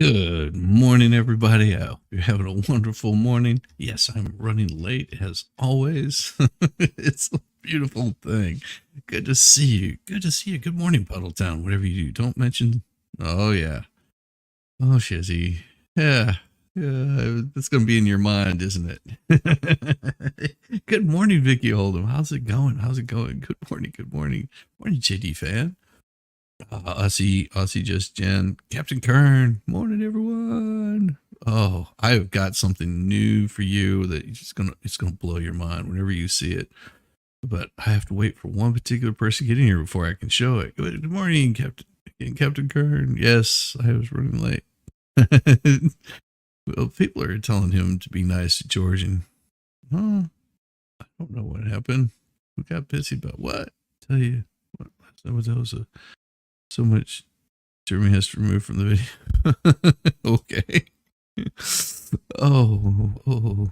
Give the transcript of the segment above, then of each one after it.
Good morning, everybody. I hope you're having a wonderful morning. Yes, I'm running late as always. It's a beautiful thing. Good to see you. Good to see you. Good morning, Puddletown. Whatever you do, don't mention. Oh, yeah. Oh, Shizzy. Yeah. Yeah, that's going to be in your mind, isn't it? Good morning, Vicky Oldham. How's it going? How's it going? Good morning. Good morning. Morning, JD fan. Aussie Just Jen, Captain Kern. Morning, everyone. Oh, I've got something new for you that it's gonna blow your mind whenever you see it. But I have to wait for one particular person to get in here before I can show it. Good morning, Captain Kern. Yes, I was running late. Well, people are telling him to be nice to George, and I don't know what happened. We got busy about what? Tell you what? That was so much Jeremy has to remove from the video. Okay. Oh.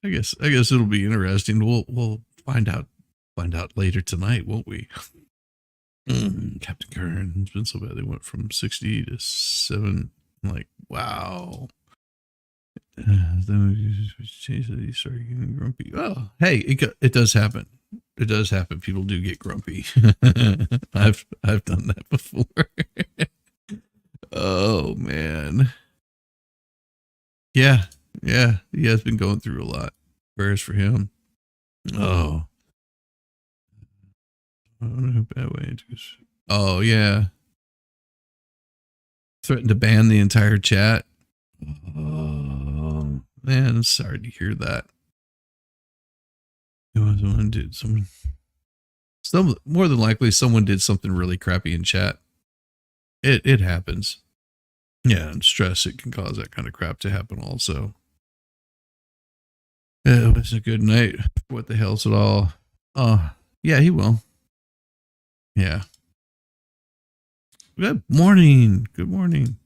I guess it'll be interesting. We'll find out later tonight, won't we? Captain Kern. It's been so bad. They went from 60 to 7. I'm like, wow. Then we changed it. He started getting grumpy. Oh, hey, it does happen. It does happen. People do get grumpy. I've done that before. Oh man. Yeah. He has been going through a lot. Prayers for him. Oh. I don't know who bad way it is. Oh yeah. Threatened to ban the entire chat. Oh man, I'm sorry to hear that. Someone did more than likely someone did something really crappy in chat. It happens. Yeah, and stress, it can cause that kind of crap to happen also. It was a good night. What the hell's it all? Oh, yeah, he will. Yeah. Good morning. Good morning.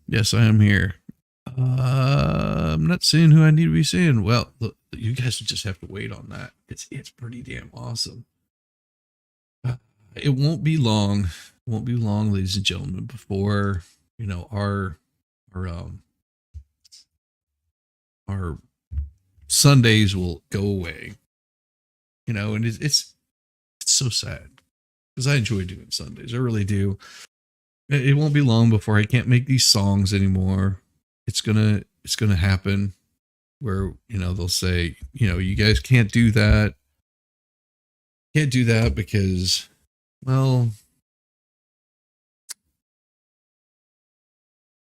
Yes, I am here. I'm not seeing who I need to be seeing. Well, look, you guys just have to wait on that. It's pretty damn awesome. It won't be long. It won't be long, ladies and gentlemen, before our Sundays will go away. And it's so sad because I enjoy doing Sundays. I really do. It won't be long before I can't make these songs anymore. It's gonna happen where they'll say you guys can't do that. Can't do that because, well,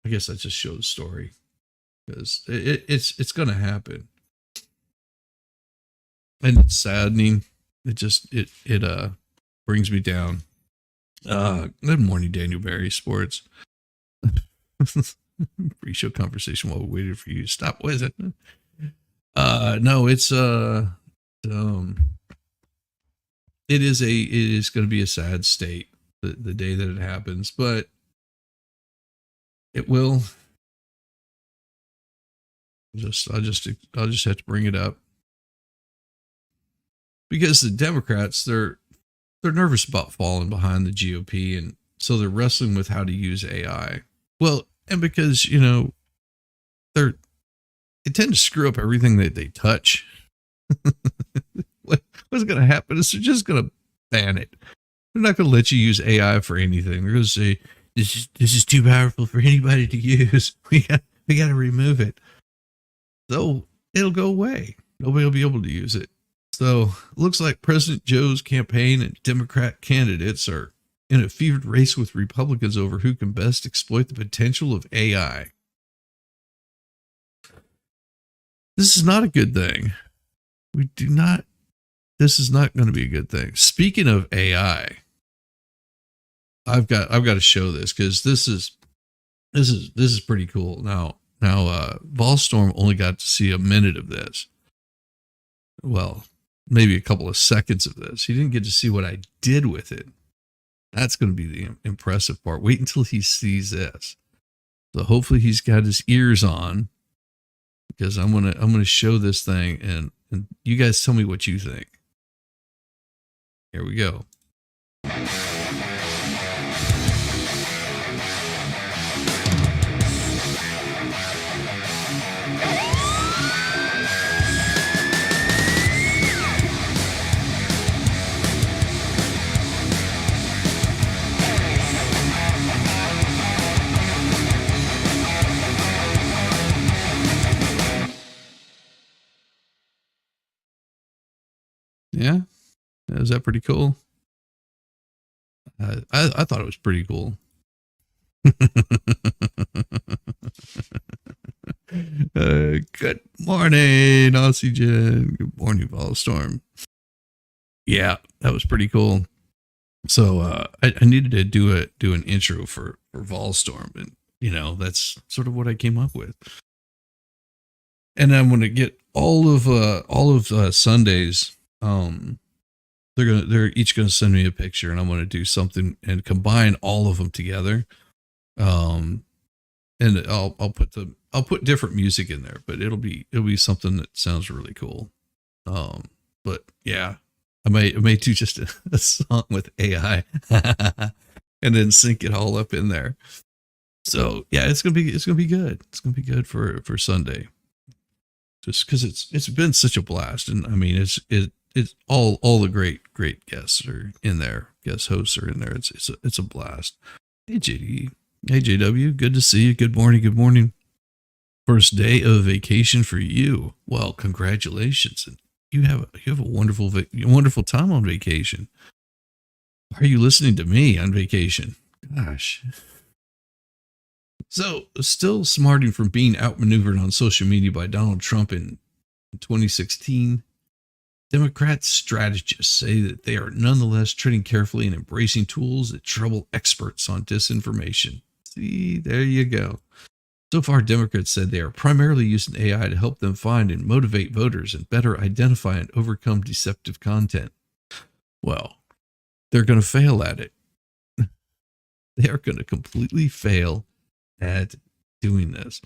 I guess that just shows the story because it's gonna happen, and it's saddening. It brings me down. Good morning, Daniel Barry Sports. Pre-show conversation while we waited for you to stop. What is it? No, it's it is going to be a sad state the day that it happens, but it will. I'll just have to bring it up because the Democrats, they're nervous about falling behind the GOP, and so they're wrestling with how to use AI. Well, and because they tend to screw up everything that they touch. What's going to happen is they're just going to ban it. They're not going to let you use AI for anything. They're going to say this is too powerful for anybody to use. We got to remove it. So it'll go away. Nobody will be able to use it. So it looks like President Joe's campaign and Democrat candidates are in a fevered race with Republicans over who can best exploit the potential of AI. This is not a good thing. This is not going to be a good thing. Speaking of AI, I've got to show this because this is pretty cool. Now, Volstorm only got to see a minute of this. Well, maybe a couple of seconds of this. He didn't get to see what I did with it. That's going to be the impressive part. Wait until he sees this. So hopefully he's got his ears on because I'm gonna show this thing and you guys tell me what you think. Here we go. Yeah, is that pretty cool? I thought it was pretty cool. Good morning, Oxygen. Good morning, Volstorm. Yeah, that was pretty cool. So I needed to do an intro for Volstorm, and that's sort of what I came up with. And I'm gonna get all of Sundays. They're each gonna send me a picture, and I'm gonna do something and combine all of them together. And I'll put different music in there, but it'll be something that sounds really cool. But yeah, I may do just a song with AI and then sync it all up in there. So yeah, it's gonna be good. It's gonna be good for Sunday. Just because it's been such a blast, and I mean it's all the great guests are in there. Guest hosts are in there. It's a blast. Hey JD, hey JW, good to see you. Good morning. Good morning. First day of vacation for you. Well, congratulations, and you have a wonderful time on vacation. Why are you listening to me on vacation? Gosh. So, still smarting from being outmaneuvered on social media by Donald Trump in 2016, Democrat strategists say that they are nonetheless treading carefully and embracing tools that trouble experts on disinformation. See, there you go. So far, Democrats said they are primarily using AI to help them find and motivate voters and better identify and overcome deceptive content. Well, they're going to fail at it. They are going to completely fail at doing this.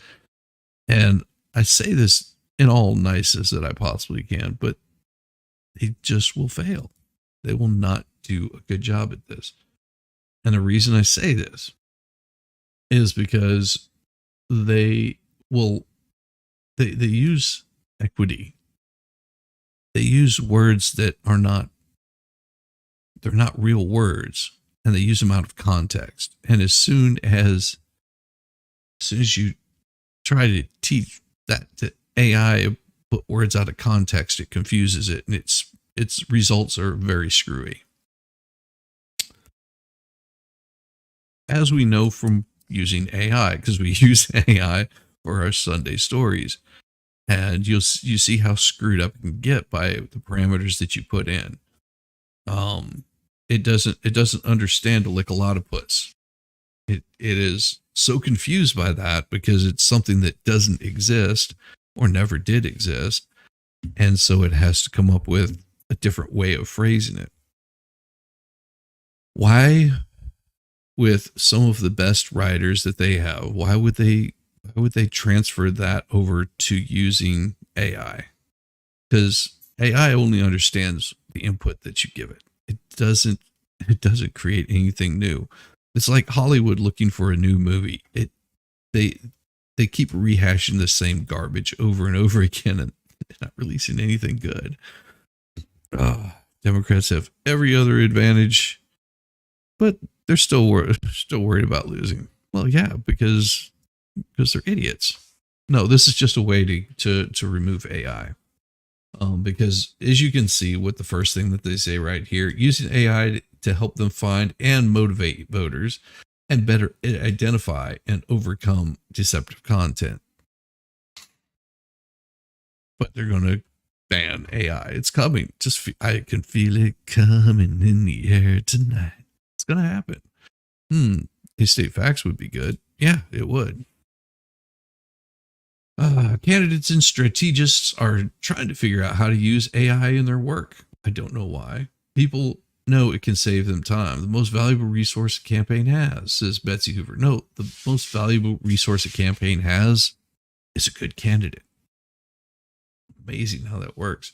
And I say this in all niceness that I possibly can, but they just will fail. They will not do a good job at this. And the reason I say this is because they use equity. They use words that are not real words, and they use them out of context. And as soon as you try to teach that to AI, put words out of context, it confuses it, and its results are very screwy. As we know from using AI, because we use AI for our Sunday stories, and you see how screwed up it can get by the parameters that you put in. It doesn't understand a lick a lot of puts. It is so confused by that because it's something that doesn't exist or never did exist, and so it has to come up with a different way of phrasing it. Why, with some of the best writers that they have, why would they transfer that over to using AI? Because AI only understands the input that you give it. It doesn't create anything new. It's like Hollywood looking for a new movie. They keep rehashing the same garbage over and over again and not releasing anything good. Democrats have every other advantage, but they're still worried about losing. Well, yeah, because they're idiots. No, this is just a way to remove AI. Because as you can see with the first thing that they say right here, using AI to help them find and motivate voters and better identify and overcome deceptive content. But they're going to ban AI. It's coming. I can feel it coming in the air tonight. It's going to happen. State facts would be good. Yeah, it would. Candidates and strategists are trying to figure out how to use AI in their work. I don't know why. People know it can save them time. The most valuable resource a campaign has, says Betsy Hoover. No, the most valuable resource a campaign has is a good candidate. Amazing how that works.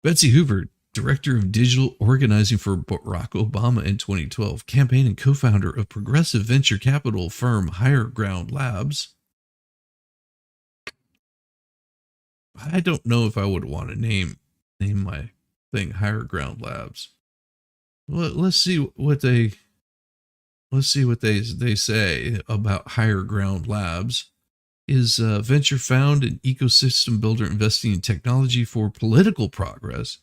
Betsy Hoover, Director of Digital Organizing for Barack Obama in 2012, campaign and co-founder of progressive venture capital firm Higher Ground Labs. I don't know if I would want to name my thing Higher Ground Labs. Well, let's see what they say about Higher Ground Labs. Is a venture found an ecosystem builder investing in technology for political progress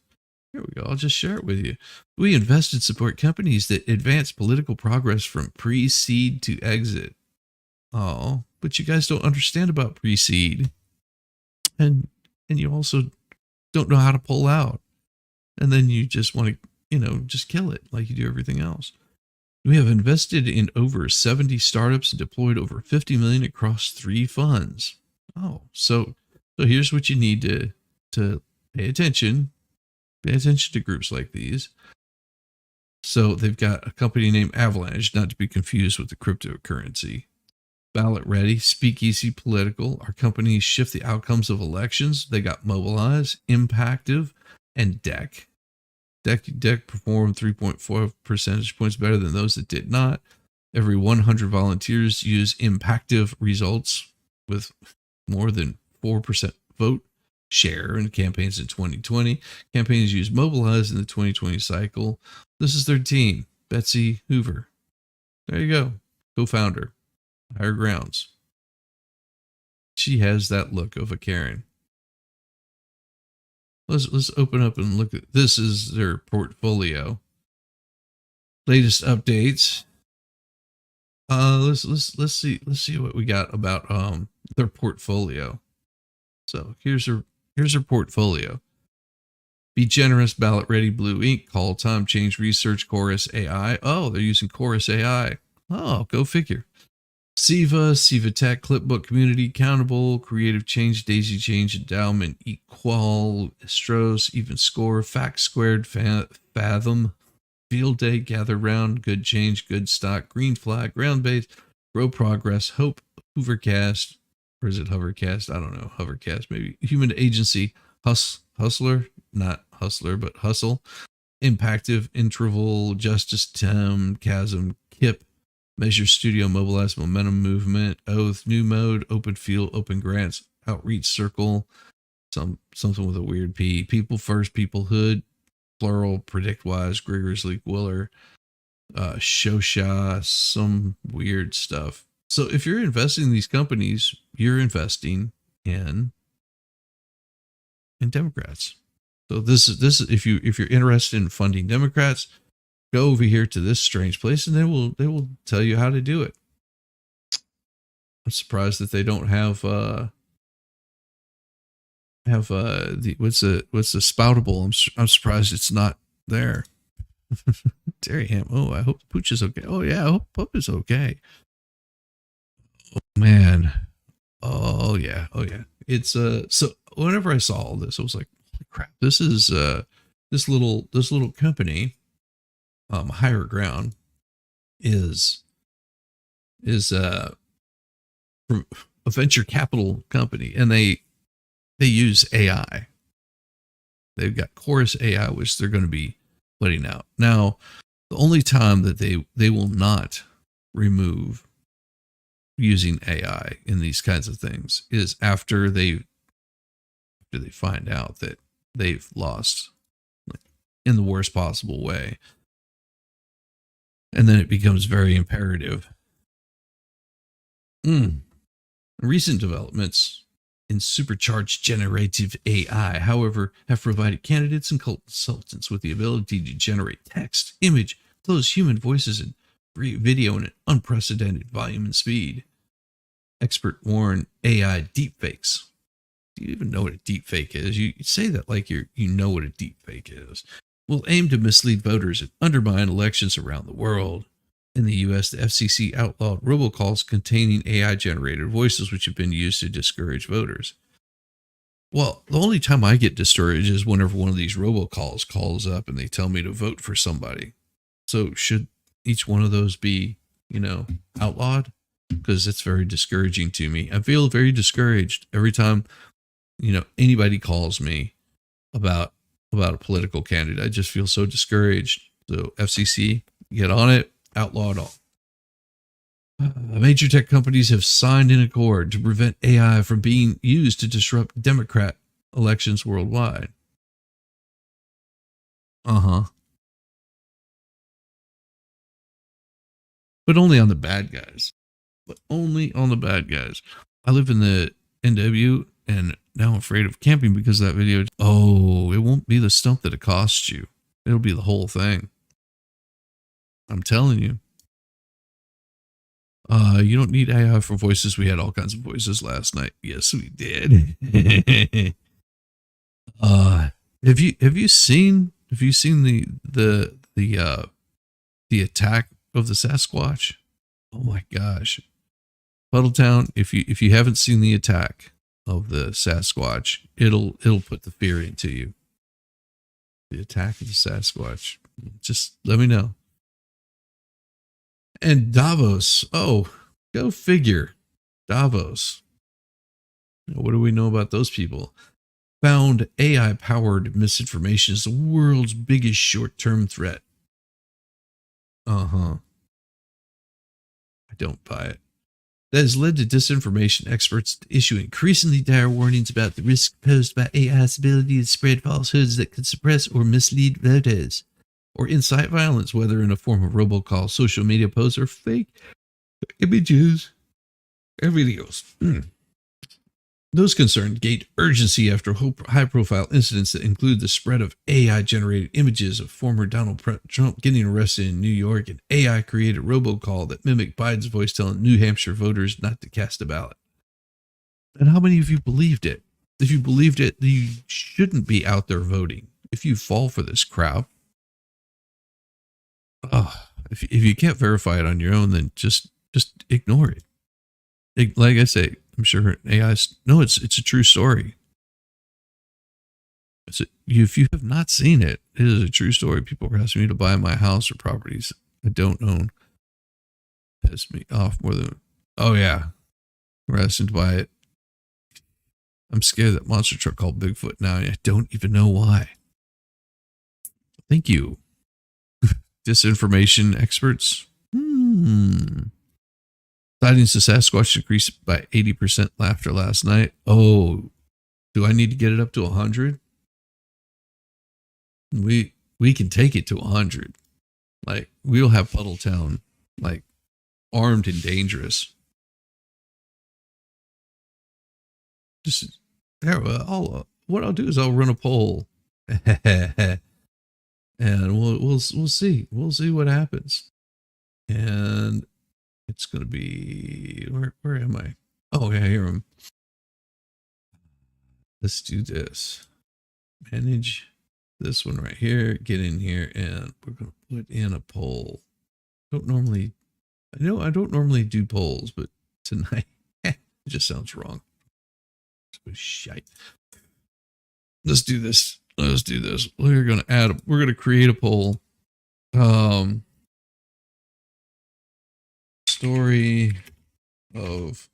Here we go. I'll just share it with you. We invest and support companies that advance political progress from pre-seed to exit. Oh, but you guys don't understand about pre-seed, and you also don't know how to pull out, and then you just want to, just kill it like you do everything else. We have invested in over 70 startups and deployed over 50 million across 3 funds. Oh, so here's what you need to pay attention. Pay attention to groups like these. So they've got a company named Avalanche, not to be confused with the cryptocurrency. Ballot Ready, Speakeasy Political. Our companies shift the outcomes of elections. They got Mobilize, Impactive, and Deck. Deck performed 3.4 percentage points better than those that did not. Every 100 volunteers use Impactive results with more than 4% vote share in campaigns in 2020. Campaigns use Mobilize in the 2020 cycle. This is their team. Betsy Hoover. There you go. Co-founder. Higher Grounds. She has that look of a Karen. Let's open up and look at this. Is their portfolio. Latest updates. Let's see what we got about their portfolio. So here's her portfolio. Be Generous, Ballot Ready, Blue Ink, Call Time, Change Research, Chorus AI. Oh, they're using Chorus AI. Oh, go figure. Siva Tech, Clipbook Community, Countable, Creative Change, Daisy Change, Endowment, Equal, Astros, Even Score, Fact Squared, Fathom, Field Day, Gather Round, Good Change, Good Stock, Green Flag, Ground Base, Grow Progress, Hope, Hoovercast, or is it Hovercast? I don't know. Hovercast, maybe. Human Agency, Hustler, not Hustler, but Hustle, Impactive, Interval, Justice, Chasm, Kip, Measure Studio, Mobilize, Momentum Movement, Oath, New Mode, Open Field, Open Grants, Outreach Circle, something with a weird P, People First, Peoplehood, Plural, PredictWise, Rigorously Willer, Shosha, some weird stuff. So if you're investing in these companies, you're investing in Democrats. So this is if you're interested in funding Democrats, go over here to this strange place and they will tell you how to do it. I'm surprised that they don't have the what's the spoutable. I'm surprised it's not there. Dairy ham. Oh, I hope Pooch is okay. Oh yeah, I hope Pup is okay. Oh man. Oh yeah. It's so whenever I saw all this, I was like, holy crap, this is this little company, Higher Ground, is from a venture capital company, and they use AI. They've got Chorus AI, which they're going to be putting out. Now, the only time that they will not remove using AI in these kinds of things is after they find out that they've lost in the worst possible way. And then it becomes very imperative. Recent developments in supercharged generative AI, however, have provided candidates and consultants with the ability to generate text, image, close human voices, and video in an unprecedented volume and speed. Expert warn AI deepfakes. Do you even know what a deepfake is? You say that like you know what a deepfake is. Will aim to mislead voters and undermine elections around the world. In the US, the FCC outlawed robocalls containing AI-generated voices, which have been used to discourage voters. Well, the only time I get discouraged is whenever one of these robocalls calls up and they tell me to vote for somebody. So should each one of those be, outlawed? Because it's very discouraging to me. I feel very discouraged every time, anybody calls me about a political candidate. I just feel so discouraged. So FCC, get on it. Outlaw it all. Major tech companies have signed an accord to prevent AI from being used to disrupt Democrat elections worldwide. But only on the bad guys. I live in the NW, And now I'm afraid of camping because of that video. Oh, it won't be the stump that it costs you. It'll be the whole thing. I'm telling you. You don't need AI for voices. We had all kinds of voices last night. Yes, we did. Have you seen the attack of the Sasquatch? Oh my gosh. Puddletown, if you haven't seen the attack of the Sasquatch, it'll put the fear into you. The attack of the Sasquatch. Just let me know. And Davos. Oh, go figure. Davos. What do we know about those people? Found AI-powered misinformation is the world's biggest short-term threat. I don't buy it. That has led to disinformation experts to issue increasingly dire warnings about the risk posed by AI's ability to spread falsehoods that could suppress or mislead voters, or incite violence, whether in a form of robocall, social media posts, or fake images or videos. Those concerned gained urgency after high-profile incidents that include the spread of AI-generated images of former Donald Trump getting arrested in New York, and AI-created robocall that mimicked Biden's voice telling New Hampshire voters not to cast a ballot. And how many of you believed it? If you believed it, you shouldn't be out there voting. If you fall for this crowd, if you can't verify it on your own, then just ignore it. Like I say, I'm sure it's a true story. If you have not seen it, it is a true story. People are asking me to buy my house or properties I don't own. Piss me off more than, oh yeah, we're asking to buy it. I'm scared of that monster truck called Bigfoot now. I don't even know why. Thank you. Disinformation experts. Sightings of Sasquatch increased by 80% after last night. Oh, do I need to get it up to 100? We can take it to 100. Like, we'll have Puddletown, like, armed and dangerous. Just there. What I'll do is I'll run a poll, and we'll see. We'll see what happens. And it's going to be, where am I? Oh, yeah, I hear him. Let's do this. Manage this one right here. Get in here, and we're going to put in a poll. I don't normally do polls, but tonight it just sounds wrong. So shite. Let's do this. We're going to create a poll. Story of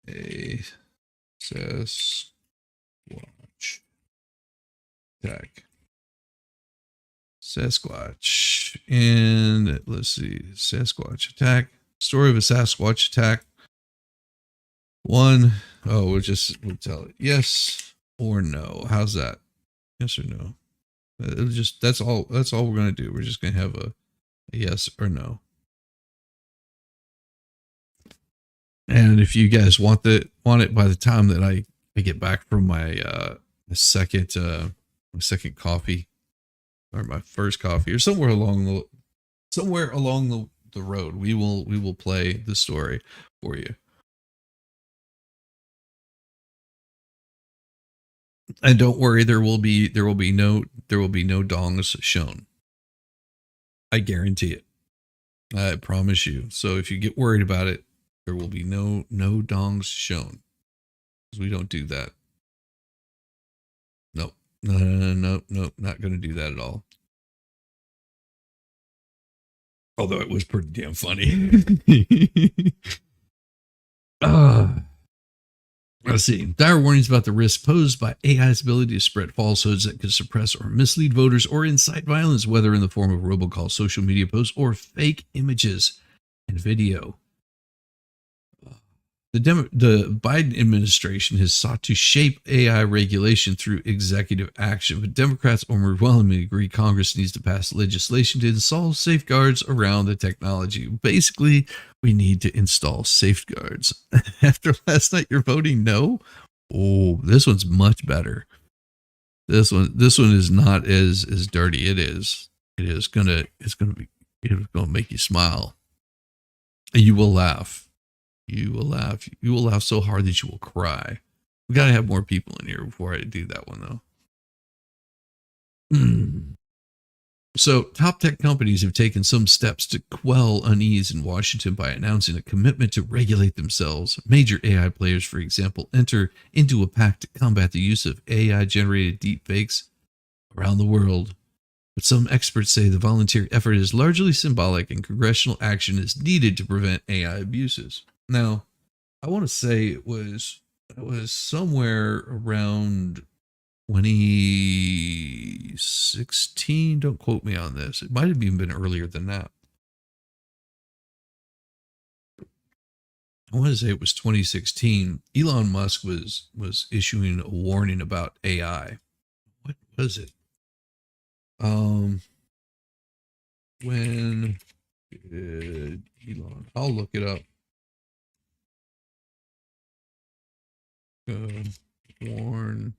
a Sasquatch attack. Sasquatch. And let's see. Sasquatch attack. Story of a Sasquatch attack. We'll tell it yes or no. How's that? Yes or no? That's all we're gonna do. We're just gonna have a yes or no. And if you guys want it by the time that I get back from my second coffee, or my first coffee, or somewhere along the road, we will play the story for you. And don't worry, there will be no dongs shown. I guarantee it. I promise you. So if you get worried about it, there will be no dongs shown. Because we don't do that. Nope. No, not going to do that at all. Although it was pretty damn funny. Let's see. Dire warnings about the risk posed by AI's ability to spread falsehoods that could suppress or mislead voters or incite violence, whether in the form of robocall, social media posts, or fake images and video. The Biden administration has sought to shape AI regulation through executive action, but Democrats overwhelmingly agree Congress needs to pass legislation to install safeguards around the technology. Basically, we need to install safeguards. After last night, you're voting no? Oh, this one's much better. This one is not as dirty. It's gonna make you smile. You will laugh. You will laugh. You will laugh so hard that you will cry. We gotta have more people in here before I do that one though. So, top tech companies have taken some steps to quell unease in Washington by announcing a commitment to regulate themselves. Major AI players, for example, enter into a pact to combat the use of AI generated deepfakes around the world. But some experts say the volunteer effort is largely symbolic and congressional action is needed to prevent AI abuses. Now, I want to say it was somewhere around 2016. Don't quote me on this. It might have even been earlier than that. I want to say it was 2016. Elon Musk was issuing a warning about AI. What was it? When did Elon? I'll look it up. Warn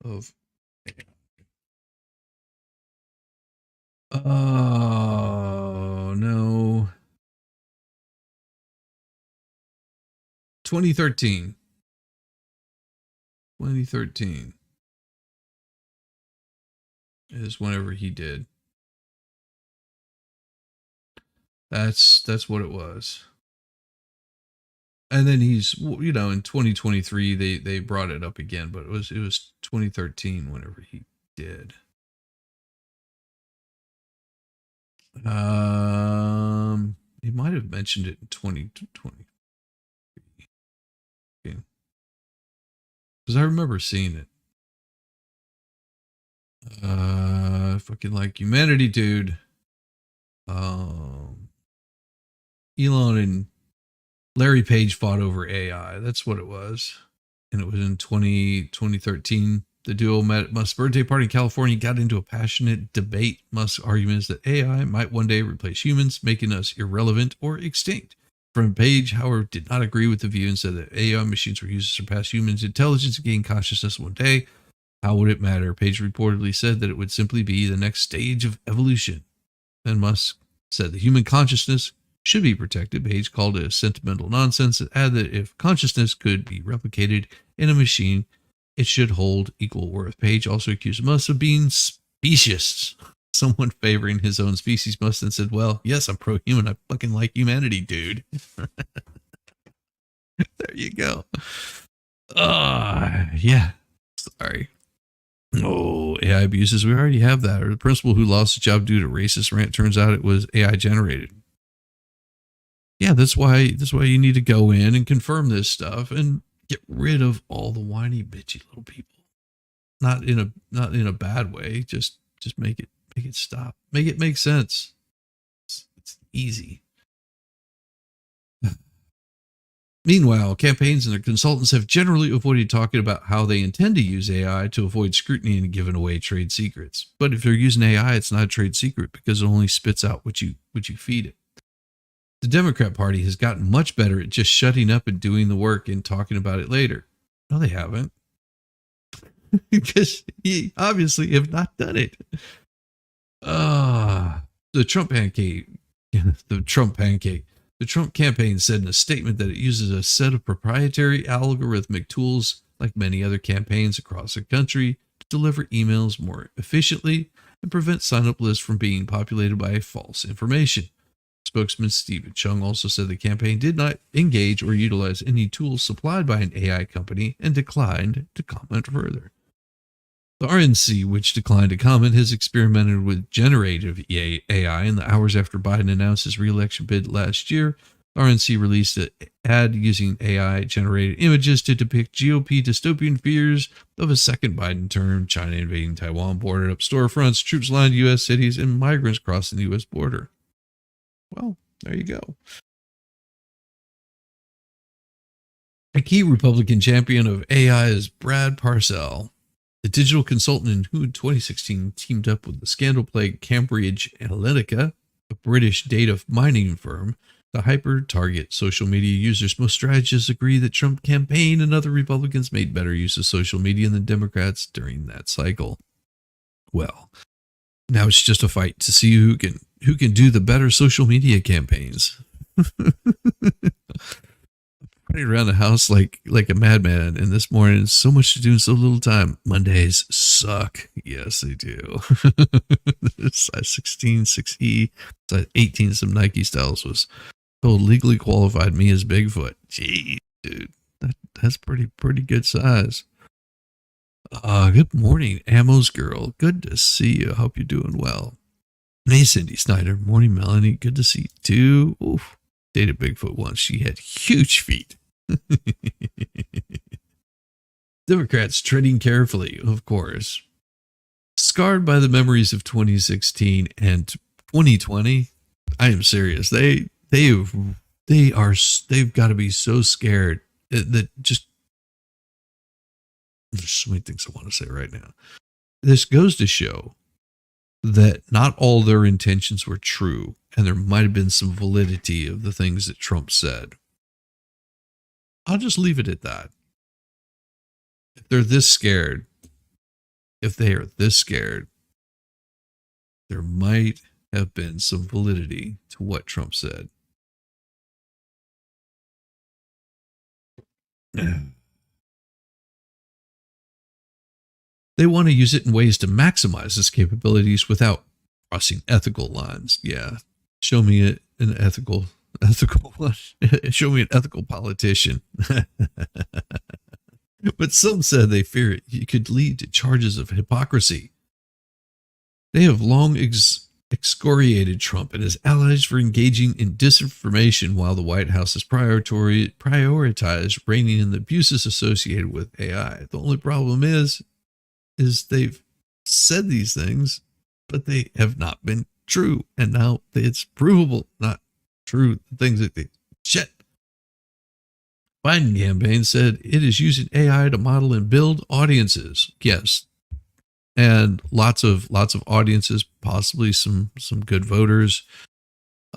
of oh no, 2013 is whenever he did. That's what it was. And then he's, in 2023 they brought it up again, but it was 2013 whenever he did. He might have mentioned it in 2020 because I remember seeing it. Fucking like humanity, dude. Elon and Larry Page fought over AI. That's what it was. And it was in 2013. The duo met at Musk's birthday party in California, got into a passionate debate. Musk's argument is that AI might one day replace humans, making us irrelevant or extinct. From Page, however, did not agree with the view and said that AI machines were used to surpass humans' intelligence and gain consciousness one day. How would it matter? Page reportedly said that it would simply be the next stage of evolution. And Musk said the human consciousness should be protected. Page called it sentimental nonsense and added that if consciousness could be replicated in a machine, it should hold equal worth. Page also accused Musk of being specious. Someone favoring his own species must have said, well, yes, I'm pro-human. I fucking like humanity, dude. There you go. Yeah. Sorry. Oh, AI abuses. We already have that. Or the principal who lost his job due to racist rant, turns out it was AI generated. Yeah, that's why you need to go in and confirm this stuff and get rid of all the whiny bitchy little people. Not in a bad way. Just make it stop. Make it make sense. It's easy. Meanwhile, campaigns and their consultants have generally avoided talking about how they intend to use AI to avoid scrutiny and giving away trade secrets. But if they're using AI, it's not a trade secret because it only spits out what you feed it. The Democrat Party has gotten much better at just shutting up and doing the work and talking about it later. No, they haven't. Because you obviously have not done it. The Trump pancake. The Trump campaign said in a statement that it uses a set of proprietary algorithmic tools like many other campaigns across the country to deliver emails more efficiently and prevent sign-up lists from being populated by false information. Spokesman Stephen Chung also said the campaign did not engage or utilize any tools supplied by an AI company and declined to comment further. The RNC, which declined to comment, has experimented with generative AI in the hours after Biden announced his re-election bid last year. The RNC released an ad using AI-generated images to depict GOP dystopian fears of a second Biden term, China invading Taiwan, boarded up storefronts, troops lined U.S. cities, and migrants crossing the U.S. border. Well, there you go. A key Republican champion of AI is Brad Parcell, the digital consultant who in 2016 teamed up with the scandal-plagued Cambridge Analytica, a British data mining firm, The hyper-target social media users. Most strategists agree that Trump campaign and other Republicans made better use of social media than Democrats during that cycle. Well, now it's just a fight to see who can do the better social media campaigns. Running around the house like a madman, and this morning so much to do in so little time. Mondays suck. Yes, they do. Size 16, 6E, size 18, some Nike styles was legally qualified me as Bigfoot. Gee, dude, that's pretty good size. Good morning, Ammo's girl. Good to see you. Hope you're doing well. Hey, Cindy Snyder. Morning, Melanie. Good to see you too. Oof. Dated Bigfoot once. She had huge feet. Democrats treading carefully, of course. Scarred by the memories of 2016 and 2020. I am serious. They've got to be so scared that just there's so many things I want to say right now. This goes to show that not all their intentions were true, and there might have been some validity of the things that Trump said. I'll just leave it at that. If they're this scared, there might have been some validity to what Trump said. They want to use it in ways to maximize its capabilities without crossing ethical lines. Yeah. Show me an ethical one. Show me an ethical politician. But some said they fear it could lead to charges of hypocrisy. They have long excoriated Trump and his allies for engaging in disinformation while the White House has prioritized reining in the abuses associated with AI. The only problem is they've said these things, but they have not been true. And now it's provable, not true. The things that they shit. Biden campaign said it is using AI to model and build audiences. Yes. And lots of audiences, possibly some good voters.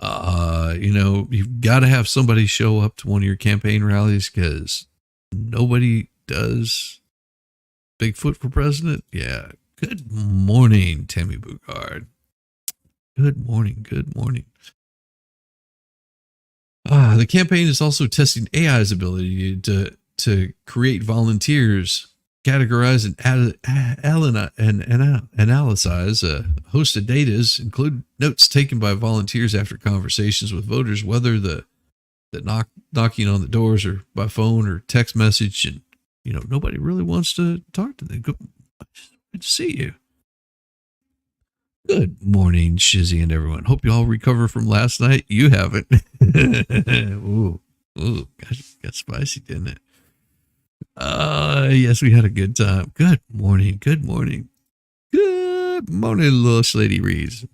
You've got to have somebody show up to one of your campaign rallies because nobody does. Bigfoot for president? Yeah. Good morning, Tammy Bugard. Good morning. The campaign is also testing AI's ability to create volunteers, categorize and analyze a host of data, include notes taken by volunteers after conversations with voters, whether the knocking on the doors or by phone or text message, and nobody really wants to talk to them. Good to see you. Good morning, Shizzy and everyone. Hope you all recover from last night. You haven't. Ooh, gosh, got spicy, didn't it? Yes, we had a good time. Good morning, little Lady Reeves.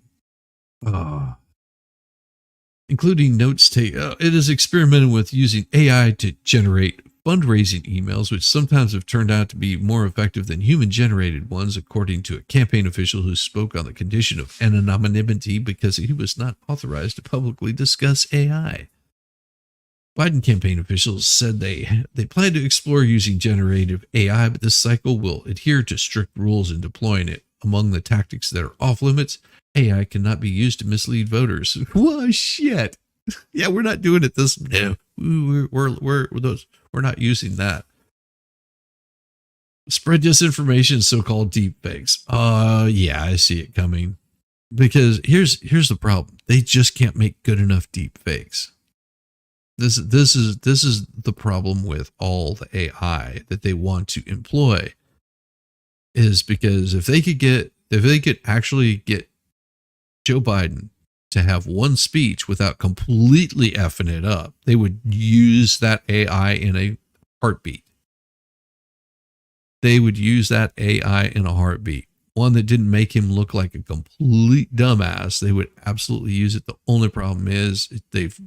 Including notes take. It is experimented with using AI to generate fundraising emails, which sometimes have turned out to be more effective than human-generated ones, according to a campaign official who spoke on the condition of anonymity because he was not authorized to publicly discuss AI. Biden campaign officials said they plan to explore using generative AI, but this cycle will adhere to strict rules in deploying it. Among the tactics that are off limits, AI cannot be used to mislead voters. Well, shit. Yeah, we're not doing it this. No, we're not using that. Spread disinformation, so-called deep fakes. Yeah, I see it coming. Because here's the problem. They just can't make good enough deep fakes. This is the problem with all the AI that they want to employ, is because if they could actually get Joe Biden to have one speech without completely effing it up, they would use that AI in a heartbeat. They would use that AI in a heartbeat. One that didn't make him look like a complete dumbass. They would absolutely use it. The only problem is they've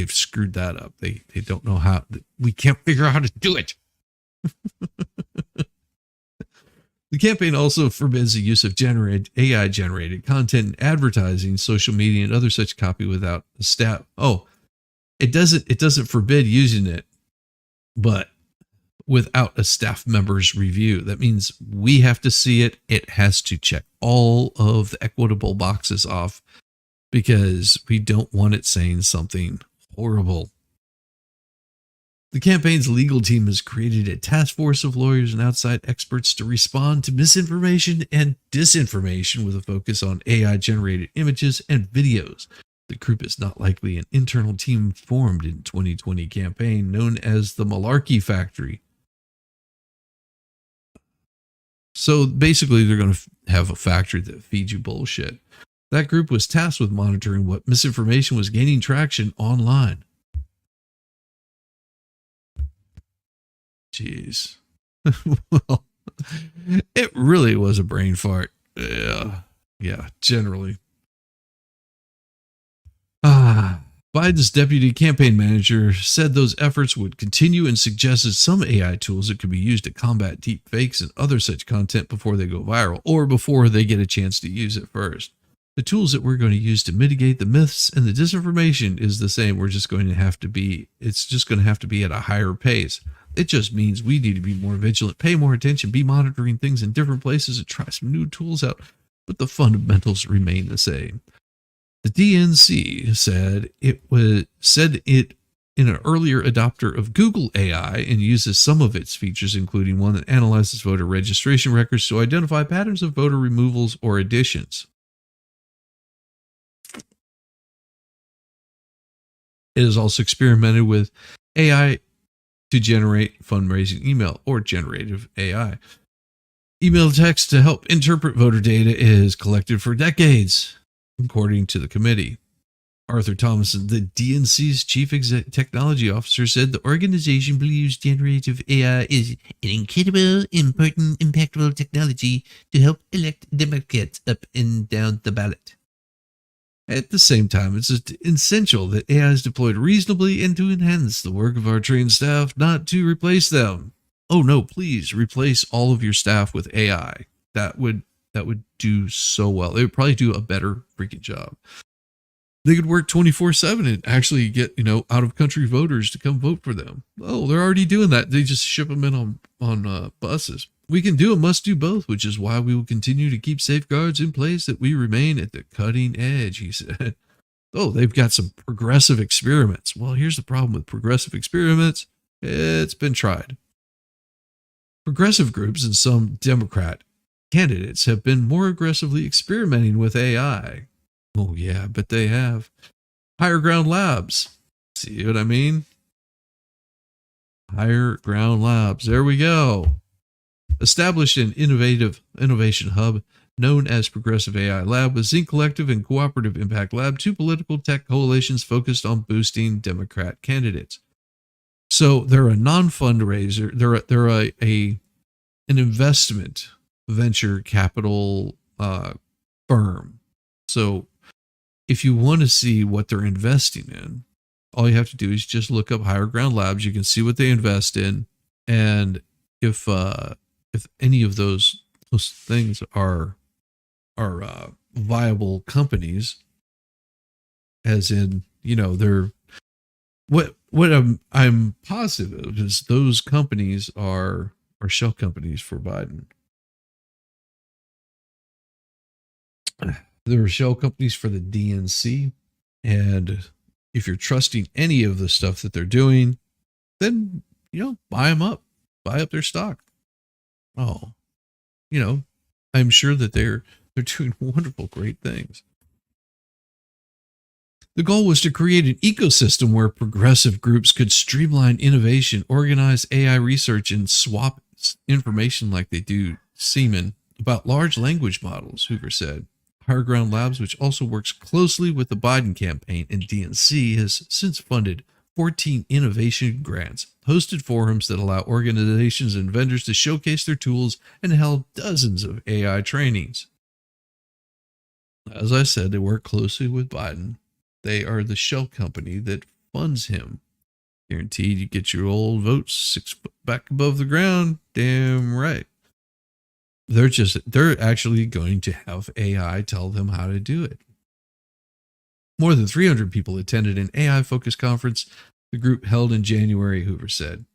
screwed that up. They don't know how. We can't figure out how to do it. The campaign also forbids the use of AI-generated content in advertising, social media, and other such copy without a staff. Oh, it doesn't forbid using it, but without a staff member's review. That means we have to see it. It has to check all of the equitable boxes off because we don't want it saying something horrible. The campaign's legal team has created a task force of lawyers and outside experts to respond to misinformation and disinformation with a focus on AI-generated images and videos. The group is not likely an internal team formed in 2020 campaign known as the Malarkey Factory. So basically, they're going to have a factory that feeds you bullshit. That group was tasked with monitoring what misinformation was gaining traction online. Jeez. Well, it really was a brain fart. Yeah, generally. Biden's deputy campaign manager said those efforts would continue and suggested some AI tools that could be used to combat deep fakes and other such content before they go viral or before they get a chance to use it first. The tools that we're going to use to mitigate the myths and the disinformation is the same. It's just going to have to be at a higher pace. It just means we need to be more vigilant, pay more attention, be monitoring things in different places and try some new tools out. But the fundamentals remain the same. The DNC said it in an earlier adopter of Google AI and uses some of its features, including one that analyzes voter registration records to identify patterns of voter removals or additions. It has also experimented with AI to generate fundraising email or generative AI. Email text to help interpret voter data is collected for decades, according to the committee. Arthur Thomason, the DNC's chief technology officer, said the organization believes generative AI is an incredible, important, impactful technology to help elect Democrats up and down the ballot. At the same time, it's essential that AI is deployed reasonably and to enhance the work of our trained staff, not to replace them. Oh no, please replace all of your staff with AI. That would do so well. They would probably do a better freaking job. They could work 24/7 and actually get, out of country voters to come vote for them. Oh, they're already doing that. They just ship them in on buses. We can do and must do both, which is why we will continue to keep safeguards in place that we remain at the cutting edge, he said. Oh, they've got some progressive experiments. Well, here's the problem with progressive experiments. It's been tried. Progressive groups and some Democrat candidates have been more aggressively experimenting with AI. Oh, yeah, but they have. Higher Ground Labs. See what I mean? Higher Ground Labs. There we go. Established an innovation hub known as Progressive AI Lab with Zinc Collective and Cooperative Impact Lab, two political tech coalitions focused on boosting Democrat candidates. So they're a non-fundraiser. They're an investment venture capital firm. So if you want to see what they're investing in, all you have to do is just look up Higher Ground Labs. You can see what they invest in, and if any of those things are viable companies, as in, they're what I'm positive is those companies are shell companies for Biden. There are shell companies for the DNC, and if you're trusting any of the stuff that they're doing, then buy them up, buy up their stock. Oh, I'm sure that they're doing wonderful, great things. The goal was to create an ecosystem where progressive groups could streamline innovation, organize AI research, and swap information like they do Seaman about large language models, Hoover said. Higher Ground Labs, which also works closely with the Biden campaign and DNC, has since funded 14 innovation grants, hosted forums that allow organizations and vendors to showcase their tools, and held dozens of AI trainings. As I said, they work closely with Biden. They are the shell company that funds him. Guaranteed you get your old votes 6 foot back above the ground. Damn right. They're actually going to have AI tell them how to do it. More than 300 people attended an AI focused conference the group held in January, Hoover said.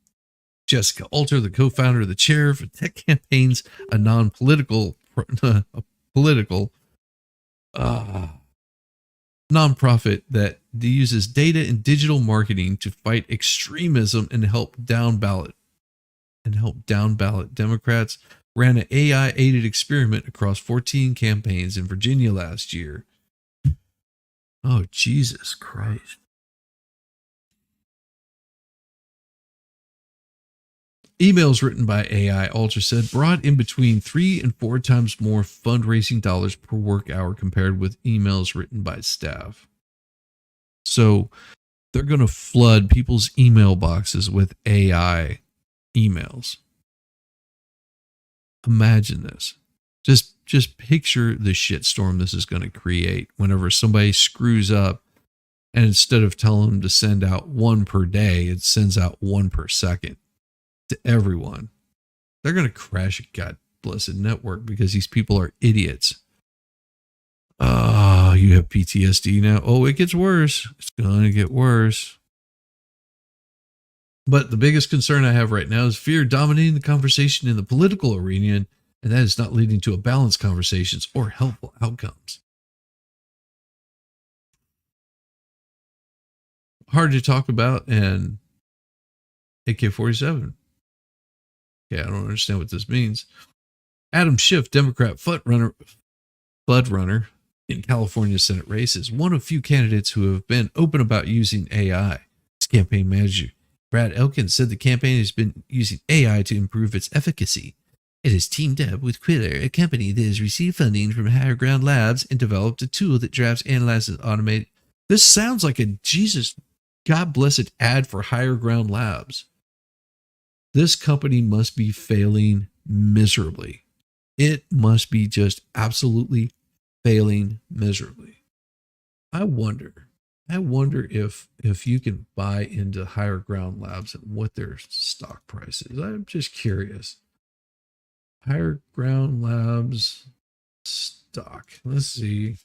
Jessica Alter, the co-founder of the Chair for Tech Campaigns, a non-political political nonprofit that uses data and digital marketing to fight extremism and help down ballot Democrats, ran an AI aided experiment across 14 campaigns in Virginia last year. Oh, Jesus Christ. Emails written by AI, Alter said, brought in between 3 and 4 times more fundraising dollars per work hour compared with emails written by staff. So they're going to flood people's email boxes with AI emails. Imagine this. Just picture the shitstorm this is going to create whenever somebody screws up, and instead of telling them to send out one per day, it sends out one per second to everyone. They're going to crash a god blessed network because these people are idiots. Oh, you have PTSD now. Oh, it gets worse. It's going to get worse. But the biggest concern I have right now is fear dominating the conversation in the political arena, and that is not leading to a balanced conversations or helpful outcomes. Hard to talk about, and AK-47. Okay, I don't understand what this means. Adam Schiff, Democrat flood runner in California Senate race, is one of few candidates who have been open about using AI. His campaign manager, Brad Elkins, said the campaign has been using AI to improve its efficacy. It has teamed up with Quiller, a company that has received funding from Higher Ground Labs, and developed a tool that drafts, analyzes, automates. This sounds like a Jesus, God blessed ad for Higher Ground Labs. This company must be failing miserably. It must be just absolutely failing miserably. I wonder if you can buy into Higher Ground Labs and what their stock price is. I'm just curious. Higher Ground Labs stock. Let's see.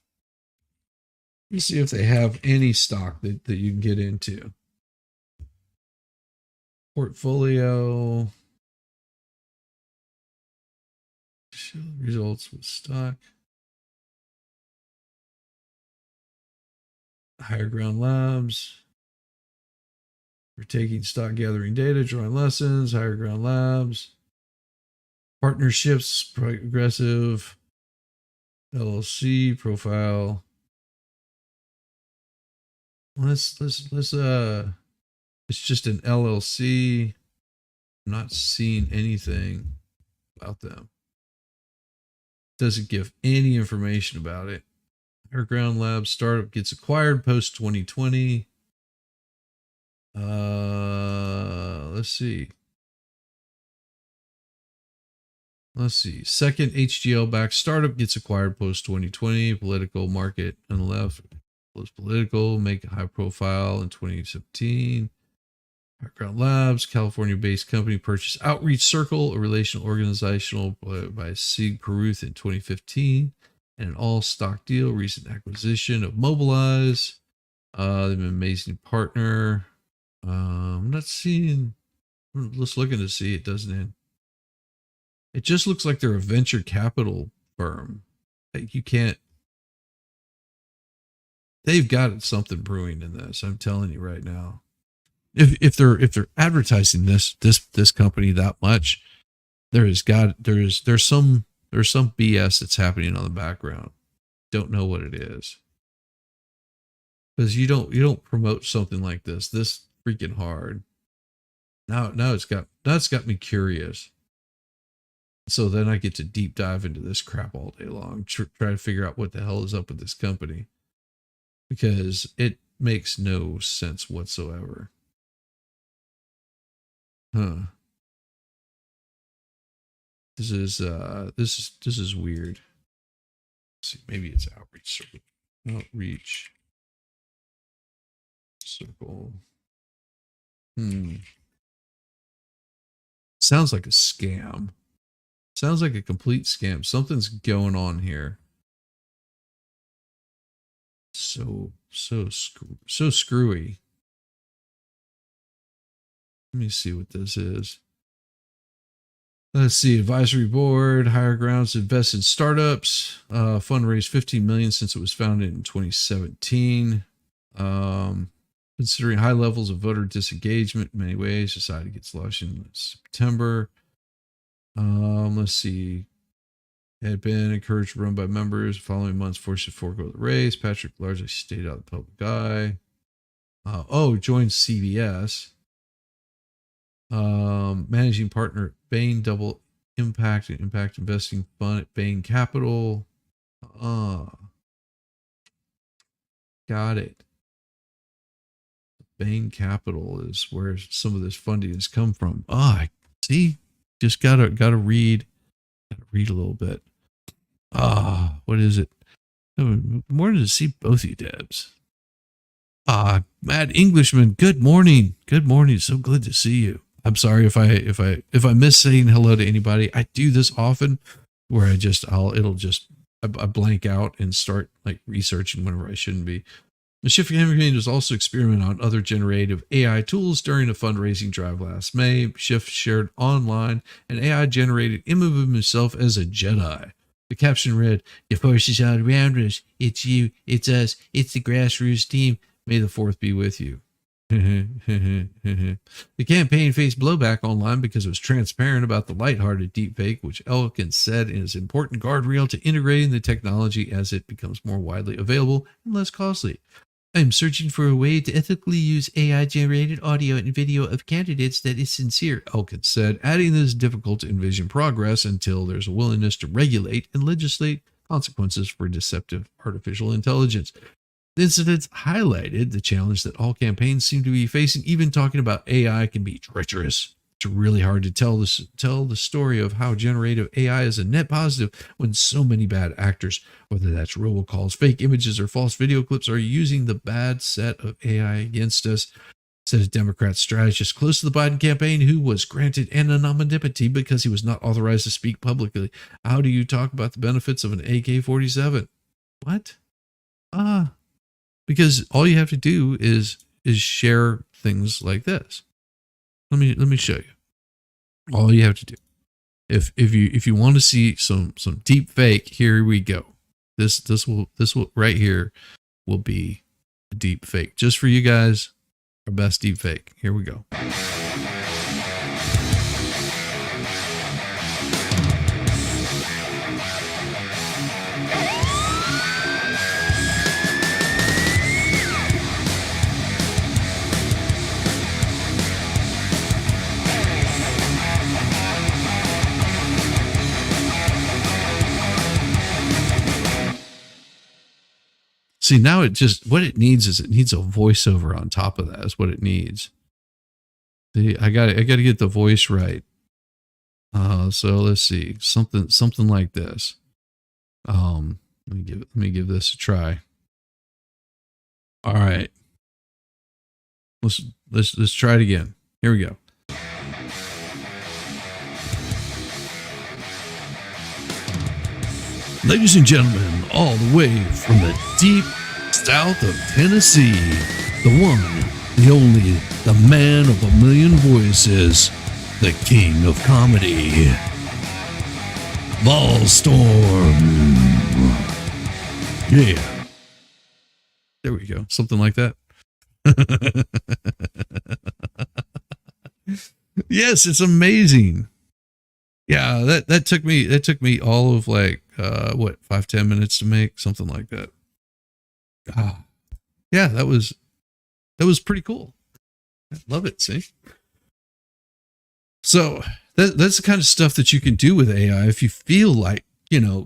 Let's see if they have any stock that you can get into. Portfolio. Show results with stock. Higher Ground Labs. We're taking stock gathering data, drawing lessons. Higher Ground Labs. Partnerships, Progressive, LLC, profile. Let's it's just an LLC. I'm not seeing anything about them. Doesn't give any information about it. Higher Ground Labs startup gets acquired post 2020. Let's see. Second HGL backed startup gets acquired post 2020. Political market on the left. Was political, make a high profile in 2017. Background Labs, California-based company, purchased Outreach Circle, a relational organizational by Sig Peruth in 2015, and an all-stock deal. Recent acquisition of Mobilize. They've been an amazing partner. I'm not seeing. I'm just looking to see. It doesn't. It just looks like they're a venture capital firm. Like you can't. They've got something brewing in this. I'm telling you right now. If they're advertising this company that much, there's some BS that's happening on the background. Don't know what it is. Because you don't promote something like this freaking hard. Now it's got me curious. So then I get to deep dive into this crap all day long, try to figure out what the hell is up with this company, because it makes no sense whatsoever. Huh. This is weird. Let's see, maybe it's Outreach Circle. Outreach Circle. Sounds like a scam. Sounds like a complete scam. Something's going on here. So screwy. Let me see what this is. Let's see. Advisory board, higher grounds, invest in startups. Fundraised 15 million since it was founded in 2017. Considering high levels of voter disengagement in many ways, society gets lost in September. Let's see. Had been encouraged to run by members. Following months, forced to forego the race. Patrick largely stayed out of the public eye. Joined CBS. Managing partner at Bain Double Impact and Impact Investing Fund at Bain Capital. Got it. Bain Capital is where some of this funding has come from. I see. Just gotta read. Gotta read a little bit. What is it? Morning to see both you, Debs. Matt Englishman. Good morning. Good morning. So good to see you. I'm sorry if I miss saying hello to anybody. I do this often, where I blank out and start like researching whenever I shouldn't be. The Shift campaign was also experimenting on other generative AI tools during a fundraising drive last May. Shift shared online an AI generated image of himself as a Jedi. The caption read, "The force is all around us. It's you. It's us. It's the grassroots team. May the fourth be with you." The campaign faced blowback online because it was transparent about the lighthearted deepfake, which Elkins said is an important guardrail to integrating the technology as it becomes more widely available and less costly. "I'm searching for a way to ethically use AI-generated audio and video of candidates that is sincere," Elkins said, adding that it is difficult to envision progress until there's a willingness to regulate and legislate consequences for deceptive artificial intelligence. The incidents highlighted the challenge that all campaigns seem to be facing. Even talking about AI can be treacherous. It's really hard to tell the story of how generative AI is a net positive when so many bad actors, whether that's robocalls, fake images, or false video clips, are using the bad set of AI against us, said a Democrat strategist close to the Biden campaign who was granted anonymity because he was not authorized to speak publicly. "How do you talk about the benefits of an AK-47? What? Because all you have to do is share things like this. Let me show you. All you have to do. If you want to see some deep fake, here we go. This will right here will be a deep fake. Just for you guys, our best deep fake. Here we go. See, now what it needs is a voiceover on top of that is what it needs. See, I got to get the voice right. So let's see, something like this. Let me give this a try. All right. Let's try it again. Here we go. Ladies and gentlemen, all the way from the deep south of Tennessee, the one, the only, the man of a million voices, the king of comedy, Volstorm. Yeah. There we go. Something like that. Yes, it's amazing. Yeah, that took me all of like 5-10 minutes to make, something like that. Yeah, that was pretty cool. I love it. See, so that's the kind of stuff that you can do with AI. If you feel like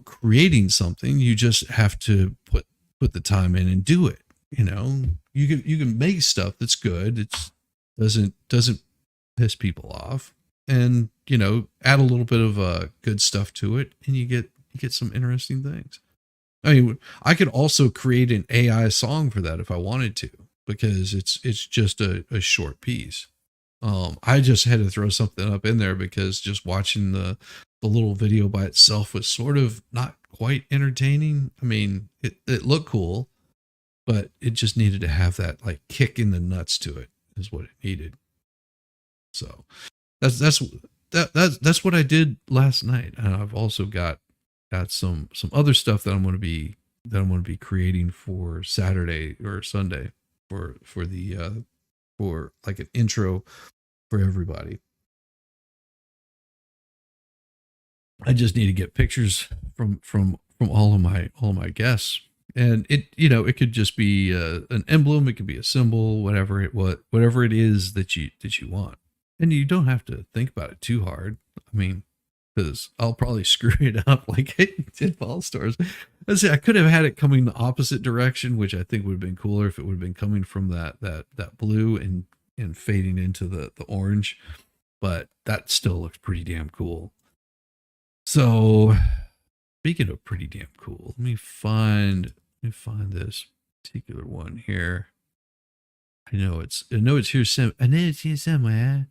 creating something, you just have to put the time in and do it. You can make stuff that's good. It doesn't piss people off, and add a little bit of good stuff to it, and you get some interesting things. I mean, I could also create an AI song for that if I wanted to, because it's just a short piece. I just had to throw something up in there because just watching the little video by itself was sort of not quite entertaining. I mean, it looked cool, but it just needed to have that like kick in the nuts to it is what it needed. So that's that's what I did last night. And I've also got some other stuff that I'm going to be creating for Saturday or Sunday for the for like an intro for everybody. I just need to get pictures from all of my guests, and it it could just be an emblem, it could be a symbol, whatever it is that you want, and you don't have to think about it too hard. I mean, because I'll probably screw it up like I did ball stars. Let's see, I could have had it coming the opposite direction, which I think would have been cooler if it would have been coming from that blue and fading into the orange, but that still looks pretty damn cool. So speaking of pretty damn cool, let me find this particular one here. I know it's here I know it's here somewhere.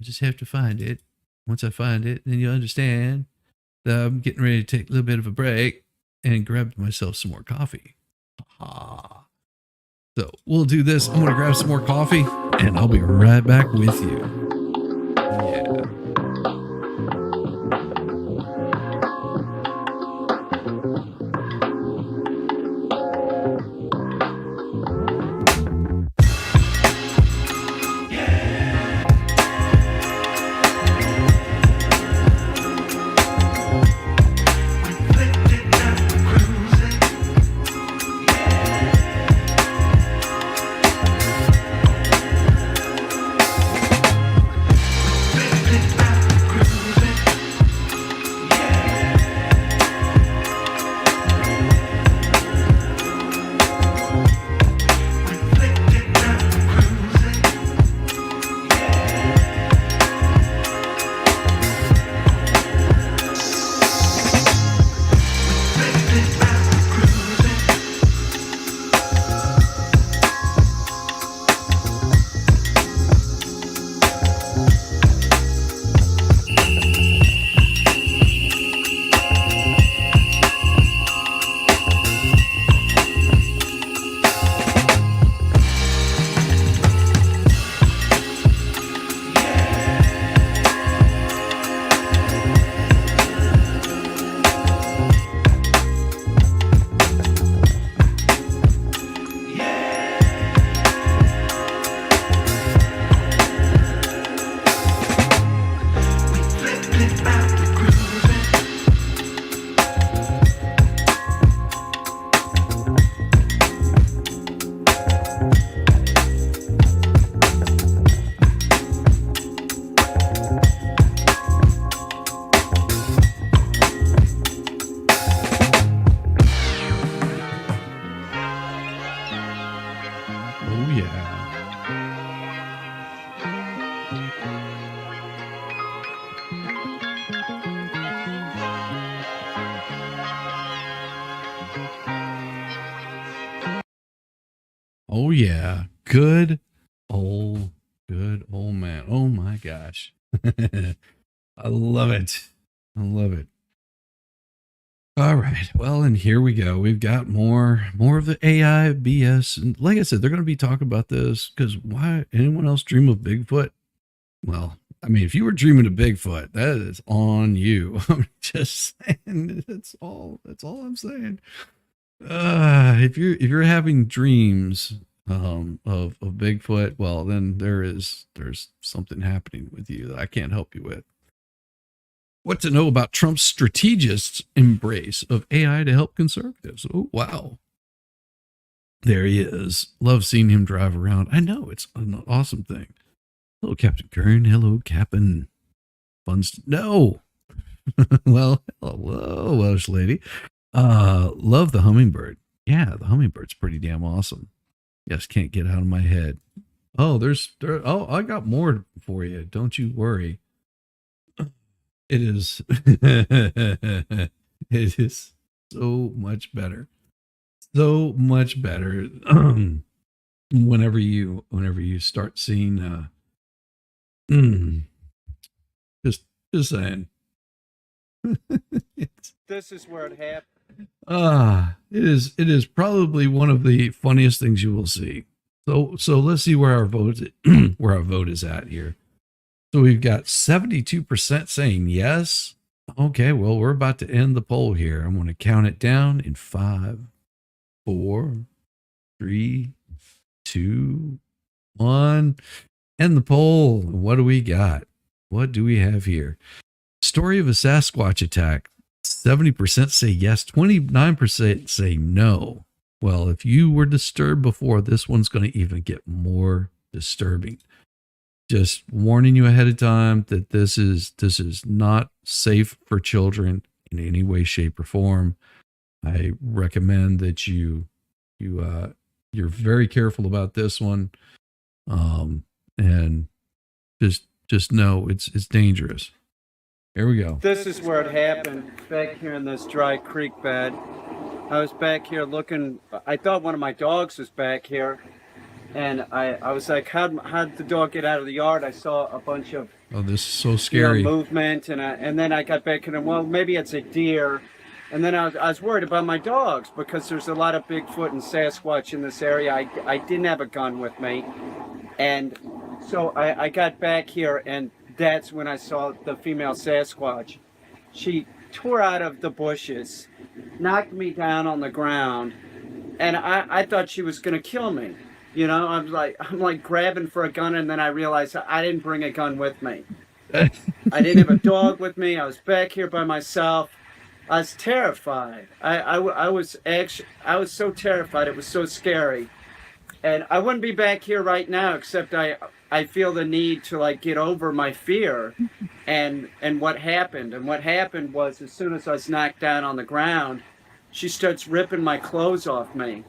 I just have to find it. Once I find it, then you'll understand that I'm getting ready to take a little bit of a break and grab myself some more coffee. Ah. So we'll do this. I'm gonna grab some more coffee and I'll be right back with you. Yeah. Oh yeah. Oh yeah. Old good old man. Oh my gosh. I love it. I love it. All right. Well, and here we go. We've got more of the AI BS. And like I said, they're going to be talking about this because why anyone else dream of Bigfoot? Well, I mean, if you were dreaming of Bigfoot, that is on you. I'm just saying. That's all I'm saying. If you're having dreams of Bigfoot, well, then there's something happening with you that I can't help you with. What to know about Trump's strategists' embrace of AI to help conservatives? Oh, wow. There he is. Love seeing him drive around. I know, it's an awesome thing. Hello, Captain Kern. Hello, Captain Funs. No. Well, hello, Welsh lady. Love the hummingbird. Yeah, the hummingbird's pretty damn awesome. Just can't get out of my head. Oh, I got more for you. Don't you worry. It is it is so much better. So much better. Whenever you start seeing Mm, just saying. This is where it happened. It is probably one of the funniest things you will see. So let's see where our vote where our vote is at here. So we've got 72% saying yes. Okay, well, we're about to end the poll here. I'm going to count it down in 5, 4, 3, 2, 1. End the poll. What do we got? What do we have here? Story of a Sasquatch attack. 70% say yes, 29% say no. Well, if you were disturbed before, this one's going to even get more disturbing. Just warning you ahead of time that this is not safe for children in any way, shape, or form. I recommend that you're very careful about this one, and just know it's dangerous. Here we go. This is where it happened, back here in this dry creek bed. I was back here looking. I thought one of my dogs was back here. And I was like, how'd the dog get out of the yard? I saw a bunch of this is so scary movement, and then I got back and well, maybe it's a deer. And then I was worried about my dogs because there's a lot of Bigfoot and Sasquatch in this area. I didn't have a gun with me, and so I got back here, and that's when I saw the female Sasquatch. She tore out of the bushes, knocked me down on the ground, and I thought she was gonna kill me. You know, I'm like grabbing for a gun, and then I realized I didn't bring a gun with me. I didn't have a dog with me. I was back here by myself. I was terrified. I was so terrified. It was so scary. And I wouldn't be back here right now, except I feel the need to like get over my fear and what happened. And what happened was, as soon as I was knocked down on the ground, she starts ripping my clothes off me.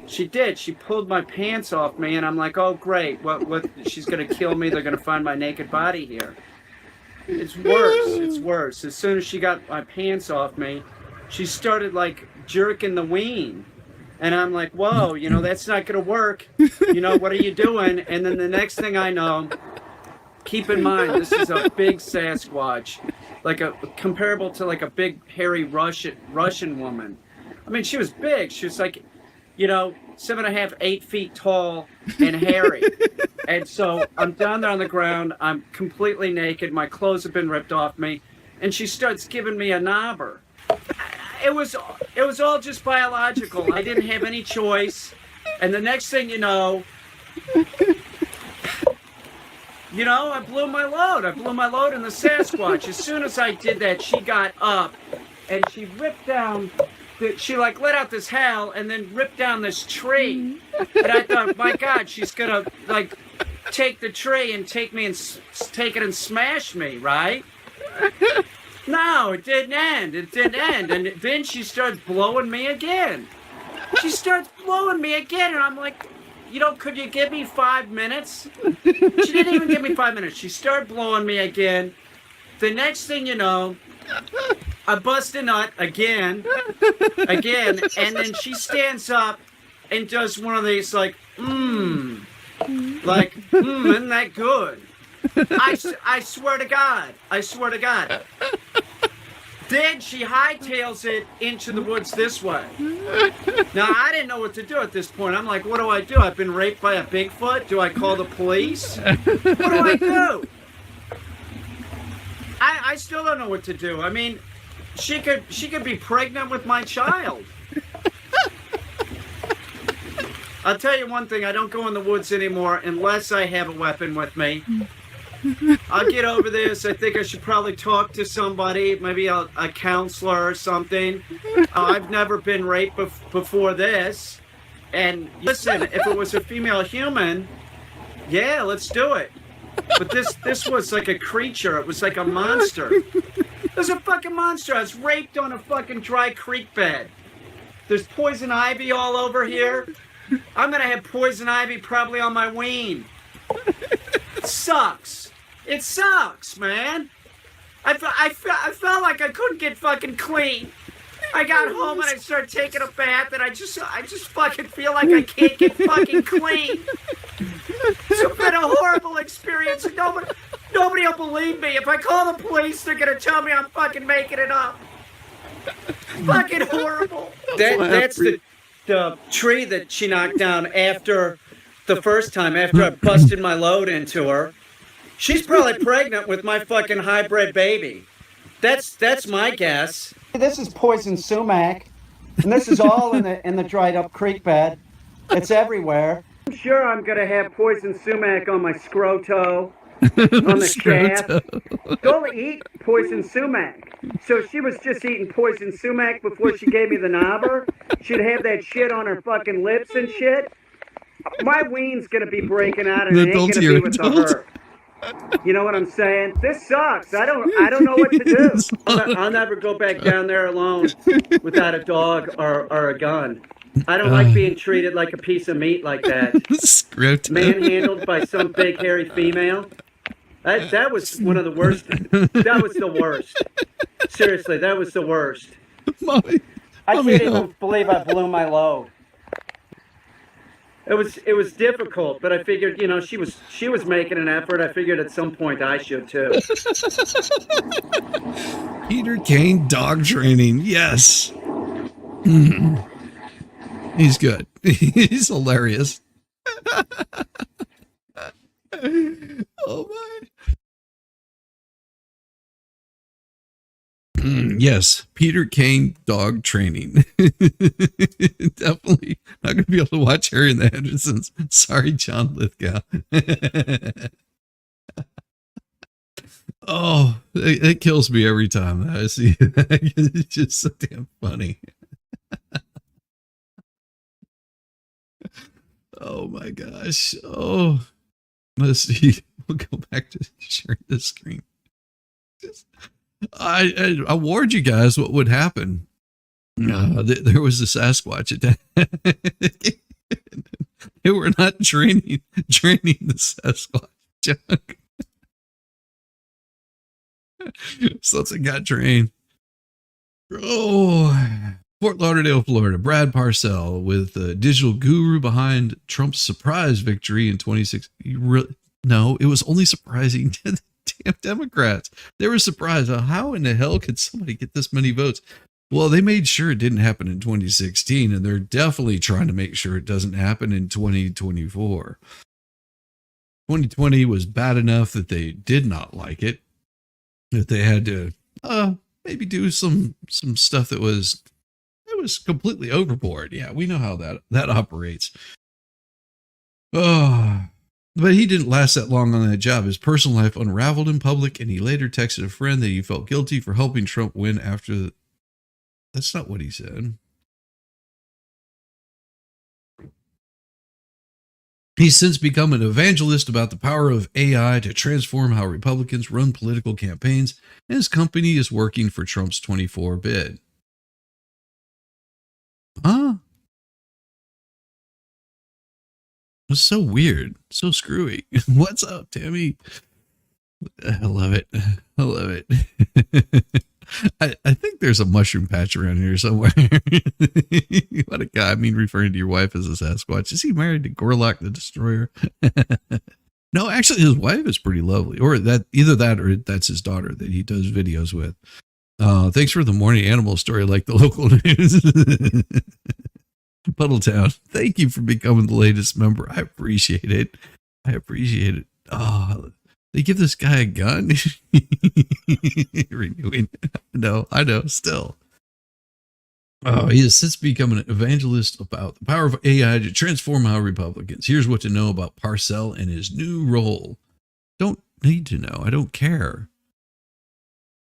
She did. She pulled my pants off me, and I'm like, oh, great. What? She's going to kill me. They're going to find my naked body here. It's worse. It's worse. As soon as she got my pants off me, she started, like, jerking the ween. And I'm like, whoa, you know, that's not going to work. You know, what are you doing? And then the next thing I know, keep in mind, this is a big Sasquatch, like comparable to, like, a big, hairy Russian woman. I mean, she was big. She was, like, you know, 7.5, 8 feet tall and hairy. And so I'm down there on the ground. I'm completely naked. My clothes have been ripped off me. And she starts giving me a knobber. It was all just biological. I didn't have any choice. And the next thing you know, I blew my load. I blew my load in the Sasquatch. As soon as I did that, she got up and she ripped down... She like let out this howl and then ripped down this tree, and I thought, my God, she's gonna like take the tree and take it and smash me, right? No, it didn't end. It didn't end, and then she starts blowing me again. She starts blowing me again, and I'm like, could you give me 5 minutes? She didn't even give me 5 minutes. She started blowing me again. The next thing you know, I bust a nut again, and then she stands up and does one of these like, isn't that good? I swear to God. Then she hightails it into the woods this way. Now, I didn't know what to do at this point. I'm like, what do I do? I've been raped by a Bigfoot? Do I call the police? What do I do? I still don't know what to do. I mean, she could be pregnant with my child. I'll tell you one thing, I don't go in the woods anymore unless I have a weapon with me. I'll get over this. I think I should probably talk to somebody, maybe a counselor or something. I've never been raped before this. And listen, if it was a female human, yeah, let's do it. But this was like a creature. It was like a monster. It was a fucking monster. I was raped on a fucking dry creek bed. There's poison ivy all over here. I'm gonna have poison ivy probably on my ween. It sucks. It sucks, man. I felt like I couldn't get fucking clean. I got home and I started taking a bath and I just fucking feel like I can't get fucking clean. It's been a horrible experience. Nobody will believe me. If I call the police, they're gonna tell me I'm fucking making it up. Fucking horrible. That's the tree that she knocked down after the first time, after I busted my load into her. She's probably pregnant with my fucking hybrid baby. That's my guess. This is poison sumac, and this is all in the dried up creek bed. It's everywhere. I'm sure I'm gonna have poison sumac on my scroto, on the shaft. Go eat poison sumac. So she was just eating poison sumac before she gave me the knobber. She'd have that shit on her fucking lips and shit. My ween's gonna be breaking out, and it ain't gonna be with the herb. You know what I'm saying? This sucks. I don't know what to do. I'll never go back down there alone without a dog or a gun. I don't like being treated like a piece of meat like that. Manhandled by some big hairy female. That was one of the worst. That was the worst. Seriously, that was the worst. Mommy, I can't even believe I blew my load. It was difficult, but I figured, you know, she was making an effort. I figured at some point I should too. Peter Kane dog training. Yes. He's good. He's hilarious. Oh my. Yes, Peter Kane dog training. Definitely not going to be able to watch Harry and the Hendersons. Sorry, John Lithgow. Oh, it kills me every time I see that. It's just so damn funny. Oh my gosh. Oh, let's see. We'll go back to sharing the screen. I warned you guys what would happen. There was a Sasquatch attack. They were not training the Sasquatch junk. Something got trained. Oh, Fort Lauderdale, Florida. Brad Parcell with the digital guru behind Trump's surprise victory in 2016. No, it was only surprising to the damn Democrats. They were surprised. How in the hell could somebody get this many votes? Well, they made sure it didn't happen in 2016, and they're definitely trying to make sure it doesn't happen in 2024. 2020 was bad enough that they did not like it, that they had to maybe do some stuff that was completely overboard. Yeah, we know how that operates. Oh, but he didn't last that long on that job. His personal life unraveled in public, and he later texted a friend that he felt guilty for helping Trump win after. That's not what he said. He's since become an evangelist about the power of AI to transform how Republicans run political campaigns, and his company is working for Trump's 24 bid. Huh? It's so weird. So screwy. What's up, Tammy? I love it. I love it. I think there's a mushroom patch around here somewhere. What a guy. I mean, referring to your wife as a Sasquatch. Is he married to Gorlock the Destroyer? No, actually, his wife is pretty lovely. Or that either that or that's his daughter that he does videos with. Thanks for the morning animal story like the local news. Puddletown, thank you for becoming the latest member. I appreciate it. I appreciate it. Oh, they give this guy a gun? Renewing. No, I know, still. Oh, he has since become an evangelist about the power of AI to transform how Republicans. Here's what to know about Parcell and his new role. Don't need to know. I don't care.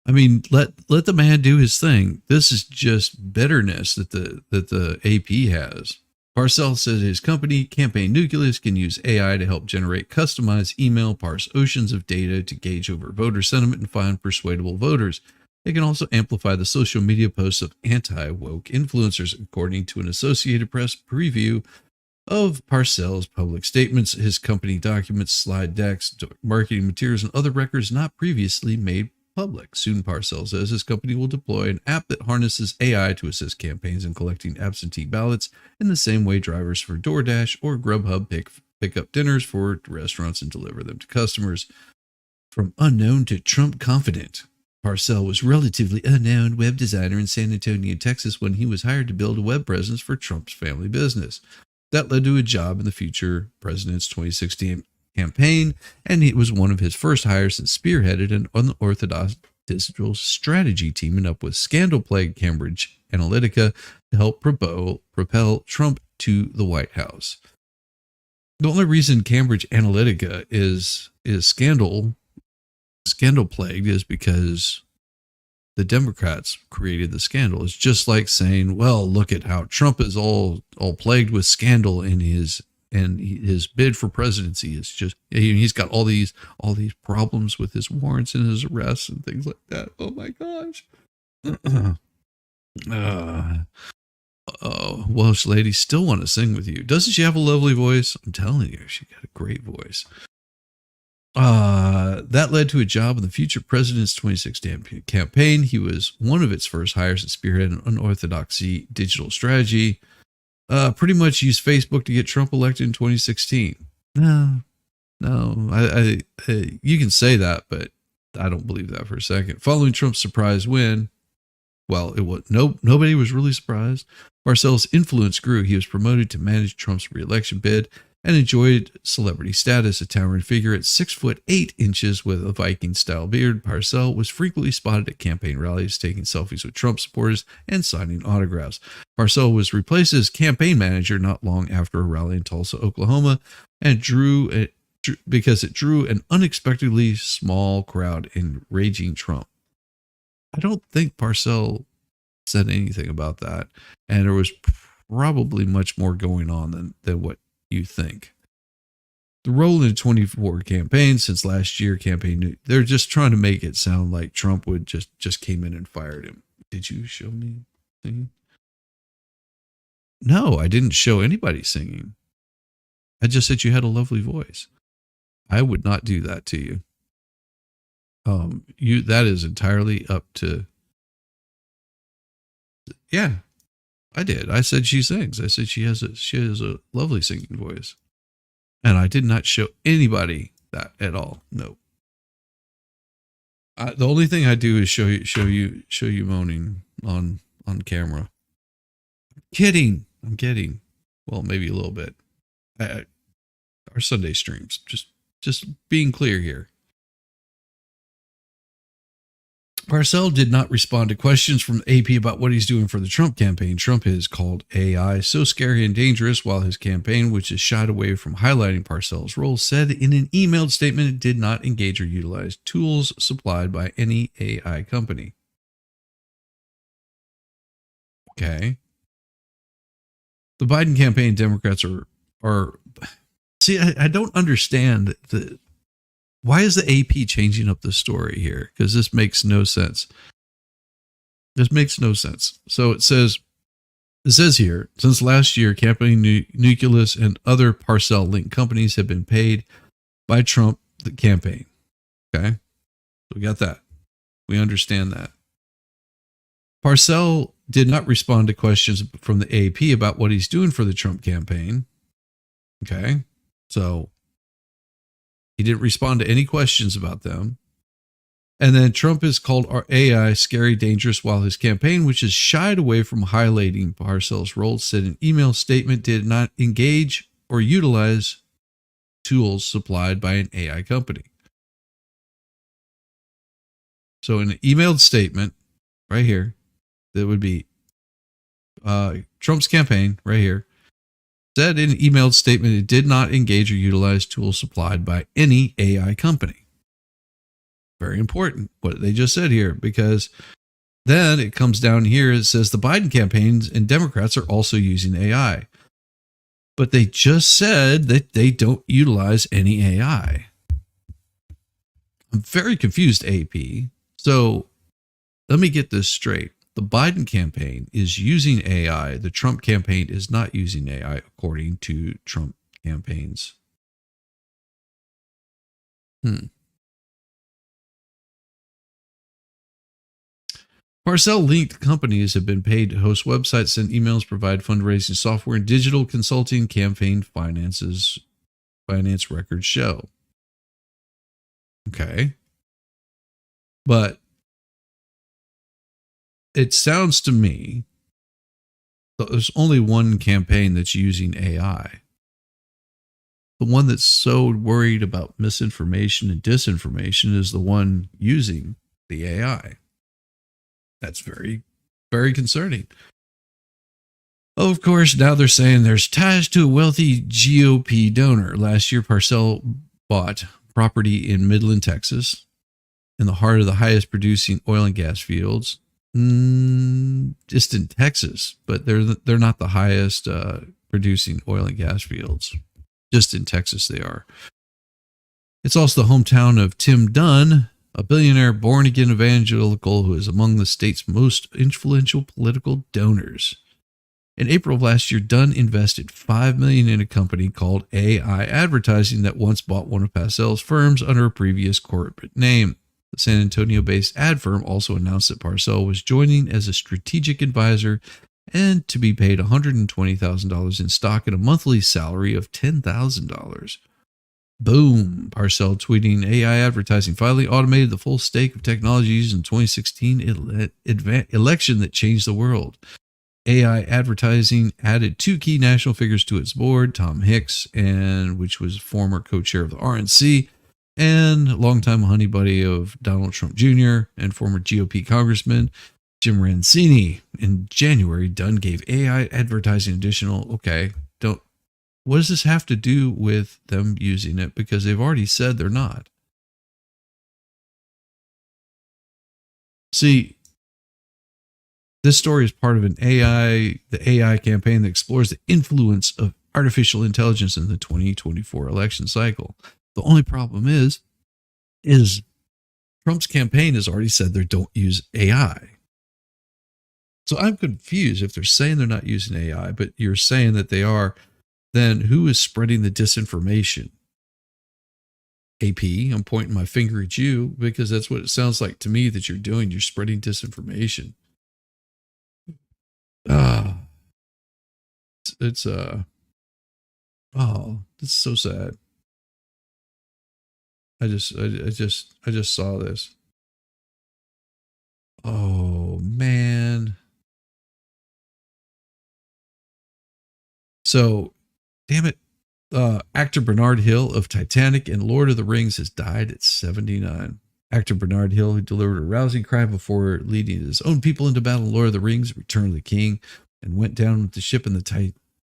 I mean, let the man do his thing. This is just bitterness that the AP has. Parcell says his company, Campaign Nucleus, can use AI to help generate customized email, parse oceans of data to gauge over voter sentiment and find persuadable voters. They can also amplify the social media posts of anti-woke influencers, according to an Associated Press preview of Parcell's public statements. His company documents, slide decks, marketing materials, and other records not previously made public. Soon, Parcell says his company will deploy an app that harnesses AI to assist campaigns in collecting absentee ballots in the same way drivers for DoorDash or Grubhub pick up dinners for restaurants and deliver them to customers. From unknown to Trump confident, Parcell was relatively unknown web designer in San Antonio, Texas, when he was hired to build a web presence for Trump's family business. That led to a job in the future president's 2016 campaign, and it was one of his first hires and spearheaded an unorthodox digital strategy teaming up with scandal-plagued Cambridge Analytica to help propel Trump to the White House. The only reason Cambridge Analytica is scandal plagued is because the Democrats created the scandal. It's just like saying, well, look at how Trump is all plagued with scandal in his bid for presidency. It's just, he's got all these problems with his warrants and his arrests and things like that. Oh my gosh. Welsh lady still want to sing with you. Doesn't she have a lovely voice? I'm telling you, she got a great voice. That led to a job in the future president's 2016 campaign. He was one of its first hires and spearheaded an unorthodox digital strategy. Pretty much used Facebook to get Trump elected in 2016. No, you can say that, but I don't believe that for a second. Following Trump's surprise win, well, it was nobody was really surprised. Parcell's influence grew. He was promoted to manage Trump's re-election bid and enjoyed celebrity status. A towering figure at 6'8" with a Viking-style beard, Parcell was frequently spotted at campaign rallies, taking selfies with Trump supporters and signing autographs. Parcell was replaced as campaign manager not long after a rally in Tulsa, Oklahoma, and because it drew an unexpectedly small crowd enraging Trump. I don't think Parcell said anything about that, and there was probably much more going on than what you think. The role in the 24 campaign since last year campaign, they're just trying to make it sound like Trump would just came in and fired him. Did you show me singing? No, I didn't show anybody singing. I just said you had a lovely voice. I would not do that to you. That is entirely up to. Yeah, I did. I said she sings. I said she has a lovely singing voice, and I did not show anybody that at all. No. The only thing I do is show you moaning on camera. I'm kidding. Well, maybe a little bit. Our Sunday streams. Just being clear here. Parcell did not respond to questions from AP about what he's doing for the Trump campaign. Trump has called AI so scary and dangerous, while his campaign, which has shied away from highlighting Parcell's role, said in an emailed statement it did not engage or utilize tools supplied by any AI company. Okay. The Biden campaign Democrats are see, I don't understand why is the AP changing up the story here? Because this makes no sense. This makes no sense. So it says here, since last year, campaign Nucleus and other Parcell linked companies have been paid by Trump, the campaign. Okay. So we got that. We understand that. Parcell did not respond to questions from the AP about what he's doing for the Trump campaign. Okay. So he didn't respond to any questions about them. And then Trump has called our AI scary, dangerous, while his campaign, which has shied away from highlighting Parcell's role, said an email statement did not engage or utilize tools supplied by an AI company. So in an emailed statement right here, that would be Trump's campaign right here, said in an emailed statement it did not engage or utilize tools supplied by any AI company. Very important what they just said here, because then it comes down here, it says the Biden campaigns and Democrats are also using AI. But they just said that they don't utilize any AI. I'm very confused, AP. So let me get this straight. The Biden campaign is using AI. The Trump campaign is not using AI, according to Trump campaigns. Parcell linked companies have been paid to host websites, send emails, provide fundraising software, and digital consulting. Campaign finance records show. Okay. But it sounds to me that there's only one campaign that's using AI. The one that's so worried about misinformation and disinformation is the one using the AI. That's very, very concerning. Of course, now they're saying there's ties to a wealthy GOP donor. Last year, Parcell bought property in Midland, Texas, in the heart of the highest producing oil and gas fields. Just in Texas, but they're not the highest producing oil and gas fields. Just in Texas, they are. It's also the hometown of Tim Dunn, a billionaire born again evangelical who is among the state's most influential political donors. In April of last year, Dunn invested $5 million in a company called AI Advertising that once bought one of Parcell's firms under a previous corporate name. The San Antonio-based ad firm also announced that Parcell was joining as a strategic advisor and to be paid $120,000 in stock and a monthly salary of $10,000. Boom, Parcell tweeting, AI advertising finally automated the full stake of technologies in 2016 election that changed the world. AI advertising added two key national figures to its board, Tom Hicks, which was former co-chair of the RNC, and longtime honey buddy of Donald Trump Jr. and former GOP congressman Jim Rancini. In January, Dunn gave AI advertising what does this have to do with them using it? Because they've already said they're not. See, this story is part of the AI campaign that explores the influence of artificial intelligence in the 2024 election cycle. The only problem is Trump's campaign has already said they don't use AI. So I'm confused. If they're saying they're not using AI, but you're saying that they are, then who is spreading the disinformation? AP, I'm pointing my finger at you because that's what it sounds like to me that you're doing. You're spreading disinformation. It's so sad. I just saw this. Oh man. So, damn it. Actor Bernard Hill of Titanic and Lord of the Rings has died at 79. Actor Bernard Hill, who delivered a rousing cry before leading his own people into battle in Lord of the Rings, Return of the King, and went down with the ship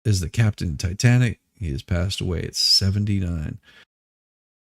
as the captain in Titanic. He has passed away at 79.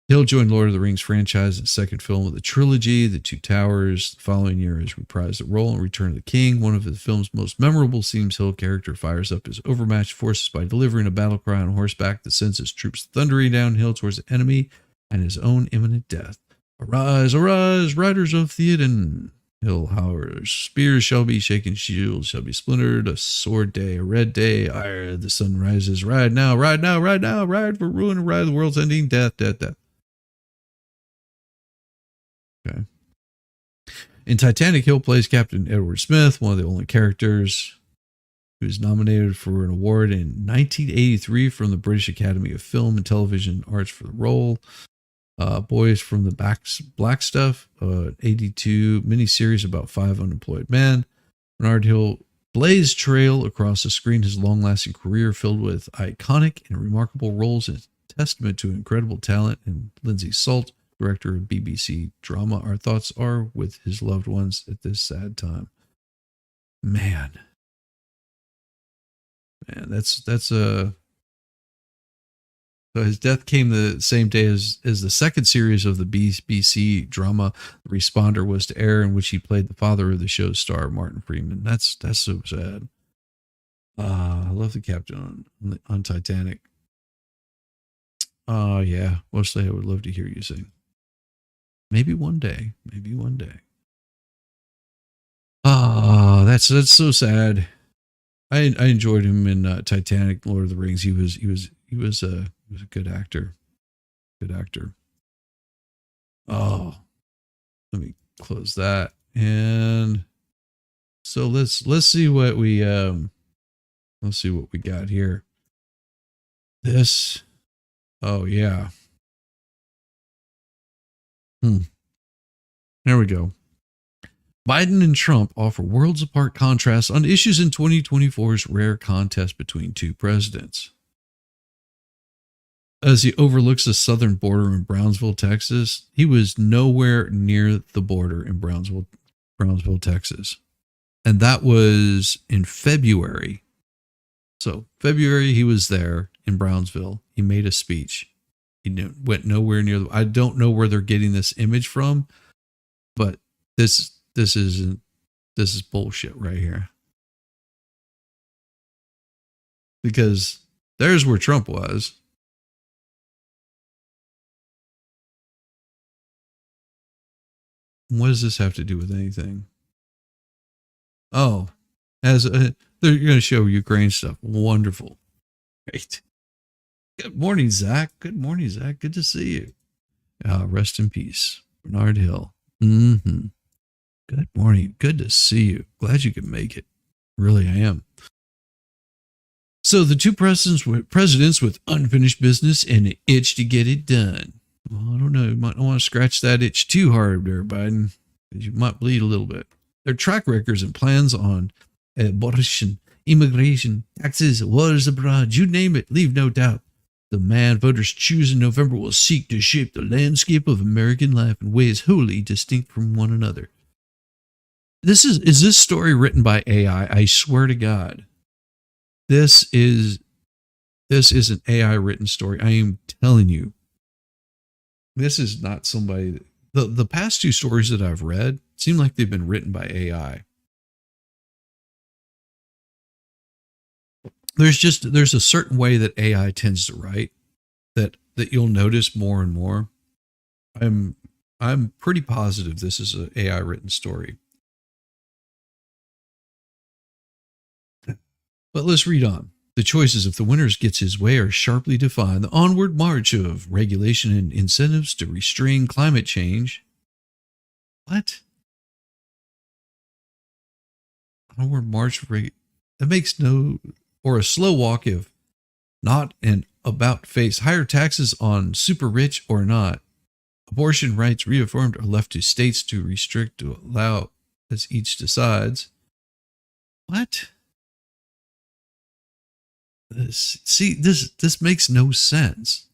Hill joined Lord of the Rings franchise in the second film of the trilogy, The Two Towers. The following year, he reprised the role in Return of the King. One of the film's most memorable scenes, Hill character fires up his overmatched forces by delivering a battle cry on horseback that sends his troops thundering downhill towards the enemy and his own imminent death. Arise, arise, riders of Theoden! Hill hollers. Spears shall be shaken, shields shall be splintered. A sword day, a red day. Ire, the sun rises. Ride now, ride now, ride now. Ride for ruin, ride the world's ending. Death, death, death. Okay. In Titanic, Hill plays Captain Edward Smith, one of the only characters who was nominated for an award in 1983 from the British Academy of Film and Television Arts for the role. Boys from the Black Stuff, 82 miniseries about 5 unemployed men. Bernard Hill blazed trail across the screen, his long-lasting career filled with iconic and remarkable roles and testament to incredible talent. And Lindsay Salt, director of BBC drama, our thoughts are with his loved ones at this sad time. Man, that's so his death came the same day as the second series of the BBC drama The Responder was to air, in which he played the father of the show's star, Martin Freeman. That's so sad. I love the captain on Titanic. Oh yeah, Wesley, I would love to hear you sing. Maybe one day. Maybe one day. Oh, that's so sad. I enjoyed him in Titanic, Lord of the Rings. He was a good actor. Good actor. Oh, let me close that. And so let's see what we got here. This. Oh yeah. There we go. Biden and Trump offer worlds apart contrasts on issues in 2024's rare contest between two presidents. As he overlooks the southern border in Brownsville, Texas, he was nowhere near the border in Brownsville, Texas. And that was in February. So, February, he was there in Brownsville. He made a speech. He went nowhere near. I don't know where they're getting this image from, but this is bullshit right here. Because there's where Trump was. What does this have to do with anything? Oh, they're going to show Ukraine stuff. Wonderful. Great. Good morning, Zach. Good morning, Zach. Good to see you. Rest in peace, Bernard Hill. Mm-hmm. Good morning. Good to see you. Glad you could make it. Really, I am. So the two presidents with unfinished business and an itch to get it done. Well, I don't know. You might not want to scratch that itch too hard there, Biden, because you might bleed a little bit. Their track records and plans on abortion, immigration, taxes, wars abroad, you name it, leave no doubt. The man voters choose in November will seek to shape the landscape of American life in ways wholly distinct from one another. Is this story written by AI? I swear to God. This is an AI written story. I am telling you. This is not somebody. The past two stories that I've read seem like they've been written by AI. There's a certain way that AI tends to write that you'll notice more and more. I'm pretty positive this is an AI written story. But let's read on. The choices, if the winner gets his way, are sharply defined. The onward march of regulation and incentives to restrain climate change. What? Onward march of that makes no, or a slow walk if not an about face. Higher taxes on super rich or not. Abortion rights reaffirmed or left to states to restrict to allow as each decides. What? This makes no sense.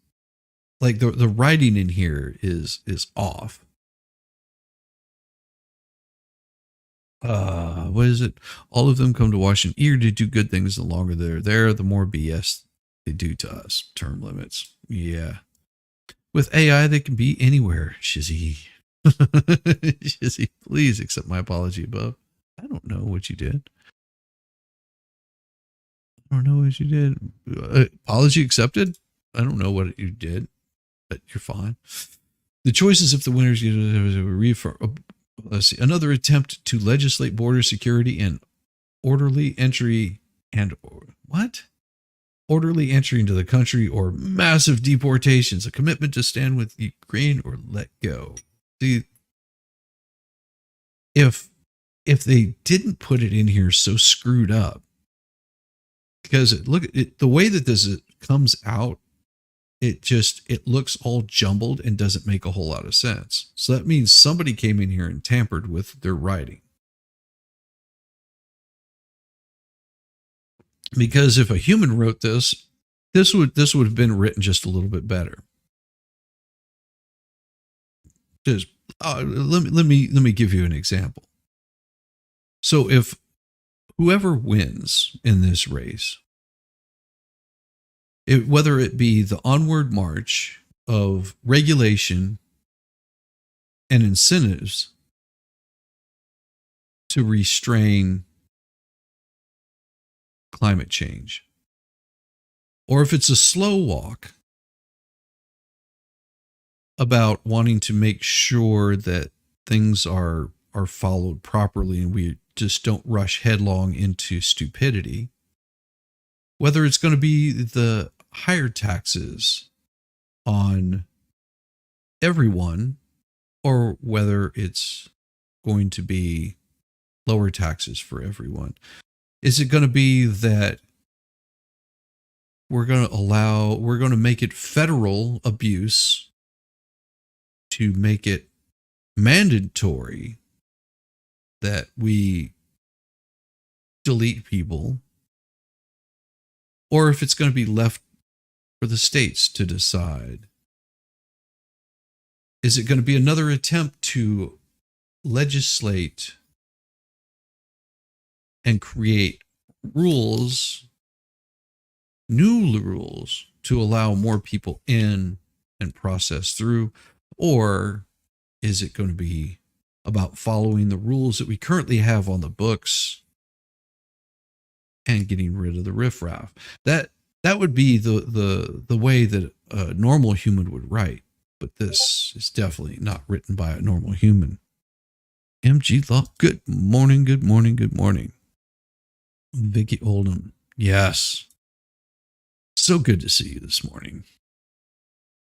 Like the writing in here is off. What is it? All of them come to Washington eager to do good things. The longer they're there, the more BS they do to us. Term limits. Yeah. With AI, they can be anywhere. Shizzy. Shizzy, please accept my apology above. I don't know what you did. I don't know what you did. Apology accepted? I don't know what you did, but you're fine. The choices if the winners get let's see, another attempt to legislate border security and orderly entry orderly entry into the country or massive deportations, a commitment to stand with Ukraine or let go. See, if they didn't put it in here so screwed up, because the way that this comes out, it looks all jumbled and doesn't make a whole lot of sense. So that means somebody came in here and tampered with their writing. Because if a human wrote this would have been written just a little bit better. Just let me give you an example. So if whoever wins in this race, whether it be the onward march of regulation and incentives to restrain climate change, or if it's a slow walk about wanting to make sure that things are followed properly and we just don't rush headlong into stupidity, whether it's going to be the higher taxes on everyone or whether it's going to be lower taxes for everyone. Is it going to be that we're going to make it federal abuse to make it mandatory that we delete people, or if it's going to be left for the states to decide. Is it going to be another attempt to legislate and create rules, new rules, to allow more people in and process through? Or is it going to be about following the rules that we currently have on the books and getting rid of the riffraff? That would be the way that a normal human would write. But this is definitely not written by a normal human. MG Law, good morning, good morning, good morning. Vicky Oldham, yes. So good to see you this morning.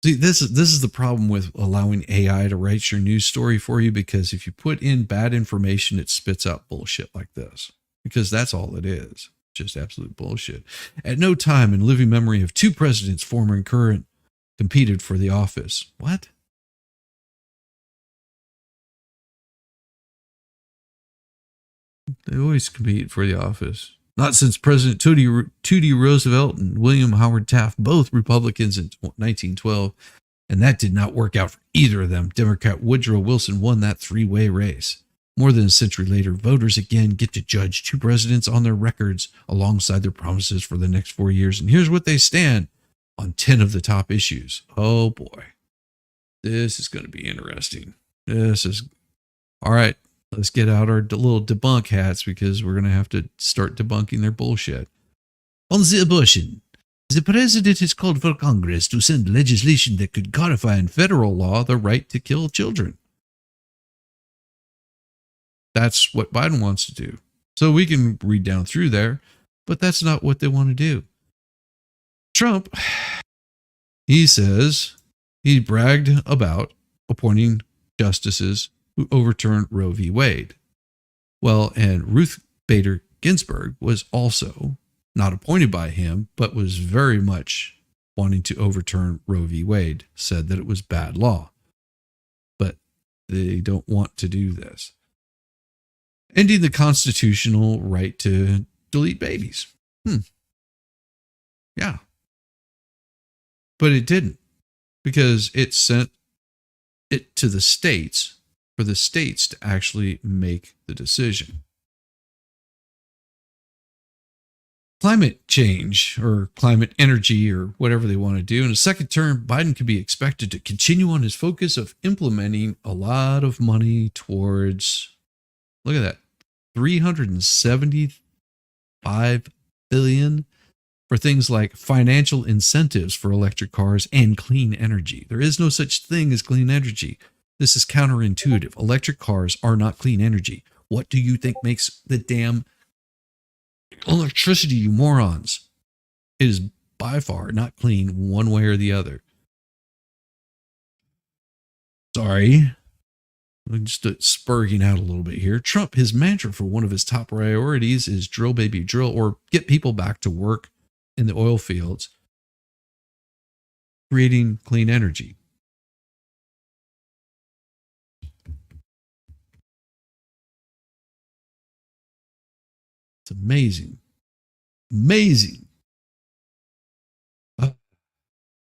See, this is the problem with allowing AI to write your news story for you, because if you put in bad information, it spits out bullshit like this, because that's all it is, just absolute bullshit. At no time in living memory have two presidents, former and current, competed for the office. What? They always compete for the office. Not since President Tootie Roosevelt and William Howard Taft, both Republicans in 1912, and that did not work out for either of them. Democrat Woodrow Wilson won that three-way race. More than a century later, voters again get to judge two presidents on their records alongside their promises for the next 4 years. And here's what they stand on 10 of the top issues. Oh boy, this is going to be interesting. This is all right. Let's get out our little debunk hats, because we're going to have to start debunking their bullshit. On the abortion, the president has called for Congress to send legislation that could codify in federal law the right to kill children. That's what Biden wants to do. So we can read down through there, but that's not what they want to do. Trump, he says he bragged about appointing justices who overturned Roe v. Wade. Well, and Ruth Bader Ginsburg was also not appointed by him, but was very much wanting to overturn Roe v. Wade, said that it was bad law. But they don't want to do this. Ending the constitutional right to delete babies. Yeah. But it didn't, because it sent it to the states for the states to actually make the decision. Climate change, or climate energy, or whatever they want to do. In a second term, Biden could be expected to continue on his focus of implementing a lot of money towards, look at that, $375 billion for things like financial incentives for electric cars and clean energy. There is no such thing as clean energy. This is counterintuitive. Electric cars are not clean energy. What do you think makes the damn electricity, you morons? It is by far not clean one way or the other. Sorry. I'm just spurging out a little bit here. Trump, his mantra for one of his top priorities is drill, baby, drill, or get people back to work in the oil fields, creating clean energy. It's amazing. Amazing.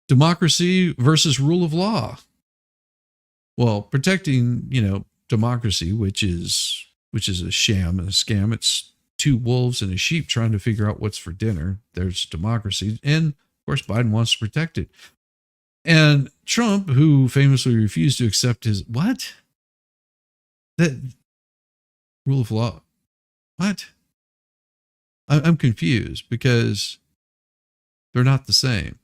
Democracy versus rule of law. Well, protecting, democracy, which is a sham and a scam. It's two wolves and a sheep trying to figure out what's for dinner. There's democracy. And of course, Biden wants to protect it. And Trump, who famously refused to accept his, what? That rule of law. What? I'm confused, because they're not the same.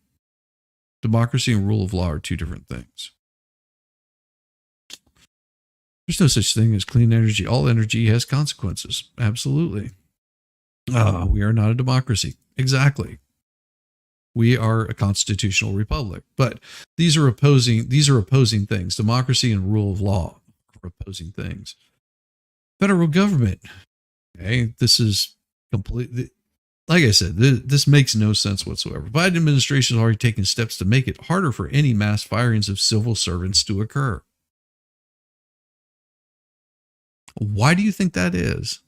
Democracy and rule of law are two different things. There's no such thing as clean energy. All energy has consequences. Absolutely. We are not a democracy. Exactly. We are a constitutional republic. But these are opposing things. Democracy and rule of law are opposing things. Federal government. Okay, this is completely, like I said, this makes no sense whatsoever. Biden administration has already taken steps to make it harder for any mass firings of civil servants to occur. Why do you think that is?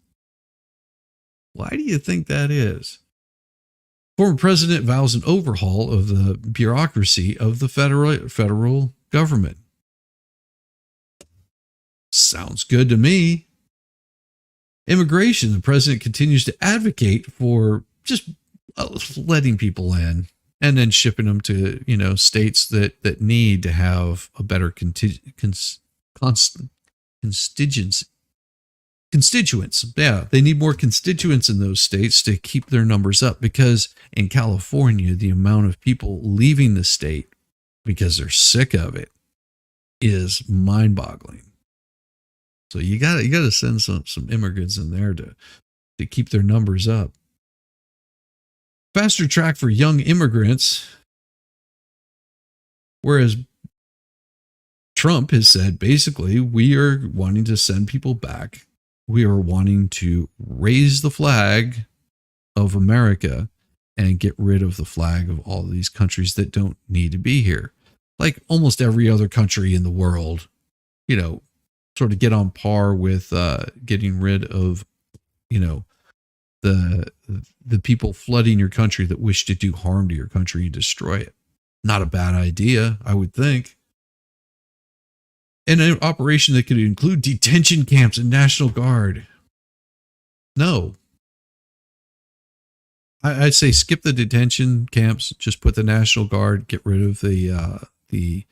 Why do you think that is? Former president vows an overhaul of the bureaucracy of the federal government. Sounds good to me. Immigration. The president continues to advocate for just letting people in and then shipping them to, states that need to have a better constituents. Yeah, they need more constituents in those states to keep their numbers up, because in California, the amount of people leaving the state because they're sick of it is mind-boggling. So you got to send some immigrants in there to keep their numbers up. Faster track for young immigrants. Whereas Trump has said, basically, we are wanting to send people back. We are wanting to raise the flag of America and get rid of the flag of all of these countries that don't need to be here. Like almost every other country in the world, sort of get on par with getting rid of, the people flooding your country that wish to do harm to your country and destroy it. Not a bad idea, I would think. And an operation that could include detention camps and National Guard. No. I'd say skip the detention camps, just put the National Guard, get rid of the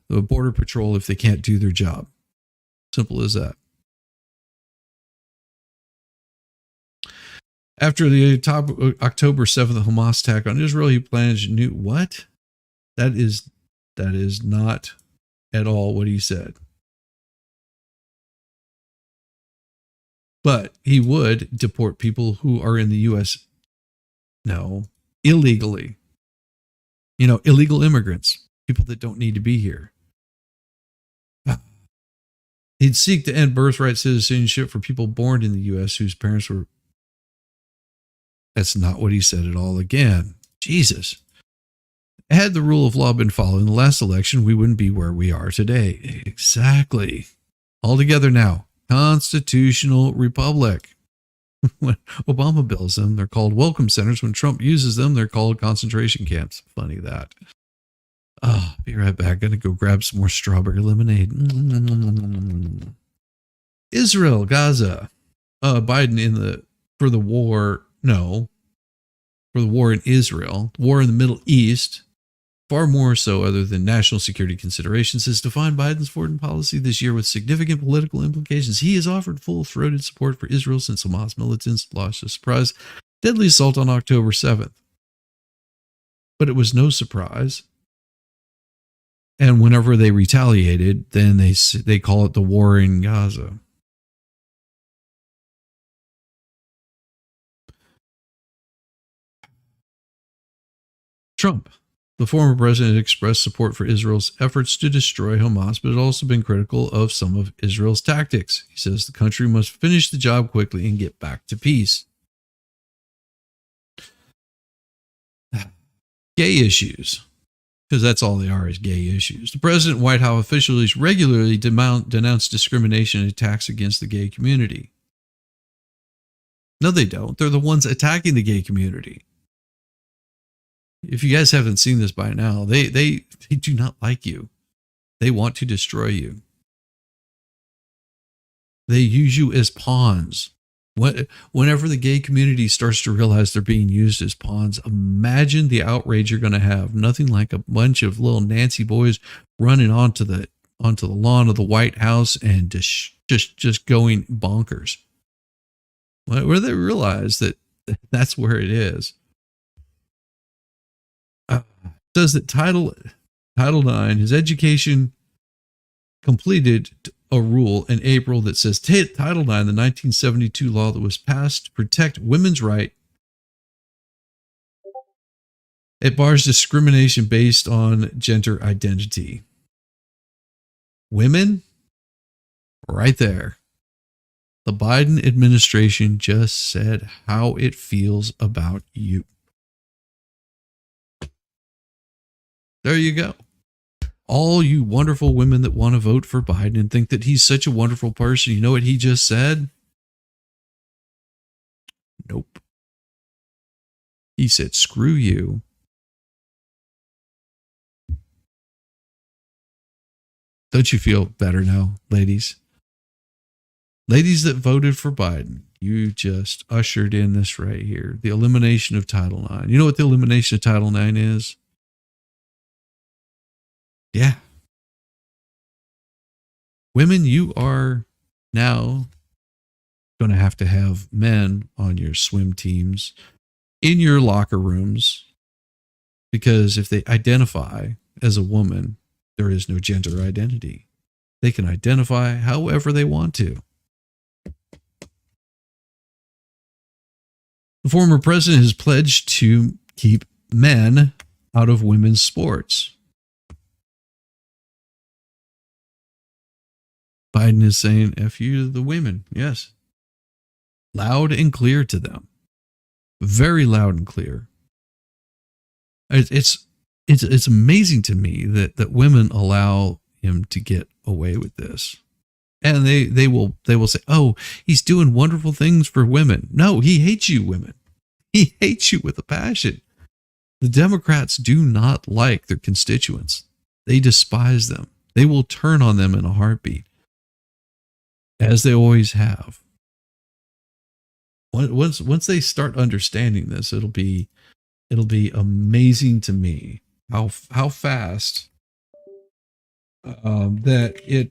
Border Patrol if they can't do their job. Simple as that. After the October 7th Hamas attack on Israel, he plans new what? That is not at all what he said. But he would deport people who are in the U.S. No, illegally. Illegal immigrants, people that don't need to be here. He'd seek to end birthright citizenship for people born in the U.S. whose parents were. That's not what he said at all again. Jesus. Had the rule of law been followed in the last election, we wouldn't be where we are today. Exactly. All together now. Constitutional republic. When Obama builds them, they're called welcome centers. When Trump uses them, they're called concentration camps. Funny that. Oh, be right back. Gonna go grab some more strawberry lemonade. Israel, Gaza. Biden for the war in Israel, war in the Middle East, far more so other than national security considerations, has defined Biden's foreign policy this year with significant political implications. He has offered full-throated support for Israel since Hamas militants launched a surprise deadly assault on October 7th. But it was no surprise. And whenever they retaliated, then they call it the war in Gaza. Trump, the former president, expressed support for Israel's efforts to destroy Hamas, but had also been critical of some of Israel's tactics. He says the country must finish the job quickly and get back to peace. Gay issues, because that's all they are, is gay issues. The president and White House officials regularly denounce discrimination and attacks against the gay community. No, they don't. They're the ones attacking the gay community. If you guys haven't seen this by now, they do not like you. They want to destroy you. They use you as pawns. Whenever the gay community starts to realize they're being used as pawns, imagine the outrage you're going to have. Nothing like a bunch of little Nancy boys running onto the lawn of the White House and just going bonkers. Where they realize that that's where it is. Says that Title IX, his education completed a rule in April that says Title IX, the 1972 law that was passed to protect women's right, it bars discrimination based on gender identity. Women, right there. The Biden administration just said how it feels about you. There you go. All you wonderful women that want to vote for Biden and think that he's such a wonderful person, you know what he just said? Nope. He said, screw you. Don't you feel better now, ladies? Ladies that voted for Biden, you just ushered in this right here. The elimination of Title IX. You know what the elimination of Title IX is? Yeah. Women, you are now going to have men on your swim teams, in your locker rooms, because if they identify as a woman, there is no gender identity. They can identify however they want to. The former president has pledged to keep men out of women's sports. Biden is saying, F you to the women. Yes. Loud and clear to them. Very loud and clear. It's amazing to me that women allow him to get away with this. And they will say, oh, he's doing wonderful things for women. No, he hates you, women. He hates you with a passion. The Democrats do not like their constituents. They despise them. They will turn on them in a heartbeat, as they always have. Once they start understanding this, it'll be amazing to me how fast that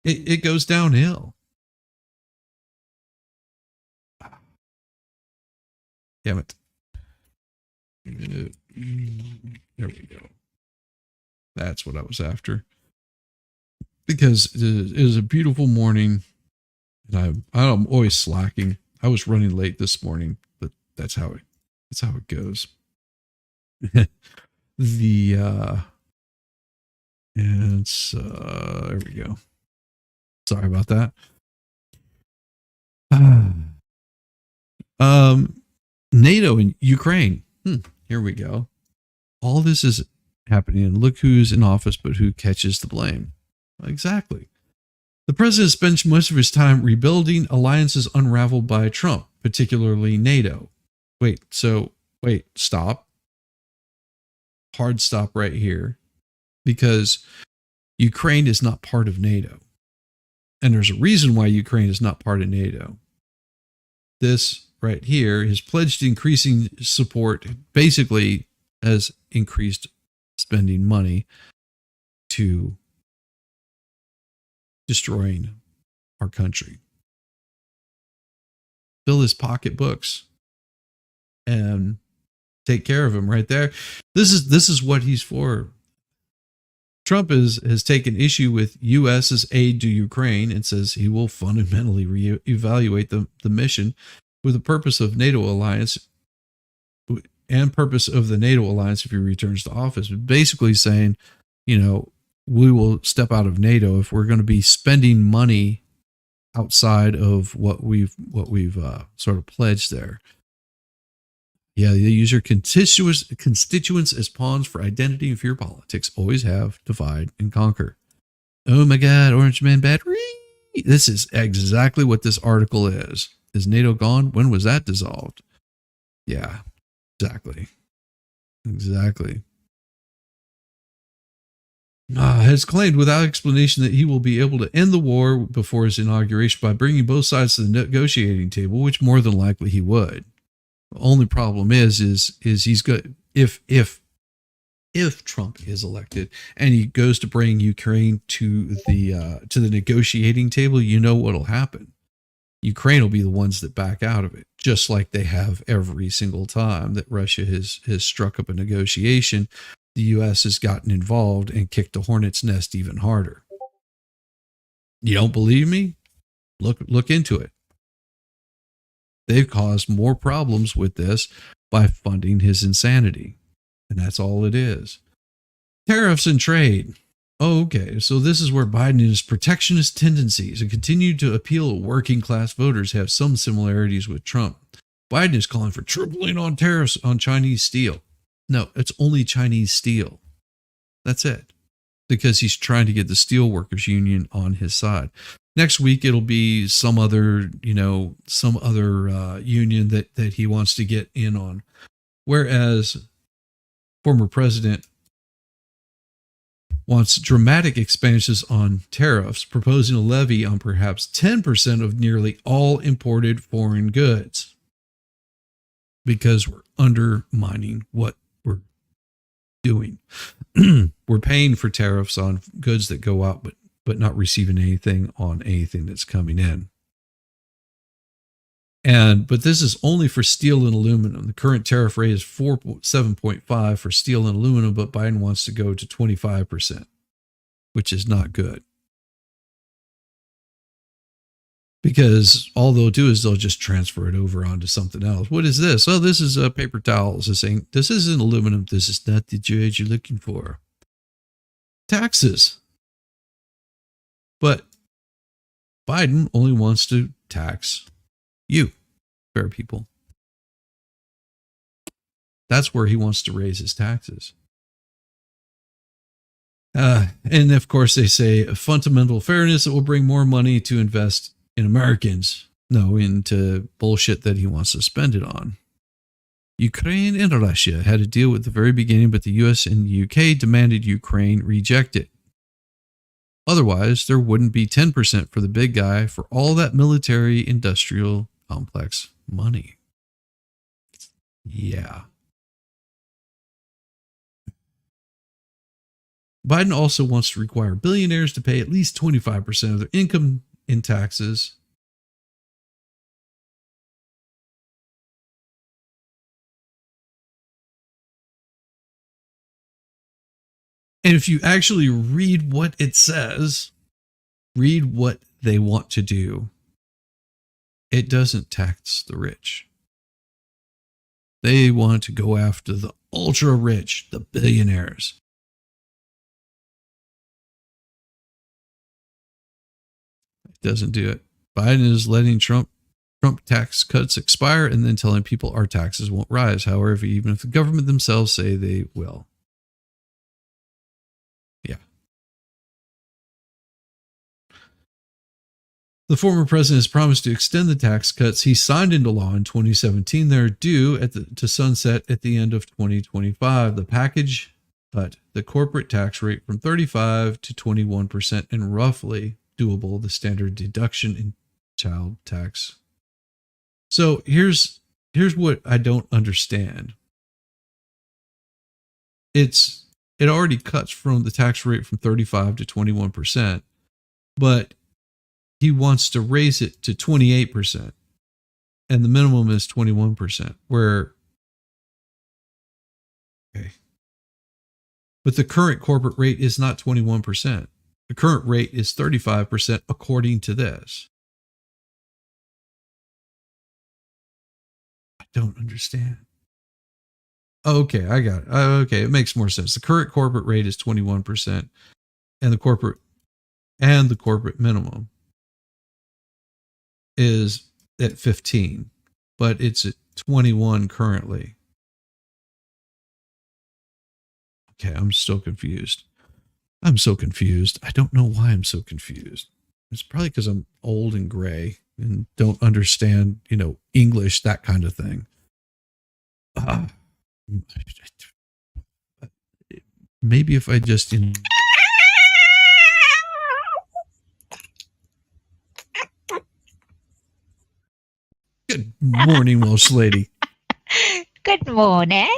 it goes downhill. Damn it. There we go. That's what I was after. Because it is a beautiful morning, and I'm always slacking. I was running late this morning, but that's how it goes. There we go. Sorry about that. NATO and Ukraine. Here we go. All this is happening, and look who's in office, but who catches the blame. Exactly. The president spends much of his time rebuilding alliances unraveled by Trump, particularly NATO. Wait, stop. Hard stop right here. Because Ukraine is not part of NATO. And there's a reason why Ukraine is not part of NATO. This right here, his pledge to increasing support basically has increased spending money to destroying our country. Fill his pocketbooks and take care of him right there. This is what he's for. Trump has taken issue with U.S.'s aid to Ukraine and says he will fundamentally reevaluate the mission with the purpose of NATO alliance and purpose of the NATO alliance if he returns to office. Basically saying, we will step out of NATO if we're going to be spending money outside of what we've sort of pledged there. Yeah, they use your constituents as pawns for identity and fear politics. Always have, divide and conquer. Oh my God, Orange Man Battery. This is exactly what this article is. Is NATO gone? When was that dissolved? Yeah, exactly. Has claimed without explanation that he will be able to end the war before his inauguration by bringing both sides to the negotiating table, which more than likely he would. The only problem is he's good if Trump is elected and he goes to bring Ukraine to the negotiating table, you know what'll happen. Ukraine will be the ones that back out of it, just like they have every single time that Russia has struck up a negotiation. The U.S. has gotten involved and kicked the hornet's nest even harder. You don't believe me? Look into it. They've caused more problems with this by funding his insanity. And that's all it is. Tariffs and trade. Oh, okay. So this is where Biden and his protectionist tendencies and continue to appeal to working class voters have some similarities with Trump. Biden is calling for tripling on tariffs on Chinese steel. No, it's only Chinese steel. That's it. because he's trying to get the steelworkers union on his side. Next week, it'll be some other union that he wants to get in on. Whereas former president wants dramatic expansions on tariffs, proposing a levy on perhaps 10% of nearly all imported foreign goods, because we're undermining what we're doing. We're paying for tariffs on goods that go out, but not receiving anything on anything that's coming in. But this is only for steel and aluminum. The current tariff rate is 7.5 for steel and aluminum, but Biden wants to go to 25%, which is not good. Because all they'll do is they'll just transfer it over onto something else. What is this? Oh, this is paper towels. This isn't aluminum. This is not the judge you're looking for. Taxes. But Biden only wants to tax you, fair people. That's where he wants to raise his taxes. And of course, they say a fundamental fairness that will bring more money to invest in Americans. No, into bullshit that he wants to spend it on. Ukraine and Russia had a deal at the very beginning, but the US and the UK demanded Ukraine reject it. Otherwise, there wouldn't be 10% for the big guy for all that military industrial complex money. Yeah. Biden also wants to require billionaires to pay at least 25% of their income in taxes. And if you actually read what it says, read what they want to do, it doesn't tax the rich. They want to go after the ultra rich, the billionaires. It doesn't do it. Biden is letting Trump tax cuts expire and then telling people our taxes won't rise. However, even if the government themselves say they will. Yeah. The former president has promised to extend the tax cuts he signed into law in 2017. They're due to sunset at the end of 2025. The package cut the corporate tax rate from 35 to 21% and roughly doable the standard deduction in child tax. So here's what I don't understand. It already cuts from the tax rate from 35 to 21%, but he wants to raise it to 28%, and the minimum is 21%. But the current corporate rate is not 21%. The current rate is 35% according to this. I don't understand. Okay, I got it. Okay, it makes more sense. The current corporate rate is 21%, and the corporate minimum is at 15, but it's at 21 currently. Okay, I'm still confused. I'm so confused. I don't know why I'm so confused. It's probably because I'm old and gray and don't understand, English, that kind of thing. Maybe if I just, Good morning, Welsh lady. Good morning.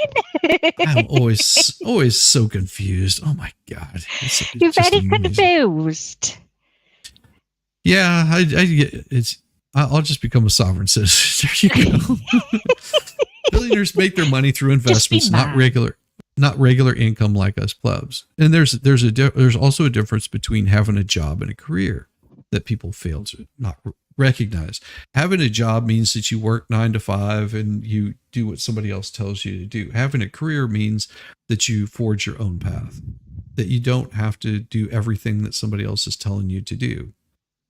I'm always so confused. Oh my God. You're very confused. Yeah, I get it's. I'll just become a sovereign citizen. There you go. Billionaires make their money through investments, not regular income like us plebs. And there's also a difference between having a job and a career that people fail to not recognize. Having a job means that you work 9 to 5 and you do what somebody else tells you to do. Having a career means that you forge your own path, that you don't have to do everything that somebody else is telling you to do.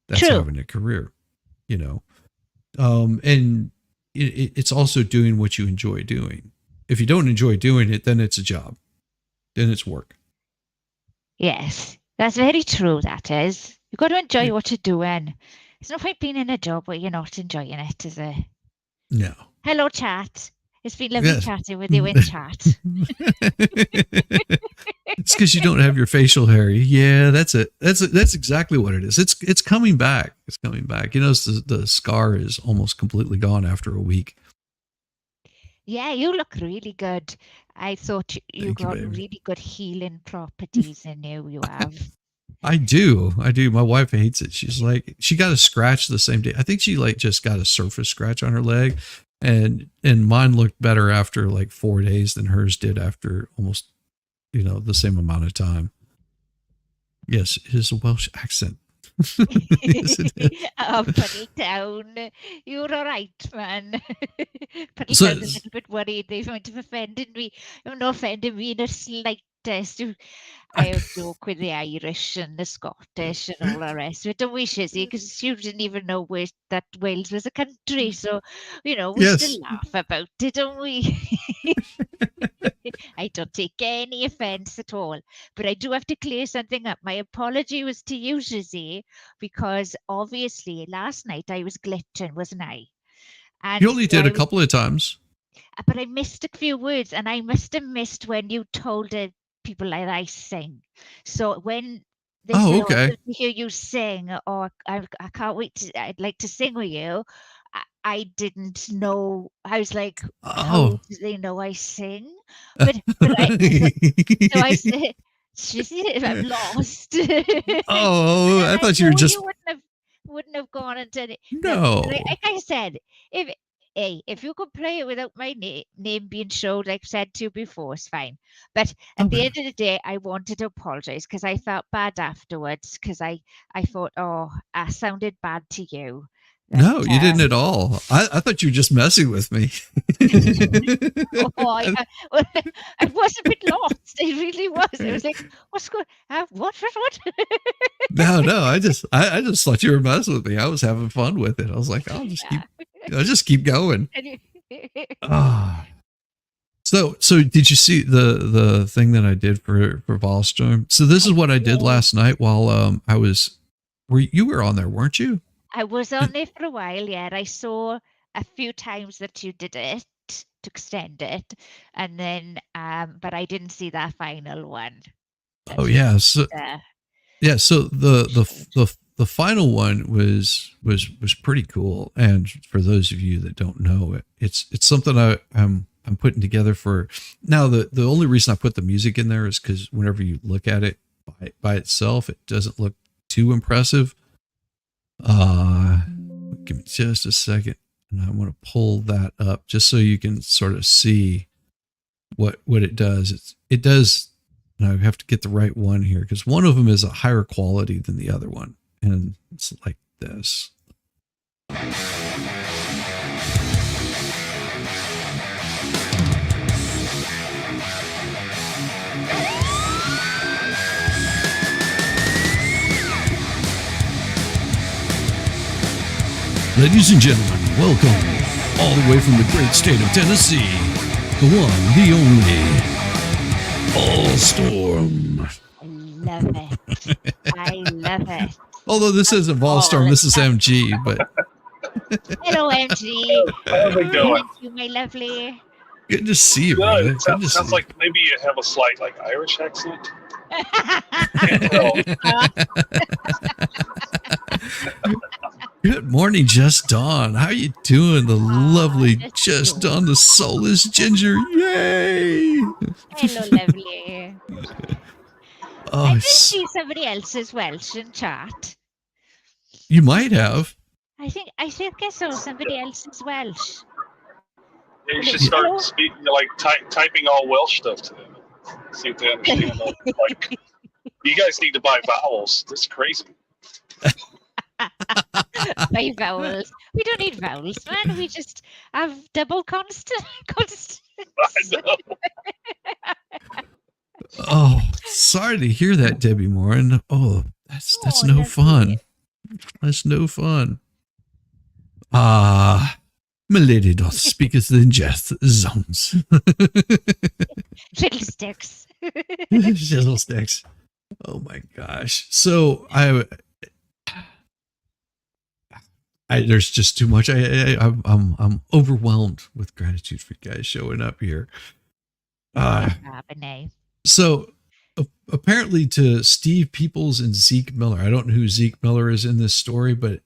That's True. Having a career, and it's also doing what you enjoy doing. If you don't enjoy doing it, then it's a job, then it's work. Yes, that's very true, that is. You've got to enjoy what you're doing. There's no point being in a job where you're not enjoying it, is there? No. Hello, chat. It's been lovely Yes. chatting with you in chat. It's because you don't have your facial hair. Yeah, that's it. That's exactly what it is. It's coming back. It's coming back. You know, the scar is almost completely gone after a week. Yeah, you look really good. I thought you Thank you, got baby. really good healing properties in you. You have. I do. My wife hates it. She's like, she got a scratch the same day. I think she like just got a surface scratch on her leg, and mine looked better after like 4 days than hers did after almost, the same amount of time. Yes, it is a Welsh accent. Yes, it is. Oh, Puddletown. You're all right, man. Puddletown's So- a little bit worried they might have offended me. You're not offending me in the slightest. I have a joke with the Irish and the Scottish and all the rest of it, don't we, Shizzy? Because you didn't even know that Wales was a country. So, we Yes. still laugh about it, don't we? I don't take any offence at all. But I do have to clear something up. My apology was to you, Shizzy, because obviously last night I was glitching, wasn't I? And You only did I a couple of times. but I missed a few words, and I must have missed when you told people that I sing. So when they Oh, say, okay. "Oh, good to hear you sing," or I can't wait I'd like to sing with you," I didn't know. I was like, "How Oh. do they know I sing?" But so I said, "I'm lost." Oh, I thought you were know just wouldn't have gone into it. no. Like I said, if you could play it without my name being showed, like I said to you before, it's fine. But at the Okay. end of the day, I wanted to apologize because I felt bad afterwards because I thought, oh, I sounded bad to you. No, But, you didn't at all. I thought you were just messing with me. I was a bit lost. It really was. It was like, what's going? What? No, I just thought you were messing with me. I was having fun with it. I was like, I'll just keep going. Ah. So did you see the thing that I did for Volstorm? So this is what I did last night while you were on there, weren't you? I was on there for a while, yeah. I saw a few times that you did it to extend it, and then but I didn't see that final one. Oh yeah, so yeah, so the final one was pretty cool. And for those of you that don't know it, it's something I'm putting together for now. The only reason I put the music in there is because whenever you look at it by itself, it doesn't look too impressive. Give me just a second, and I want to pull that up just so you can sort of see what it does. It does. And I have to get the right one here because one of them is a higher quality than the other one, and it's like this. Ladies and gentlemen, welcome all the way from the great state of Tennessee, the one, the only, Volstorm. I love it. I love it. Although this isn't Volstorm, this is MG, but hello, MG. How's it going? Thank you, my lovely. Good to see you, Good. brother. It sounds like maybe you have a slight Irish accent. Good morning, Just Dawn. How you doing? The lovely Just Dawn, the soulless ginger. Yay! Hello, lovely. Oh, I did see somebody else's Welsh in chat. You might have. I think I saw somebody else's Welsh. Yeah, you should start speaking, typing all Welsh stuff to them. See if they understand. Like, you guys need to buy vowels. This is crazy. Buy vowels. We don't need vowels, man. We just have double constant. I know. Oh, sorry to hear that, Debbie Morin. Oh, that's no fun. That's no fun. My lady doth speaketh in jest zones. Fiddlesticks. Fiddlesticks. Oh my gosh. So there's just too much. I'm overwhelmed with gratitude for you guys showing up here. So apparently to Steve Peoples and Zeke Miller. I don't know who Zeke Miller is in this story, but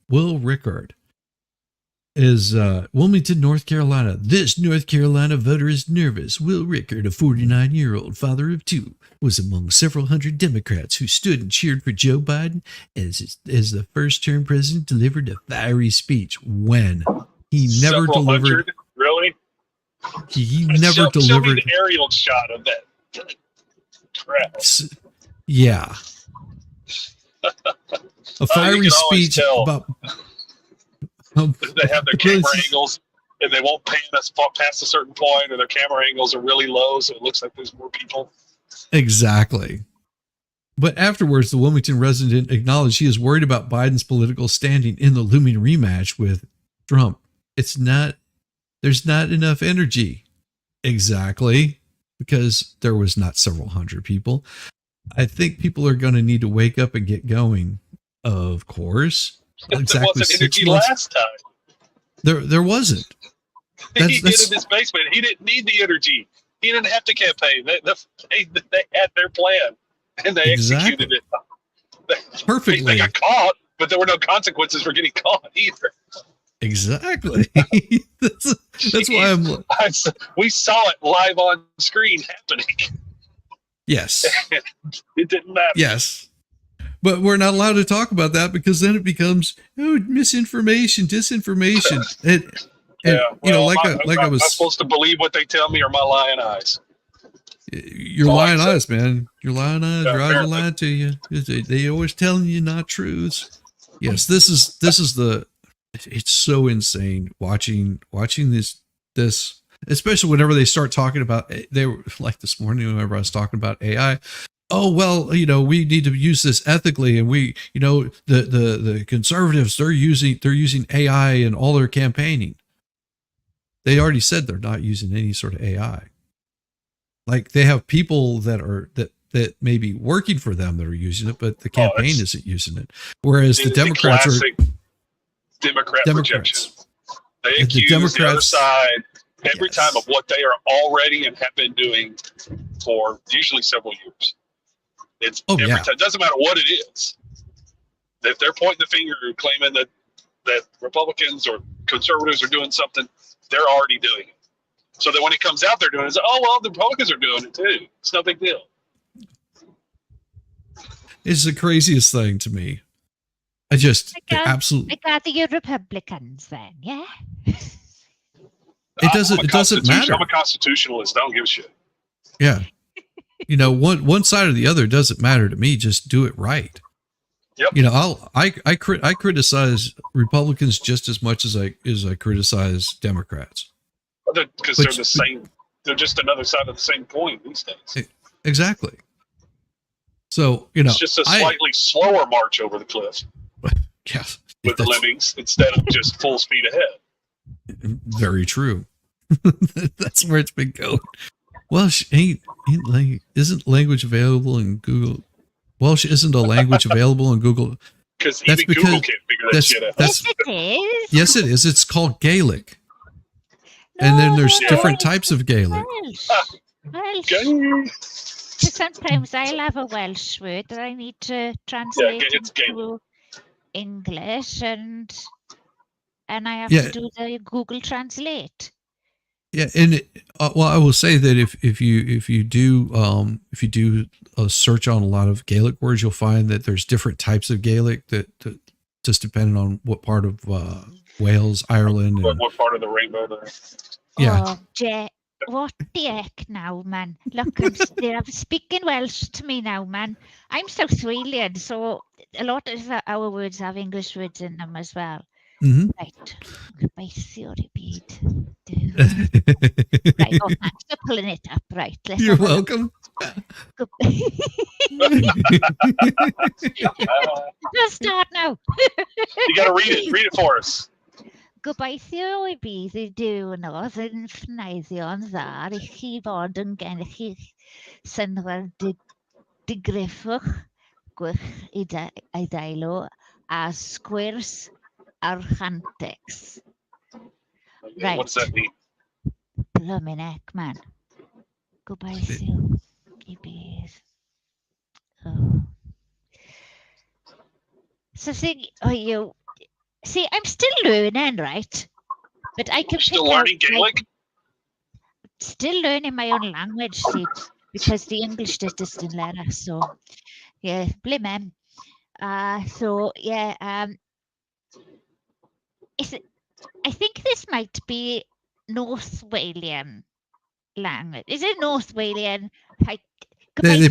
Will Rickard is Wilmington, North Carolina. This North Carolina voter is nervous. Will Rickard, a 49-year-old father of two, was among several hundred Democrats who stood and cheered for Joe Biden as the first-term president delivered a fiery speech when he never Several delivered. Hundred? Really? He never Show me delivered. the aerial shot of that crap. Yeah. A fiery speech about. They have their camera angles, and they won't pan us past a certain point, or their camera angles are really low, so it looks like there's more people. Exactly. But afterwards, the Wilmington resident acknowledged he is worried about Biden's political standing in the looming rematch with Trump. There's not enough energy. Exactly. Because there was not several hundred people. I think people are going to need to wake up and get going. Of course. There wasn't energy last time. There wasn't. He hid in his basement. He didn't need the energy. He didn't have to campaign. They had their plan, and they executed it. Perfectly. They got caught, but there were no consequences for getting caught either. Exactly. that's why we saw it live on screen happening. Yes. It didn't matter. Yes. But we're not allowed to talk about that because then it becomes misinformation, disinformation. I was supposed to believe what they tell me or my lying eyes. Your lying eyes, man. Your lying eyes. Your eyes are lying to you. They always telling you not truths. Yes, this is it's so insane watching this, especially whenever they start talking about, they were like this morning whenever I was talking about AI. Oh, well, we need to use this ethically, and the conservatives, they're using AI in all their campaigning. They already said they're not using any sort of AI. Like they have people that may be working for them that are using it, but the campaign isn't using it. Whereas the Democrats are Democrats. Rejection. They accuse the other side every time of what they are already and have been doing for usually several years. It's every time. It doesn't matter what it is. If they're pointing the finger or claiming that Republicans or conservatives are doing something, they're already doing it. So that when it comes out, they're doing it. The Republicans are doing it too. It's no big deal. It's the craziest thing to me. Absolutely. Like the Republicans then, yeah? It doesn't matter. I'm a constitutionalist. I don't give a shit. Yeah. One side or the other doesn't matter to me. Just do it right. Yep. I criticize Republicans just as much as I criticize Democrats. Because they're the same. They're just another side of the same coin these days. Exactly. So it's just a slightly slower march over the cliff. Yes. With the lemmings instead of just full speed ahead. Very true. That's where it's been going. Welsh isn't language available in Google. Welsh isn't a language available in Google. Because even Google can't figure that shit out. Yes, it is. Yes, it is. It's called Gaelic. And then there's different types of Gaelic. Welsh. Sometimes I'll have a Welsh word that I need to translate into English, and I have to do the Google Translate. Yeah, and I will say that if you do a search on a lot of Gaelic words, you'll find that there's different types of Gaelic that just depending on what part of Wales, Ireland, and what part of the rainbow there. Yeah. Oh, what the heck now, man? Look, they're speaking Welsh to me now, man. I'm South Australian, so a lot of our words have English words in them as well. Mm-hmm. Right. Goodbye, theory bead. Right, thanks for pulling it up. Right. You're welcome. Let's start now. You got to read it. Read it for us. Gobeithio I bydd y diwrnod yn ffnaiddio'n dda i chi fod yn gennych chi synwyr Digriffwch, gwych I dailo, a sgwrs archantecs. Right. What's that mean? Blummin' heck, man. Gobeithio I bydd. Oh. So see, I'm still learning, right? But I can You're still pick out, learning Gaelic? still learning my own language, see, because the English just didn't let us. So, yeah, blame them. So yeah, I think this might be North Walian language. Is it North Walian? They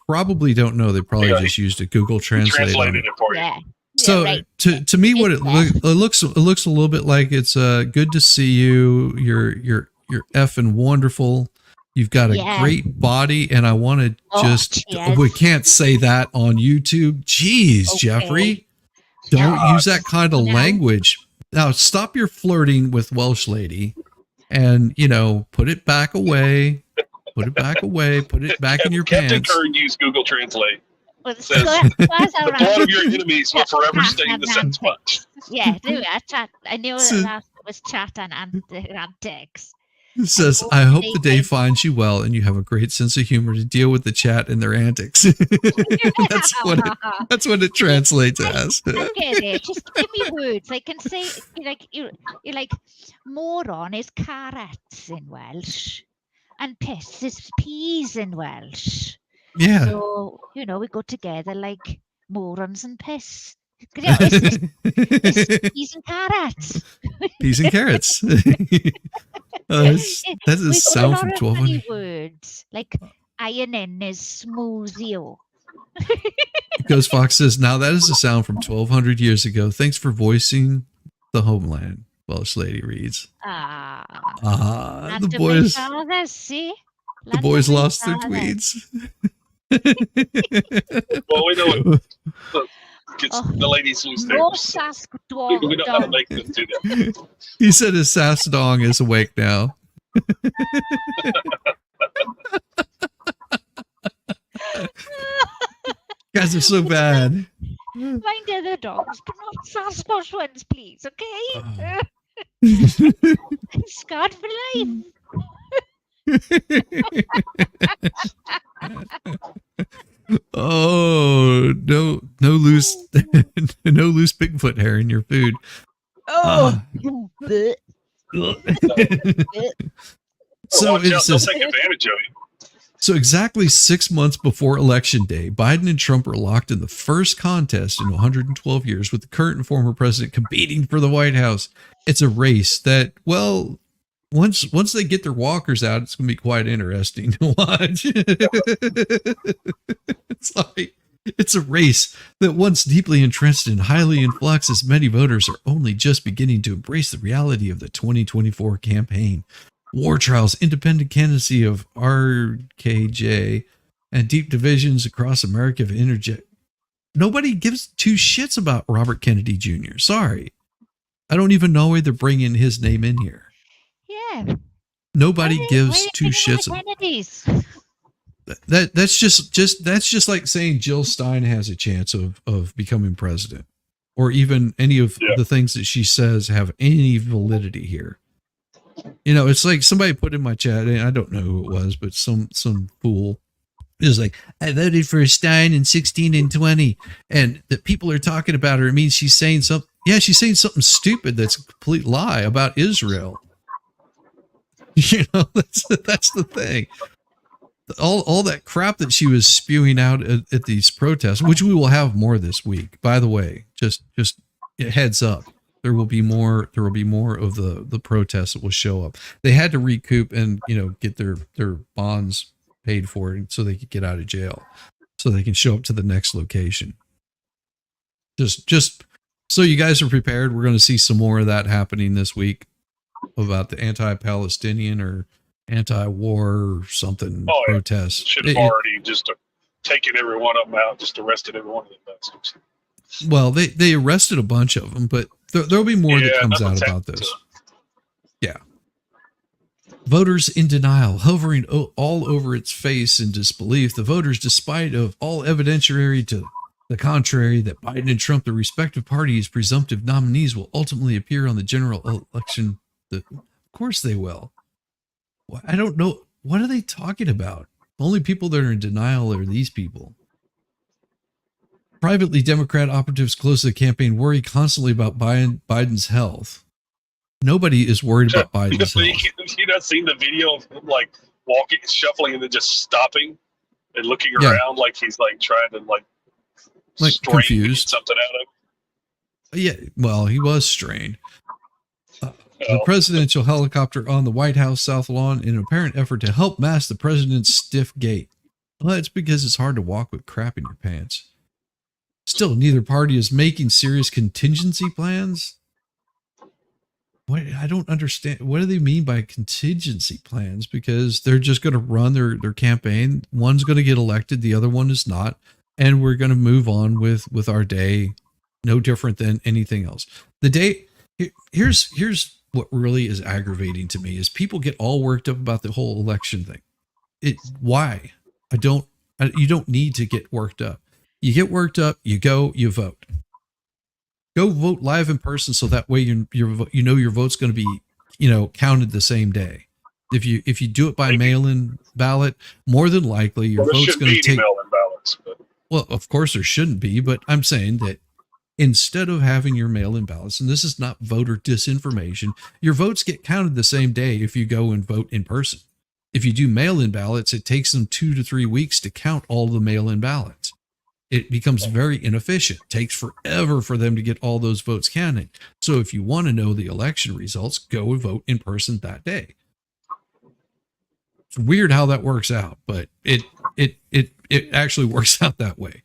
probably don't know. They probably Yeah, just used a Google Translate on Translated it. it for you. Yeah. So right. to me, what it looks a little bit like it's good to see you. You're effing wonderful. You've got a great body, and I want to we can't say that on YouTube. Jeez, okay. Jeffrey, don't use that kind of language. Now stop your flirting with Welsh lady, and put it back away. Put it back away. Put it back in your Captain pants. Kern used Google Translate. Says, the blood of your enemies will forever stain the sandwich. Yeah, do it. I knew that was chat and antics. It says, I hope the day finds you well and you have a great sense of humor to deal with the chat and their antics. That's what it translates as. I get it. Just give me words. I can say, you're like, moron is carrots in Welsh and piss is peas in Welsh. Yeah. So, we go together like morons and piss. It's peas and carrots. Peas and carrots. That is sound from 1200 words like iron is smoothio. Ghost Fox says, now that is a sound from 1200 years ago. Thanks for voicing the homeland. Welsh lady reads. The boys. The boys lost their tweeds. Well, we know it. The ladies lose theirs. We know how to make them do that. He said his sass dong is awake now. Guys are so bad. Mind other dogs, but not Sasquatch ones, please, okay? I'm scarred for life. Oh, no loose no loose Bigfoot hair in your food. Oh. So they'll take advantage of you. So exactly 6 months before Election Day, Biden and Trump are locked in the first contest in 112 years, with the current and former president competing for the White House. It's a race that, well, once they get their walkers out, it's going to be quite interesting to watch. It's a race that, once deeply entrenched and highly in flux, as many voters are only just beginning to embrace the reality of the 2024 campaign. War trials, independent candidacy of RKJ, and deep divisions across America have interjected. Nobody gives two shits about Robert Kennedy Jr. Sorry. I don't even know why they're bringing his name in here. Yeah. Nobody gives two shits about that's just like saying Jill Stein has a chance of becoming president, or even any of the things that she says have any validity here. It's like somebody put in my chat, and I don't know who it was, but some fool is like, I voted for Stein in 16 and 20, and that people are talking about her. It means she's saying something. Yeah, she's saying something stupid that's a complete lie about Israel. That's the thing. All that crap that she was spewing out at these protests, which we will have more this week. By the way, just heads up. There will be more of the protests that will show up. They had to recoup and get their bonds paid for so they could get out of jail, so they can show up to the next location. Just so you guys are prepared, we're going to see some more of that happening this week about the anti-Palestinian or anti-war or something protests. Should have already just taken every one of them out, just arrested every one of them bastards. Well, they arrested a bunch of them, but there'll be more that comes out about this. Yeah. Voters in denial, hovering all over its face in disbelief. The voters, despite of all evidentiary to the contrary, that Biden and Trump, the respective parties' presumptive nominees, will ultimately appear on the general election. Of course they will. I don't know. What are they talking about? The only people that are in denial are these people. Privately, Democrat operatives close to the campaign worry constantly about Biden's health. Nobody is worried about Biden's health. You not seen the video of him like walking, shuffling, and then just stopping and looking around like he's like trying to like confused something out of him? Yeah, well, he was strained. The presidential helicopter on the White House South Lawn in an apparent effort to help mask the president's stiff gait. Well, that's because it's hard to walk with crap in your pants. Still, neither party is making serious contingency plans. What, I don't understand. What do they mean by contingency plans? Because they're just going to run their campaign. One's going to get elected. The other one is not. And we're going to move on with our day. No different than anything else. The day, here's what really is aggravating to me is people get all worked up about the whole election thing. Why? You don't need to get worked up. You get worked up, you go, you vote. Go vote live in person so that way you know your vote's going to be, counted the same day. If you do it by mail-in ballot, more than likely your vote's going to take mail-in ballots. Well, of course there shouldn't be, but I'm saying that instead of having your mail-in ballots, and this is not voter disinformation, your votes get counted the same day if you go and vote in person. If you do mail-in ballots, it takes them 2 to 3 weeks to count all the mail-in ballots. It becomes very inefficient. It takes forever for them to get all those votes counted. So if you want to know the election results, go and vote in person that day. It's weird how that works out, but it actually works out that way.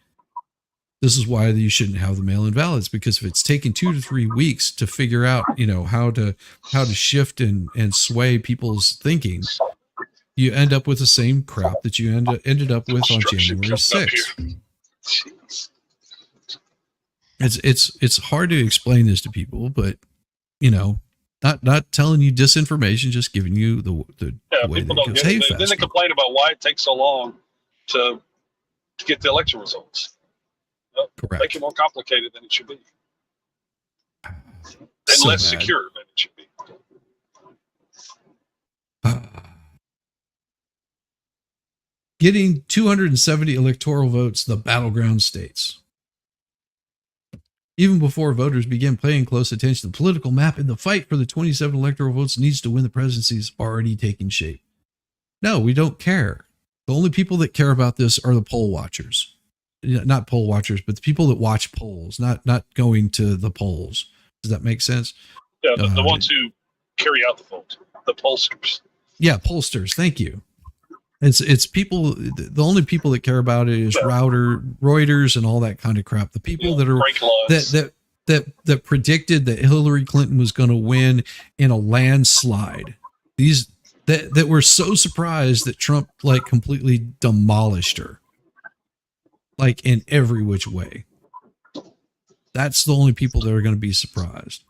This is why you shouldn't have the mail-in ballots, because if it's taking 2 to 3 weeks to figure out, how to shift and sway people's thinking, you end up with the same crap that you ended up with on January 6th. It's hard to explain this to people, but not telling you disinformation, just giving you the way that it goes. Hey, then they complain about why it takes so long to get the election results. Correct. Make it more complicated than it should be, and so less bad. secure than it should be. Getting 270 electoral votes, the battleground states. Even before voters begin paying close attention to the political map, and the fight for the 27 electoral votes needs to win the presidency is already taking shape. No, we don't care. The only people that care about this are the poll watchers. Not poll watchers, but the people that watch polls, not going to the polls. Does that make sense? Yeah, the ones who carry out the vote, the pollsters. Yeah, pollsters. Thank you. It's people. The only people that care about it is Reuters and all that kind of crap. The people that are that predicted that Hillary Clinton was going to win in a landslide. These that were so surprised that Trump completely demolished her, in every which way. That's the only people that are going to be surprised.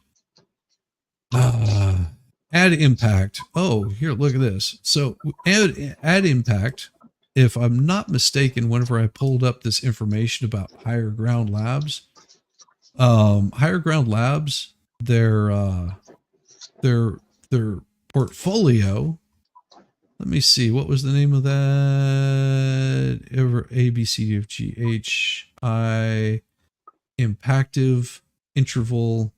Add impact. Oh, here, look at this. So add impact. If I'm not mistaken, whenever I pulled up this information about Higher Ground Labs, their portfolio. Let me see. What was the name of that? A, B, C, D, F, G, H, I, impactive interval.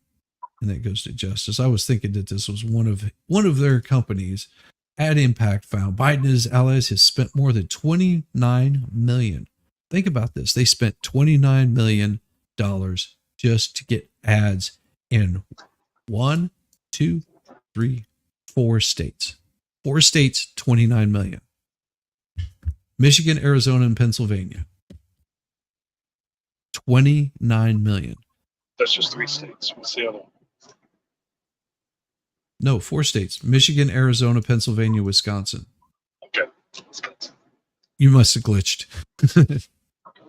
And that goes to justice. I was thinking that this was one of their companies. Ad Impact found Biden and his allies has spent more than $29 million. Think about this. They spent $29 million just to get ads in 1, 2, 3, 4 states. 4 states, $29 million. Michigan, Arizona, and Pennsylvania. $29 million. That's just 3 states. What's the other one? No, 4 states. Michigan, Arizona, Pennsylvania, Wisconsin. Okay. You must have glitched. I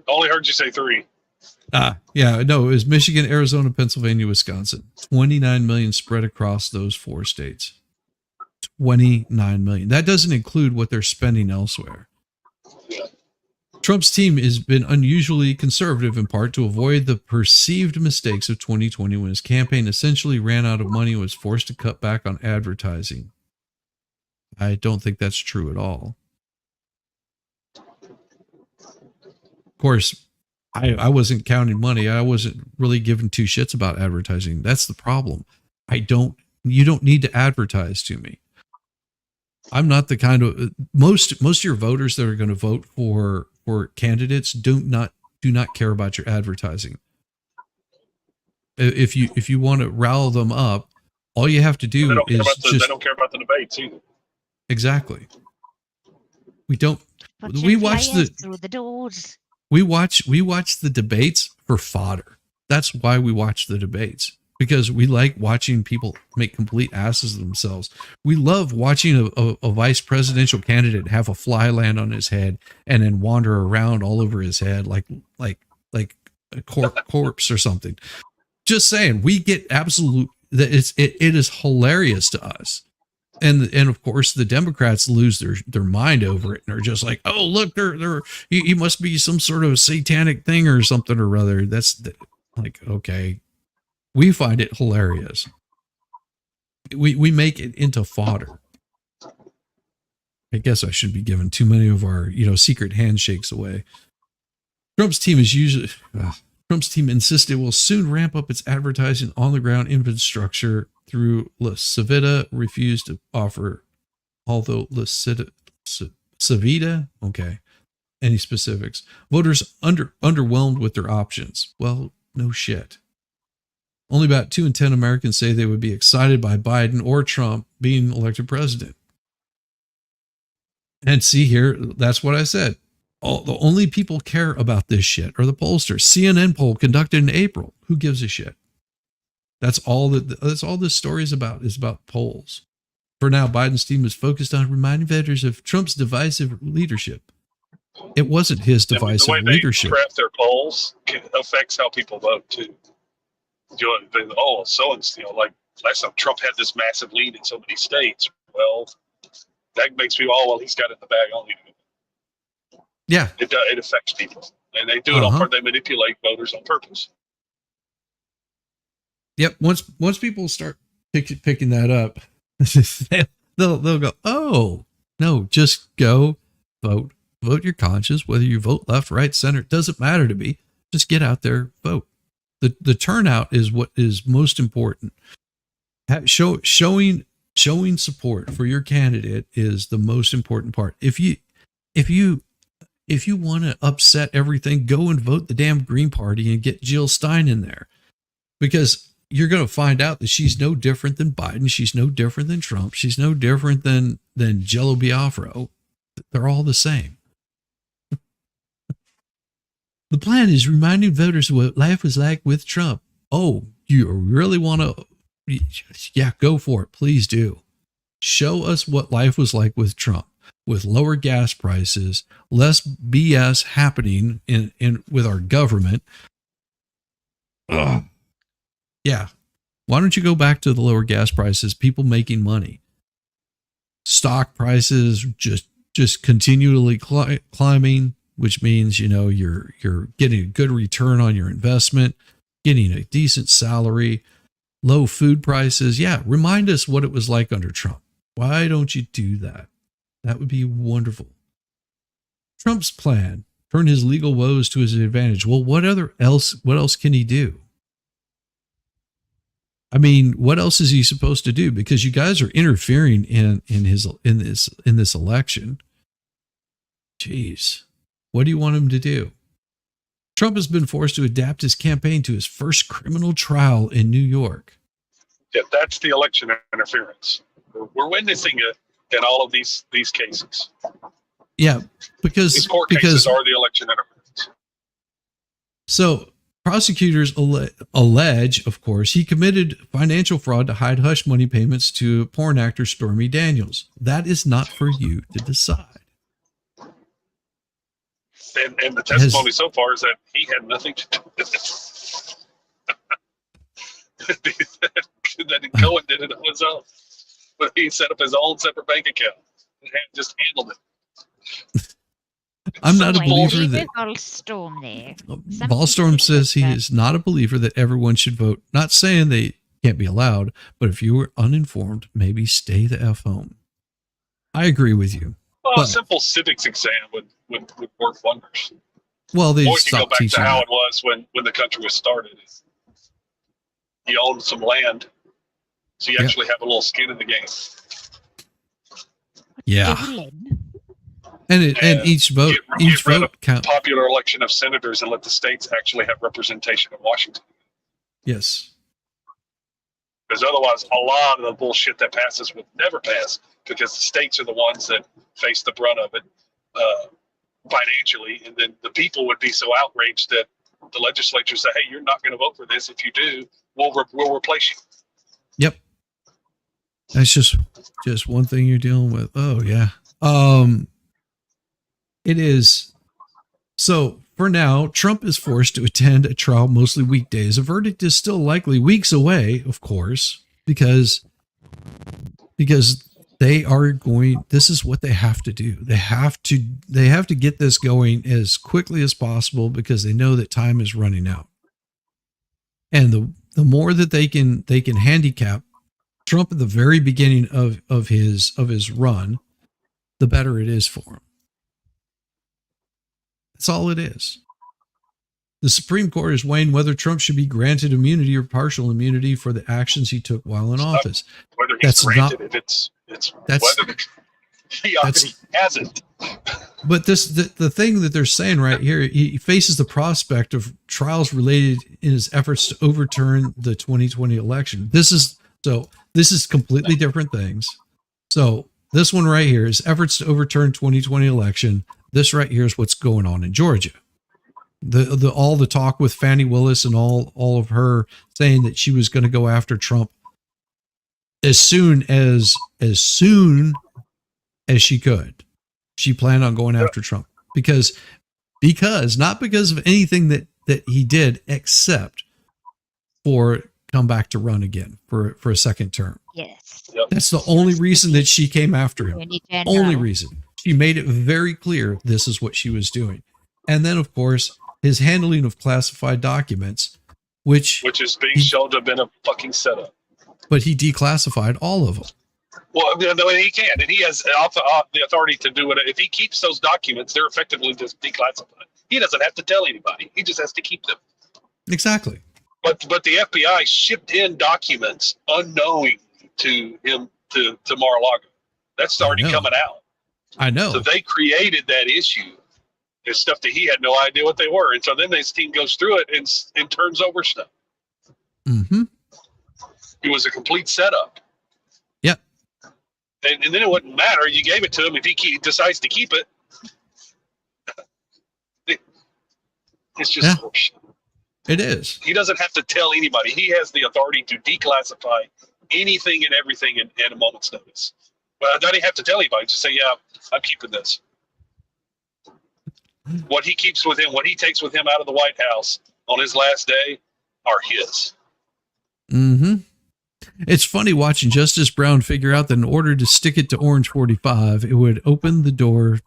only heard you say 3. Yeah, no, it was Michigan, Arizona, Pennsylvania, Wisconsin. 29 million spread across those 4 states. $29 million. That doesn't include what they're spending elsewhere. Yeah. Trump's team has been unusually conservative in part to avoid the perceived mistakes of 2020 when his campaign essentially ran out of money and was forced to cut back on advertising. I don't think that's true at all. Of course, I wasn't counting money. I wasn't really giving two shits about advertising. That's the problem. You don't need to advertise to me. I'm not the kind of most of your voters that are going to vote for candidates do not care about your advertising. If you want to rile them up, all you have to do they don't care about the debates either. Exactly. We don't. Put We your watch flyers through the doors. We watch the debates for fodder. That's why we watch the debates, because we like watching people make complete asses of themselves. We love watching a vice presidential candidate have a fly land on his head and then wander around all over his head like a corpse or something. Just saying, we get absolute that it is hilarious to us. And of course the Democrats lose their mind over it and are just like, oh look, he must be some sort of satanic thing or something or other. That's like, okay, we find it hilarious. We make it into fodder. I guess I should be giving too many of our secret handshakes away. Trump's team insists it will soon ramp up its advertising on the ground infrastructure through La Civita refused to offer, although La Civita, okay, any specifics. Voters underwhelmed with their options. Well, no shit. Only about 2 in 10 Americans say they would be excited by Biden or Trump being elected president. And see here, that's what I said. The only people care about this shit are the pollsters. CNN poll conducted in April. Who gives a shit? That's all this story is about polls. For now, Biden's team is focused on reminding voters of Trump's divisive leadership. It wasn't his divisive leadership. The way they craft their polls affects how people vote too. Like last time Trump had this massive lead in so many states. Well, that makes people, he's got it in the bag. I don't need to. Yeah, it affects people, and they do it on purpose. They manipulate voters on purpose. Yep. Once people start picking that up, they'll go, oh no, just go vote your conscience. Whether you vote left, right, center, it doesn't matter to me. Just get out there, vote. The turnout is what is most important. Showing support for your candidate is the most important part. If you want to upset everything, go and vote the damn Green Party and get Jill Stein in there, because you're going to find out that she's no different than Biden. She's no different than Trump. She's no different than Jello Biafra. They're all the same. The plan is reminding voters of what life was like with Trump. Oh, you really want to? Yeah, go for it. Please do. Show us what life was like with Trump, with lower gas prices, less BS happening in with our government. Ugh. Yeah. Why don't you go back to the lower gas prices, people making money? Stock prices just continually climbing, which means, you're getting a good return on your investment, getting a decent salary, low food prices. Yeah. Remind us what it was like under Trump. Why don't you do that? That would be wonderful. Trump's plan, turn his legal woes to his advantage. Well, what else can he do? I mean, what else is he supposed to do? Because you guys are interfering in this election. Jeez. What do you want him to do? Trump has been forced to adapt his campaign to his first criminal trial in New York. Yeah, that's the election interference. We're witnessing it in all of these cases. Yeah, because these court cases are the election interference. So prosecutors allege, of course, he committed financial fraud to hide hush money payments to porn actor Stormy Daniels. That is not for you to decide. And the testimony so far is that he had nothing to do with it. That Cohen did it on his own. but he set up his own separate bank account and just handled it. I'm not a So I believer agree that with Volstorm there. Volstorm says he is not a believer that everyone should vote. Not saying they can't be allowed, but if you were uninformed, maybe stay the F home. I agree with you. Well, But- a simple civics exam would work wonders. Well, they Or you can go stopped back to teaching how that. it was when the country was started. You owned some land, so you Yeah. actually have a little skin in the game. Yeah, Doolin. and each vote Get rid of counts. popular election of senators and let the states actually have representation in Washington. Yes. Because otherwise, a lot of the bullshit that passes would never pass because the states are the ones that face the brunt of it financially, and then the people would be so outraged that the legislature say, "Hey, you're not going to vote for this. If you do, we'll replace you." Yep. That's just one thing you're dealing with. Oh yeah. It is. So for now, Trump is forced to attend a trial mostly weekdays. A verdict is still likely weeks away, of course, because they are going. This is what they have to do. They have to get this going as quickly as possible because they know that time is running out. And the more that they can handicap Trump at the very beginning of his run, the better it is for him. That's all it is. The Supreme Court is weighing whether Trump should be granted immunity or partial immunity for the actions he took while in office. Whether he's That's granted not- it, it's that's- whether he already hasn't. But the thing that they're saying right here, he faces the prospect of trials related in his efforts to overturn the 2020 election. This is completely different things. So this one right here is efforts to overturn 2020 election. This right here is what's going on in Georgia. All the talk with Fani Willis and all of her saying that she was going to go after Trump as soon as she could. She planned on going after Trump because not because of anything that he did, except for come back to run again for a second term. Yes. Yep. That's the only reason that she came after him. Attorney General. Only reason. She made it very clear this is what she was doing. And then, of course, his handling of classified documents, which Which is being shown to have been a fucking setup. but he declassified all of them. Well, no, he can, and he has the authority to do it. If he keeps those documents, they're effectively just declassified. He doesn't have to tell anybody. He just has to keep them. Exactly. But the FBI shipped in documents unknowing to him to Mar-a-Lago. That's already know. coming out. I know. So they created that issue. It's stuff that he had no idea what they were, and so then this team goes through it and turns over stuff. Mm-hmm. It was a complete setup. Yep. And then it wouldn't matter. You gave it to him. If he decides to keep it, it's just Yeah. horseshit. It is. He doesn't have to tell anybody. He has the authority to declassify anything and everything in a moment's notice. But doesn't have to tell anybody. Just say, "Yeah, I'm keeping this." What he keeps with him, what he takes with him out of the White House on his last day, are his. Mm-hmm. It's funny watching Justice Brown figure out that in order to stick it to Orange 45, it would open the door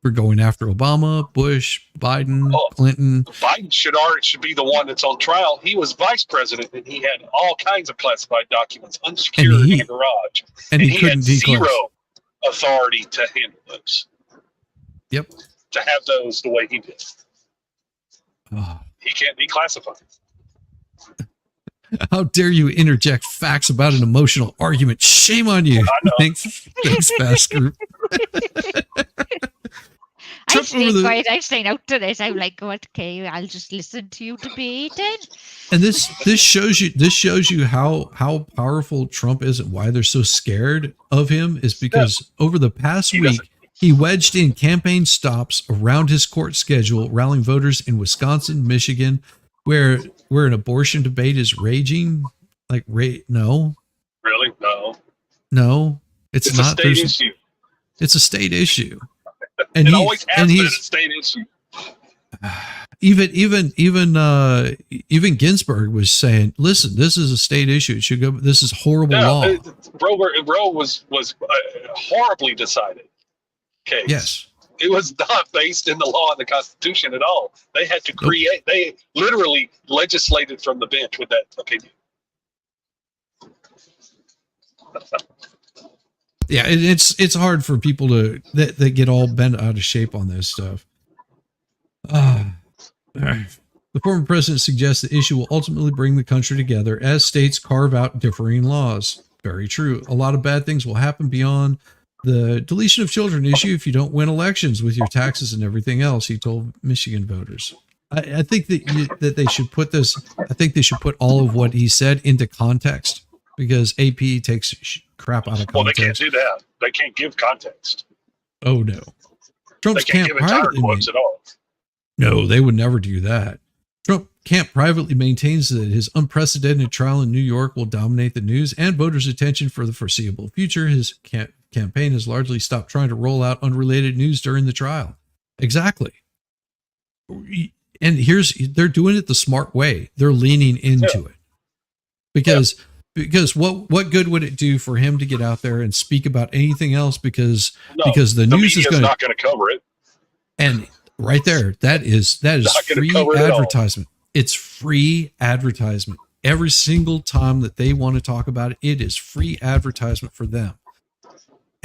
for going after Obama, Bush, Biden, Clinton. Biden should be the one that's on trial. He was vice president, and he had all kinds of classified documents unsecured in the garage. And he couldn't had declass. zero authority to handle those. Yep. To have those the way he did. Oh, He can't declassify. how dare you interject facts about an emotional argument? Shame on you. I know. Thanks, Fast Group. I Trip over stay the- quiet. I stay out to this. I'm like, okay, I'll just listen to you debate it. And this shows you how powerful Trump is and why they're so scared of him is because over the past He week doesn't- he wedged in campaign stops around his court schedule, rallying voters in Wisconsin, Michigan, where an abortion debate is raging. Like, no, Really? no, it's It's not. a state issue. It's a state issue, and It always has been a state issue. even Ginsburg was saying, "Listen, this is a state issue. It should go. This is horrible law." Roe was a horribly decided case. Yes. It was not based in the law and the Constitution at all. They had to create. They literally legislated from the bench with that opinion. Yeah, it's hard for people that get all bent out of shape on this stuff. The former president suggests the issue will ultimately bring the country together as states carve out differing laws. Very true. A lot of bad things will happen beyond the deletion of children issue if you don't win elections with your taxes and everything else, he told Michigan voters. I think that they should put this, I think they should put all of what he said into context, because AP takes crap out of context. Well, they can't do that. They can't give context. Oh, no. Trump's they can't give entire quotes at all. No, they would never do that. Trump camp privately maintains that his unprecedented trial in New York will dominate the news and voters' attention for the foreseeable future. His campaign has largely stopped trying to roll out unrelated news during the trial. Exactly. And they're doing it the smart way. They're leaning into it. Because what good would it do for him to get out there and speak about anything else? Because the news is not going to cover it. And right there, that is free advertisement. It's free advertisement. Every single time that they want to talk about it, it is free advertisement for them.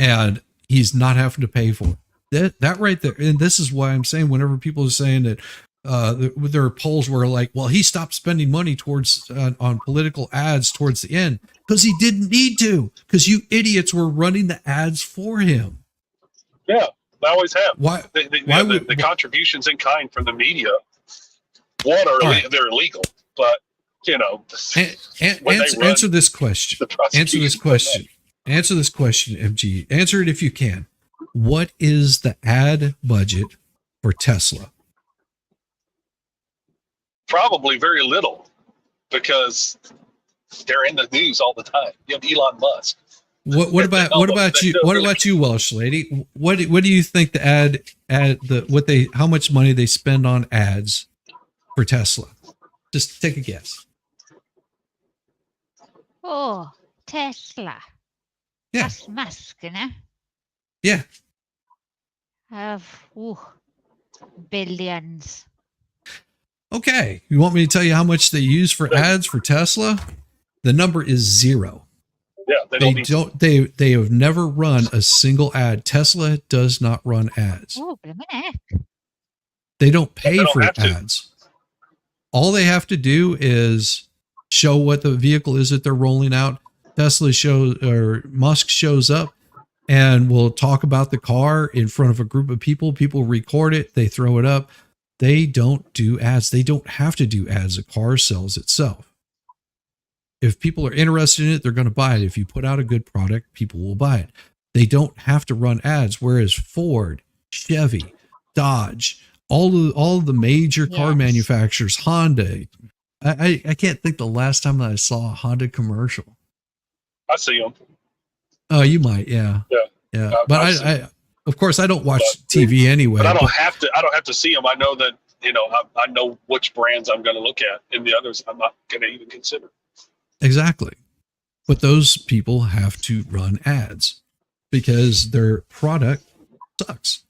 And he's not having to pay for it. That right there. And this is why I'm saying, whenever people are saying that there are polls where like, well, he stopped spending money towards on political ads towards the end because he didn't need to, because you idiots were running the ads for him. Yeah, they always have. Why? The contributions in kind from the media, they're illegal, but answer this question. Answer this question, MG. Answer it if you can. What is the ad budget for Tesla? Probably very little, because they're in the news all the time. You have Elon Musk. What about you, Welsh lady? What do you think the how much money they spend on ads for Tesla? Just take a guess. Oh, Tesla. Yeah. That's Musk, né? Yeah. Billions. Okay. You want me to tell you how much they use for ads for Tesla? The number is 0. Yeah, they have never run a single ad. Tesla does not run ads. Oh, heck. They don't pay for ads. All they have to do is show what the vehicle is that they're rolling out. Musk shows up and will talk about the car in front of a group of people. People record it. They throw it up. They don't do ads. They don't have to do ads. The car sells itself. If people are interested in it, they're going to buy it. If you put out a good product, people will buy it. They don't have to run ads. Whereas Ford, Chevy, Dodge, all of the major car manufacturers, Honda. I can't think the last time that I saw a Honda commercial. I see them. Oh, you might, yeah. But I of course, I don't watch TV anyway. But I don't have to see them. I know that I know which brands I'm going to look at, and the others I'm not going to even consider. Exactly. But those people have to run ads because their product sucks.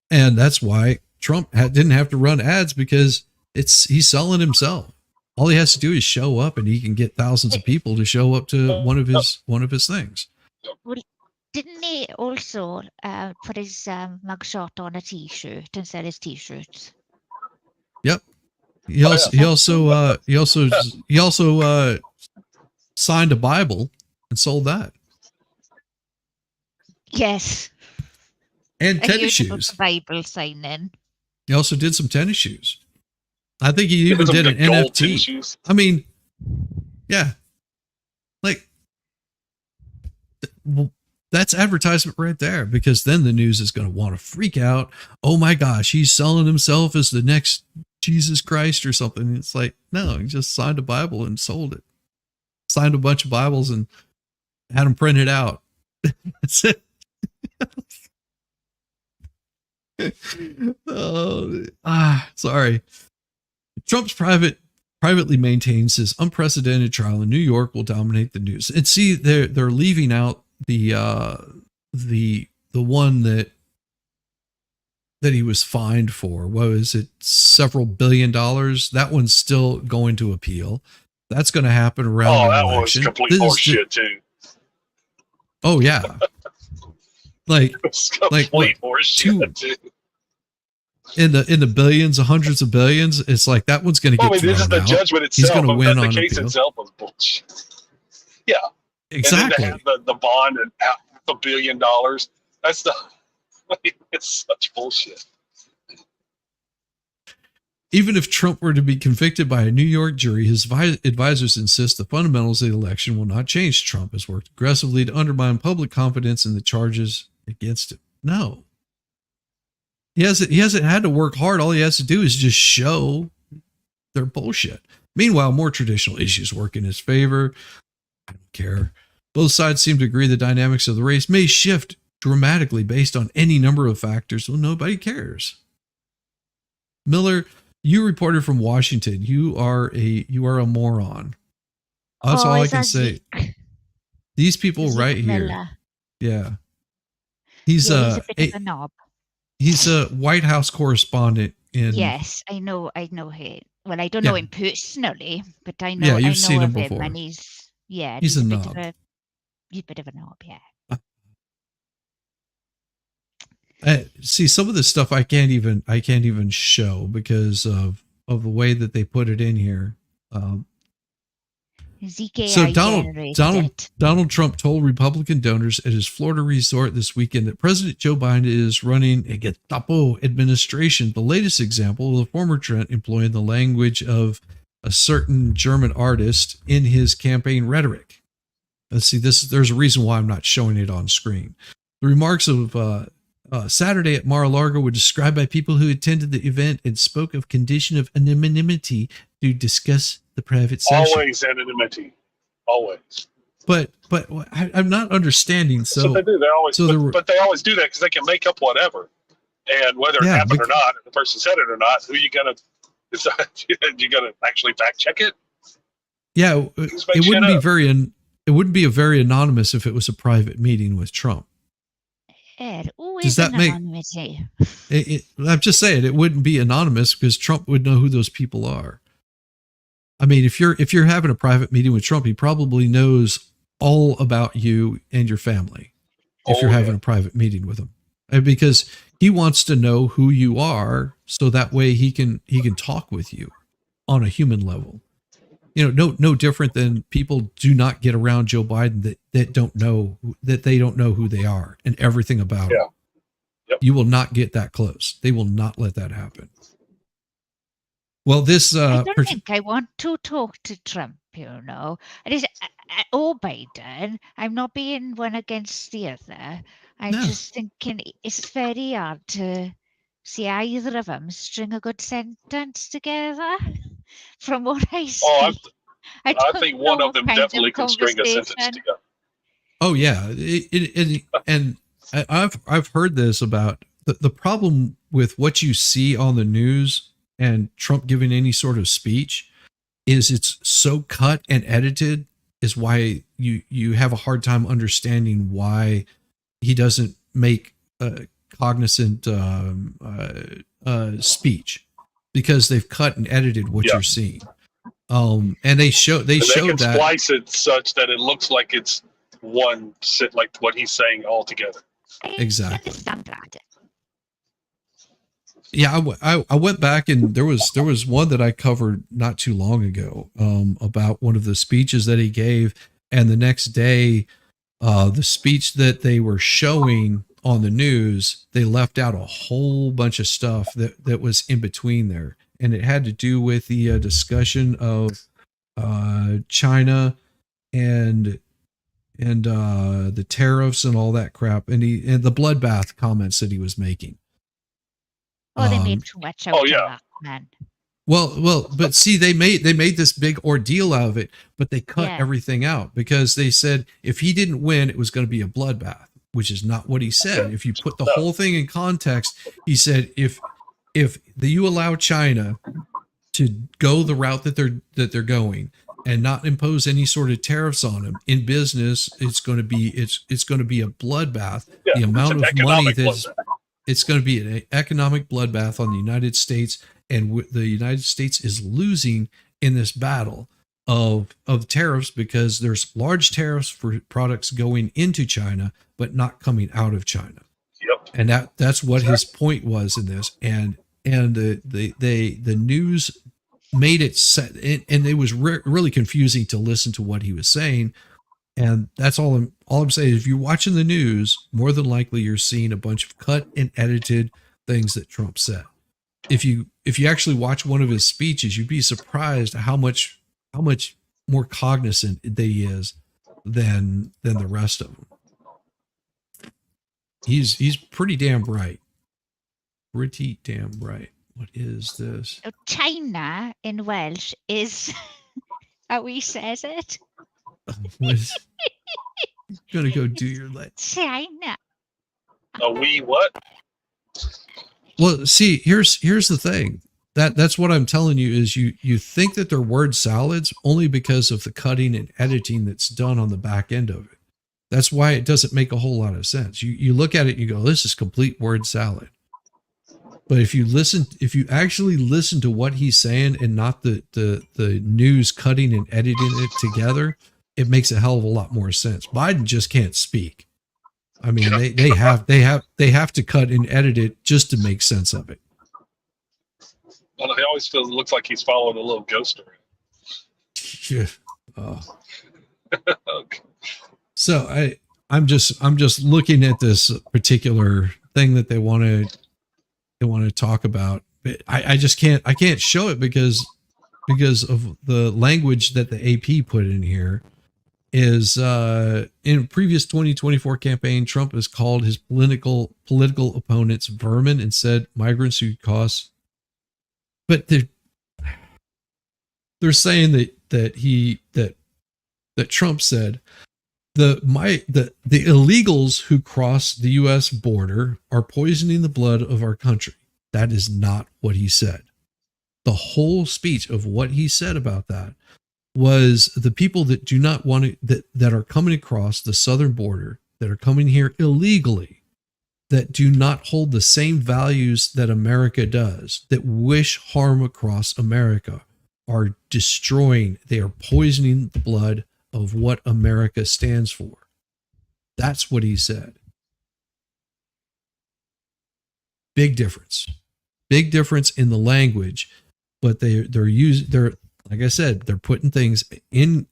And that's why Trump didn't have to run ads, because he's selling himself. All he has to do is show up, and he can get thousands of people to show up to one of his things. Well, didn't he also put his mugshot on a T-shirt and sell his T-shirts? Yep. He also signed a Bible and sold that. Yes. And tennis shoes. Bible signing. He also did some tennis shoes. I think he even did an NFT. I mean, yeah. Like, that's advertisement right there, because then the news is going to want to freak out. Oh my gosh, he's selling himself as the next Jesus Christ or something. It's like, no, he just signed a Bible and sold it. Signed a bunch of Bibles and had them printed out. That's it. Sorry. Trump's privately maintains his unprecedented trial in New York will dominate the news. And see, they're leaving out the one that he was fined for. What was it? Several $1 billion. That one's still going to appeal. That's going to happen around the election. Was complete horseshit too. Oh yeah. Like horseshit too. In the billions, hundreds of billions, it's like that one's going to get thrown this is the out. judgment itself. He's going to win the on case appeal. itself was bullshit. Yeah, exactly. And then to have the bond and $500 million. That's it's such bullshit. Even if Trump were to be convicted by a New York jury, his advisors insist the fundamentals of the election will not change. Trump has worked aggressively to undermine public confidence in the charges against him. No. He hasn't had to work hard. All he has to do is just show their bullshit. Meanwhile, more traditional issues work in his favor. I don't care. Both sides seem to agree the dynamics of the race may shift dramatically based on any number of factors. Well, nobody cares. Miller, you reported from Washington. You are a moron. That's all I can say. These people right here. Miller. Yeah. He's a bit of a knob. He's a White House correspondent in. Yes, I know him. Well, I don't know him personally, but I know. Yeah, you've I know seen him of before. and he's a knob. He's a bit of a knob, yeah. See, some of this stuff I can't even show because of the way that they put it in here. So Donald Trump told Republican donors at his Florida resort this weekend that President Joe Biden is running a Gestapo administration. The latest example of the former Trent employing the language of a certain German artist in his campaign rhetoric. Let's see, there's a reason why I'm not showing it on screen. The remarks of Saturday at Mar-a-Lago were described by people who attended the event and spoke of condition of anonymity to discuss the private session. Always anonymity. Always. But I'm not understanding. So they do. But they always do that because they can make up whatever. And whether it happened or not, if the person said it or not, who you gonna decide? You gonna actually fact check it? Yeah, it wouldn't be a very anonymous if it was a private meeting with Trump. Does that make I'm just saying it wouldn't be anonymous because Trump would know who those people are. I mean, if you're having a private meeting with Trump, he probably knows all about you and your family. If you're having a private meeting with him, and because he wants to know who you are, so that way he can talk with you on a human level. You know, no different than people do not get around Joe Biden that don't know who they are and everything about him. Yep. You will not get that close. They will not let that happen. Well, this I don't think I want to talk to Trump, or Biden. I'm not being one against the other. I'm just thinking it's very hard to see either of them string a good sentence together. From what I see, I think one of them definitely can string a sentence together. Oh yeah, and I've heard this about the problem with what you see on the news and Trump giving any sort of speech is it's so cut and edited is why you have a hard time understanding why he doesn't make cognizant speech, because they've cut and edited what you're seeing. And they can that splice it such that it looks like it's one sit like what he's saying all together. Exactly. Yeah, I went back and there was one that I covered not too long ago about one of the speeches that he gave, and the next day the speech that they were showing on the news, they left out a whole bunch of stuff that was in between there, and it had to do with the discussion of China and the tariffs and all that crap, and the bloodbath comments that he was making. Oh, they made too much out of that, man. Well, but see, they made this big ordeal out of it, but they cut everything out because they said if he didn't win, it was going to be a bloodbath, which is not what he said. If you put the whole thing in context, he said if you allow China to go the route that they're going and not impose any sort of tariffs on them. In business, it's going to be a bloodbath. Yeah, The amount it's an of money economic that's bloodbath. it's going to be an economic bloodbath on the United States, and the United States is losing in this battle of tariffs because there's large tariffs for products going into China but not coming out of China. Yep. And that's what his point was in this. And the news made it set, and it was really confusing to listen to what he was saying. And that's all I'm saying. If you're watching the news, more than likely you're seeing a bunch of cut and edited things that Trump said. If you actually watch one of his speeches, you'd be surprised how much more cognizant that he is than the rest of them. He's pretty damn bright. Pretty damn bright. What is this? China in Welsh is how he says it. Gonna go do your leg. China. A wee what? Well, see, here's the thing. That's what I'm telling you is you think that they're word salads only because of the cutting and editing that's done on the back end of it. That's why it doesn't make a whole lot of sense. You look at it and you go, this is complete word salad. But if you actually listen to what he's saying and not the news cutting and editing it together, it makes a hell of a lot more sense. Biden just can't speak. I mean, they have to cut and edit it just to make sense of it. Well, he always feels it looks like he's following a little ghost around. Yeah. Oh. Okay. So I'm just looking at this particular thing that they want to talk about. But I can't show it because of the language that the AP put in here. Is in a previous 2024 campaign, Trump has called his political opponents vermin and said migrants who cause. But they're saying that Trump said the illegals who cross the U.S. border are poisoning the blood of our country. That is not what he said. The whole speech of what he said about that was the people that do not want to, that are coming across the southern border, that are coming here illegally, that do not hold the same values that America does, that wish harm across America, are destroying, they are poisoning the blood of what America stands for. That's what he said. Big difference. Big difference in the language, but they're like I said, they're putting things in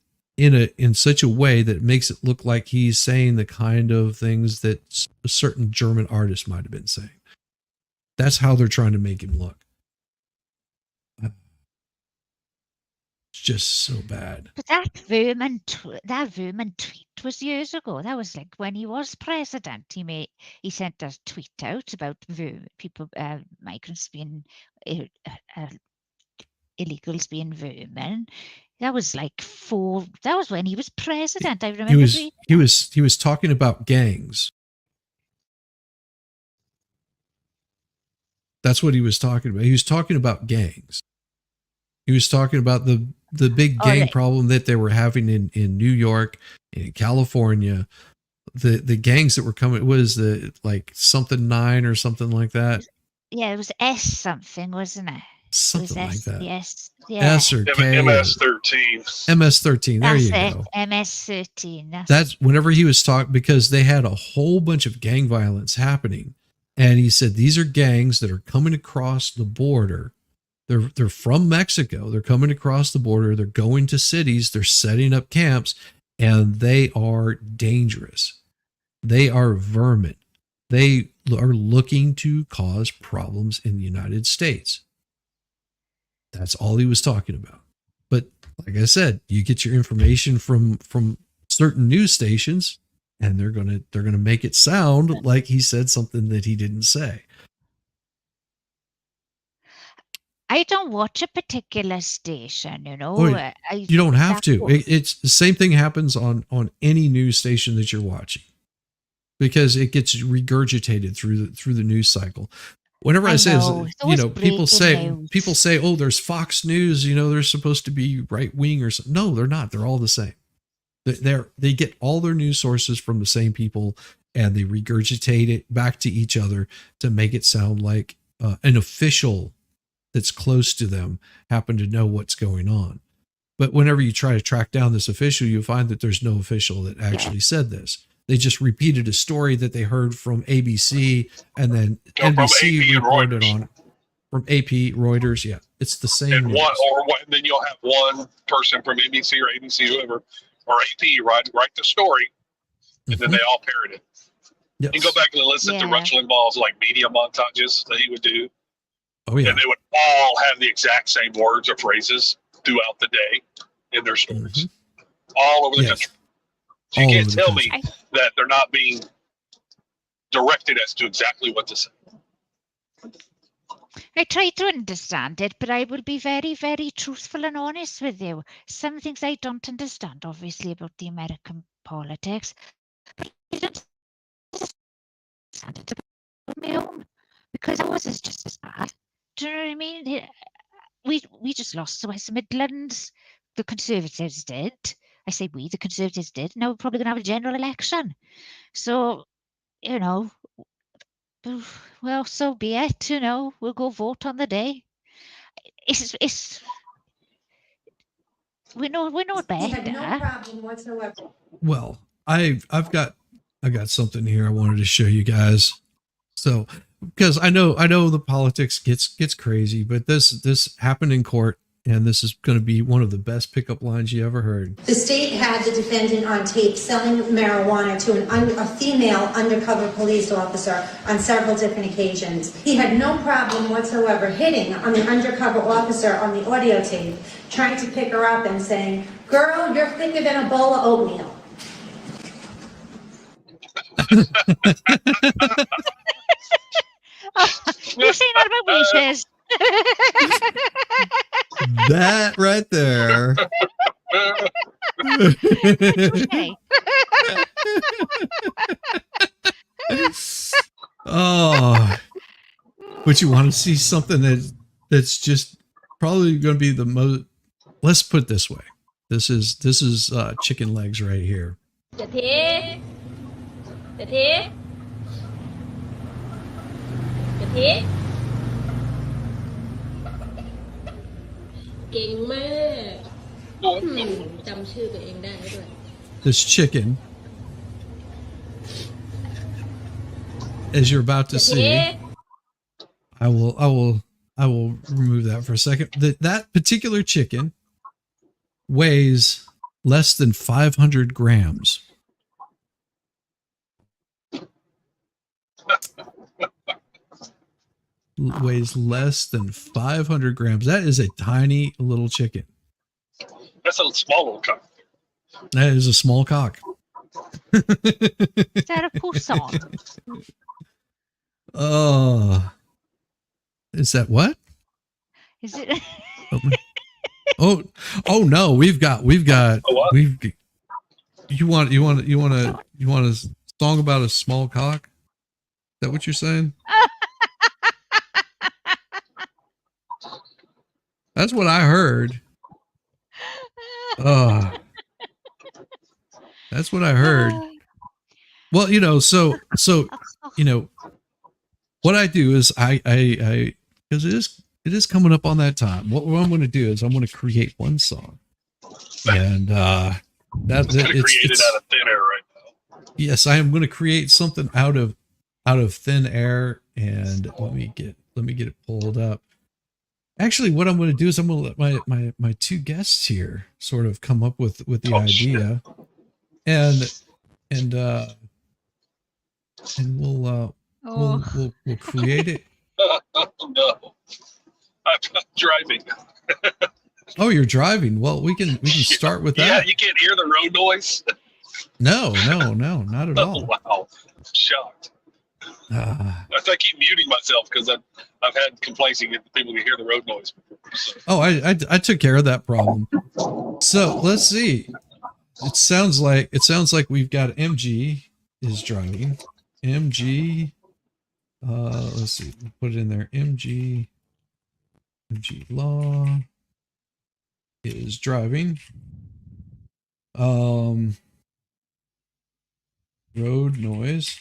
such a way that makes it look like he's saying the kind of things that a certain German artist might have been saying. That's how they're trying to make him look. It's just so bad. But that vermin tweet was years ago. That was like when he was president. He sent a tweet out about people, migrants being illegals being vermin. That was like that was when he was president. I remember he was talking about gangs. That's what he was talking about. He was talking about gangs. He was talking about the big gang problem that they were having in New York and in California. The gangs that were coming, what is the like something 9 or something like that? Yeah, it was S something, wasn't it? Something like that. Yes. Yeah. S or K. MS-13. MS-13. There you go. MS-13. That's whenever he was talking, because they had a whole bunch of gang violence happening. And he said, these are gangs that are coming across the border. They're from Mexico. They're coming across the border. They're going to cities. They're setting up camps, and they are dangerous. They are vermin. They are looking to cause problems in the United States. That's all he was talking about. But like I said, you get your information from certain news stations, and they're gonna make it sound like he said something that he didn't say. I don't watch a particular station, you know. You don't have to. It's the same thing happens on any news station that you're watching, because it gets regurgitated through the news cycle. Whenever I say, know. It's always people breaking say, news. oh, there's Fox News, they're supposed to be right wing or something. No, they're not. They're all the same. They get all their news sources from the same people, and they regurgitate it back to each other to make it sound like an official that's close to them happened to know what's going on. But whenever you try to track down this official, you'll find that there's no official that actually said this. They just repeated a story that they heard from ABC, and then NBC reported on it from AP, Reuters. Yeah, it's the same. And then you'll have one person from NBC or ABC, whoever, or AP write the story, and then they all parrot it. Yes. You can go back and listen to Rush Limbaugh's like media montages that he would do. Oh yeah, and they would all have the exact same words or phrases throughout the day in their stories, all over the country. So you can't tell me that they're not being directed as to exactly what to say. I try to understand it, but I will be very, very truthful and honest with you. Some things I don't understand, obviously, about the American politics, but I don't understand it about my own, because ours is just as bad. Do you know what I mean? We just lost the West Midlands. The Conservatives did. I say we, the Conservatives did. Now we're probably going to have a general election. So, well, so be it. We'll go vote on the day. We're not better. He had no problem whatsoever. Well, I've got something here I wanted to show you guys. So, because I know the politics gets crazy, but this happened in court, and this is going to be one of the best pickup lines you ever heard. The state had the defendant on tape selling marijuana to a female undercover police officer on several different occasions. He had no problem whatsoever hitting on the undercover officer on the audio tape, trying to pick her up and saying, "Girl, you're thicker than a bowl of oatmeal." You've seen that about wishes. That right there. Okay. Oh, but you want to see something that's just probably going to be the most. Let's put it this way. This is chicken legs right here. This chicken, as you're about to see, I will remove that for a second. That particular chicken weighs less than 500 grams. Weighs less than 500 grams. That is a tiny little chicken. That's a small little cock. That is a small cock. Is that a poussin? Oh, is that what? Is it? Oh no, we've got you want a song about a small cock? Is that what you're saying? That's what I heard. That's what I heard. Well, so what I do is I because it is coming up on that time. What I'm going to do is I'm going to create one song, and it's created out of thin air right now. Yes, I am going to create something out of thin air, and let me get it pulled up. Actually, what I'm going to do is I'm going to let my two guests here sort of come up with the idea, and we'll create it. No, I'm driving. Oh, you're driving. Well, we can start with that. Yeah, you can't hear the road noise. No, not at all. Wow, I'm shocked. I keep muting myself because I've had complaints that people can hear the road noise before. So. Oh, I took care of that problem. So let's see. It sounds like we've got MG is driving. MG Let's see. Put it in there. MG law is driving. Road noise.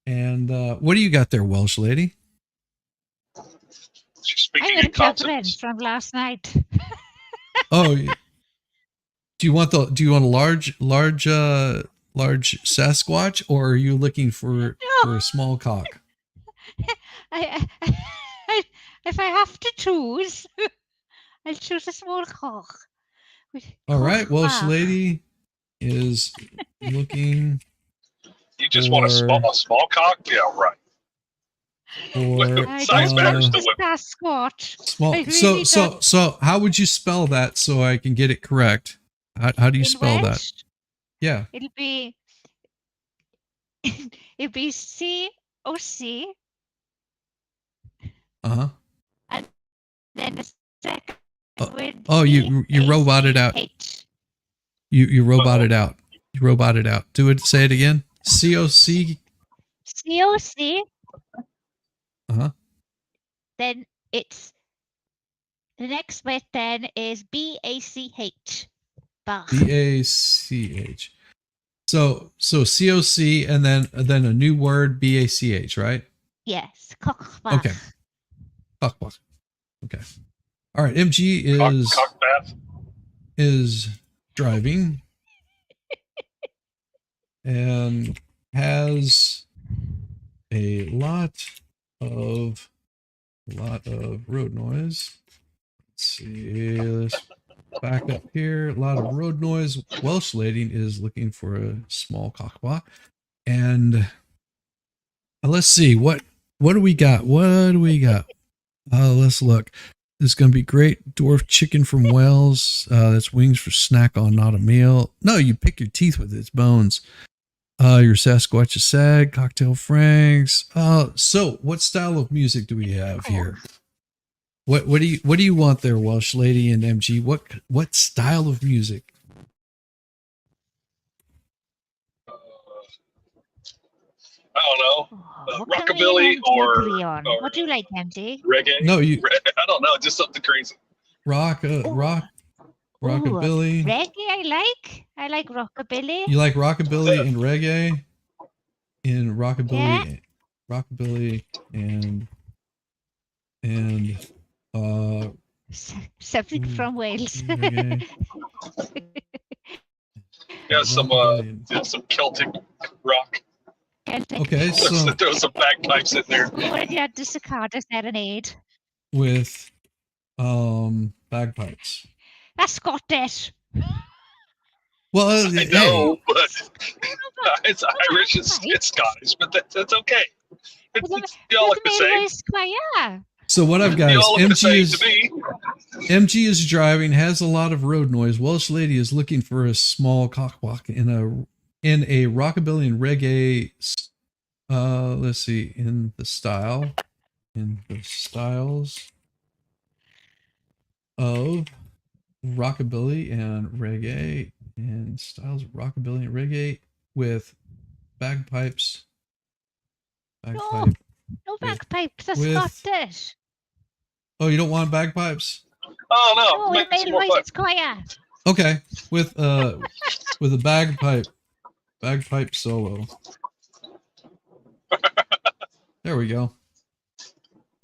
And what do you got there, Welsh lady? She's speaking I'm in interpreting consonants. from last night. Oh, do you want a large Sasquatch, or are you looking for a small cock? I, if I have to choose, I'll choose a small cock. All right, Cock Welsh back. lady is looking You just want a small cock? Yeah, right. for I Size don't matters want to this women. Sasquatch. small. I really So how would you spell that so I can get it correct? How do you In spell that? Welsh, Yeah. it'll be COC, Uh-huh. then the second word. Oh, you roboted out. You roboted out. You roboted out. Say it again. COC. COC. Uh-huh. Then it's the next bit. Then is BACH. Bach. BACH. So COC and then a new word BACH, right? Yes, Cockbach. Okay. Cockbach. Okay. All right. MG is driving and has a lot of road noise. Let's see. Let's back up here. A lot of road noise. Welsh lady is looking for a small cockbach. And let's see what do we got? Let's look. This is going to be great. Dwarf chicken from Wales. That's wings for snack on, not a meal. No, you pick your teeth with its bones. Your Sasquatch is sad. Cocktail Franks. So what style of music do we have here? What do you want there, Welsh lady and MG? What style of music? I don't know. What Rockabilly or what do you like, MG? Reggae? No, I don't know. Just something crazy. Rockabilly. Reggae, I like rockabilly. You like rockabilly and reggae? In rockabilly, Yeah. rockabilly and something from Wales. Yeah, some Celtic rock. Okay, so throw some bagpipes in there. Already had the cicada serenade with bagpipes. That's Scottish. Well, I know, but it's Irish, it's Scottish, but that's okay. Y'all look the same. So what I've got is MG MG is driving, has a lot of road noise. Welsh lady is looking for a small cockbach in a rockabilly and reggae. Let's see, in the styles of rockabilly and reggae, and styles of rockabilly and reggae with bagpipes. No bagpipes. That's Scottish. Oh, you don't want bagpipes? Oh no! No, it's choir. Okay, with a bagpipe solo. There we go.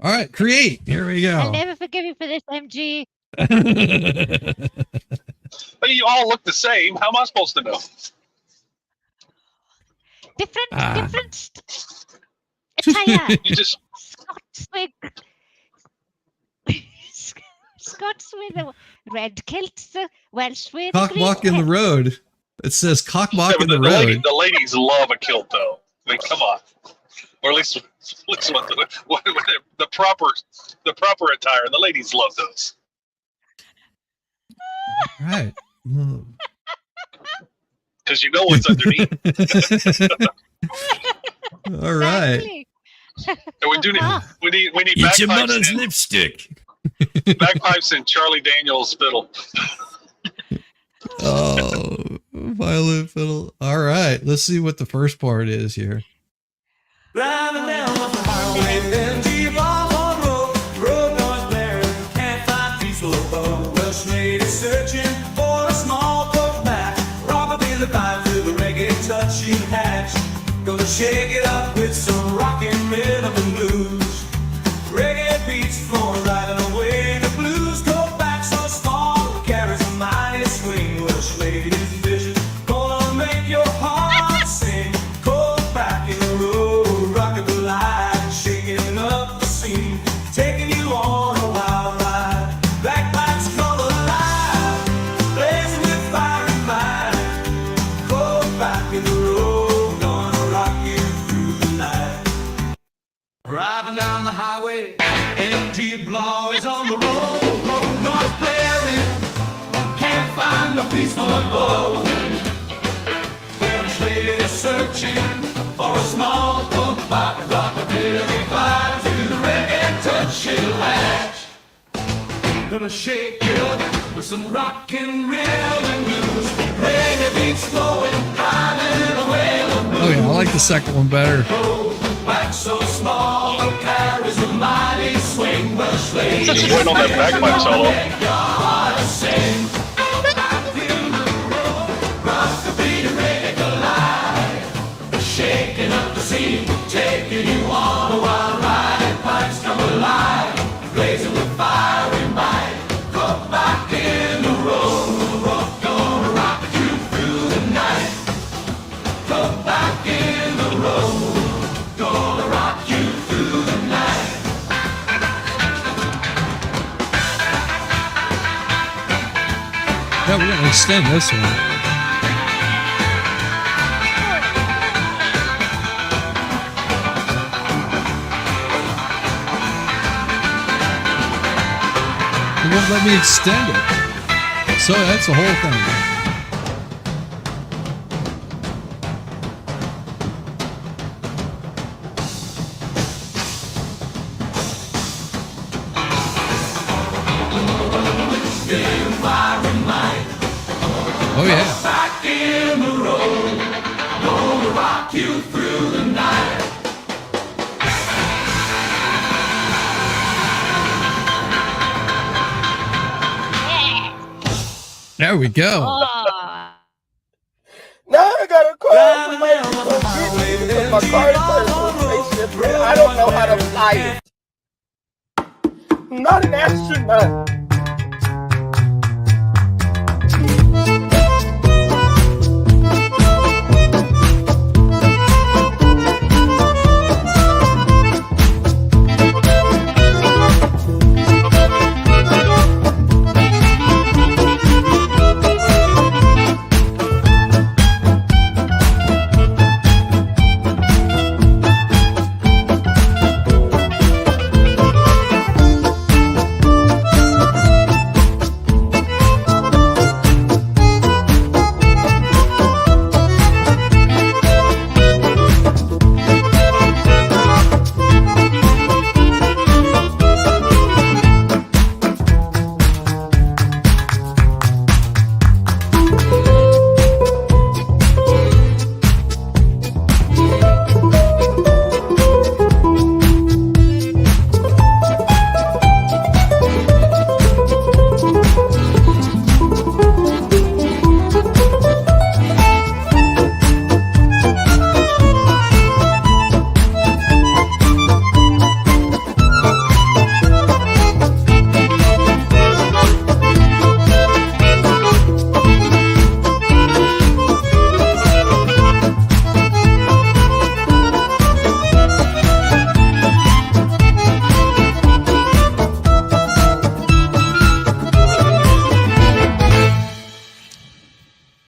All right, create. Here we go. I'll never forgive you for this, MG. But you all look the same. How am I supposed to know? Different attire. You just Scots with a red kilts, Welsh with cockbach in the road. It says cockbach in the road. The ladies love a kilt, though. I mean, come on. Or at least what the proper attire. The ladies love those. All right. Because you know what's underneath. All right. And we need It's bagpipes your mother's lipstick. Bagpipes and Charlie Daniels fiddle. Oh, violin fiddle. All right. Let's see what the first part is here. Driving down the highway, then deep on the road noise blaring, can't find peaceful abode. Welsh lady searching for a small boat back, rockabilly vibe to the reggae touch she has. Gonna shake it up with some rockin' rhythm and blues. Reggae beats flowing right away. The blues go back so small, carries a mighty swing. Welsh lady's vision gonna make your heart sing. Go back in the road, rockin' the light, shaking up the scene, taking you on a wild ride. Black lights come alive, blazing with fire and mind. Go back in the road, gonna rock you through the night. Driving down the highway, empty blows on the road, noise blaring, can't find a peaceful abode. Welsh lady searching for a small book back, rockabilly vibe to the reggae touch she'll hatch. Gonna shake it up with some rockin' rhythm and blues. Reggae beats flowing, driving away the blues. Oh yeah, I like the second one better. Back so small, carries a mighty swing. Welsh lady Just waiting on that bagpipe solo. make your heart sing. Rockabilly reggae alive, shaking up the scene, taking you on a wild ride. Pipes come alive, blazing with fire in mind. Come back in the road, gonna rock you through the night. Come back in the road, gonna rock you through the night. Yeah, we're gonna extend this one. They won't let me extend it. So that's the whole thing. Oh yeah. Back in the road, gonna rock you through the night. There we go. Oh. Now I gotta call somebody to go get me because my car is starting to spaceship, man. I don't know how to fly it. I'm not an astronaut.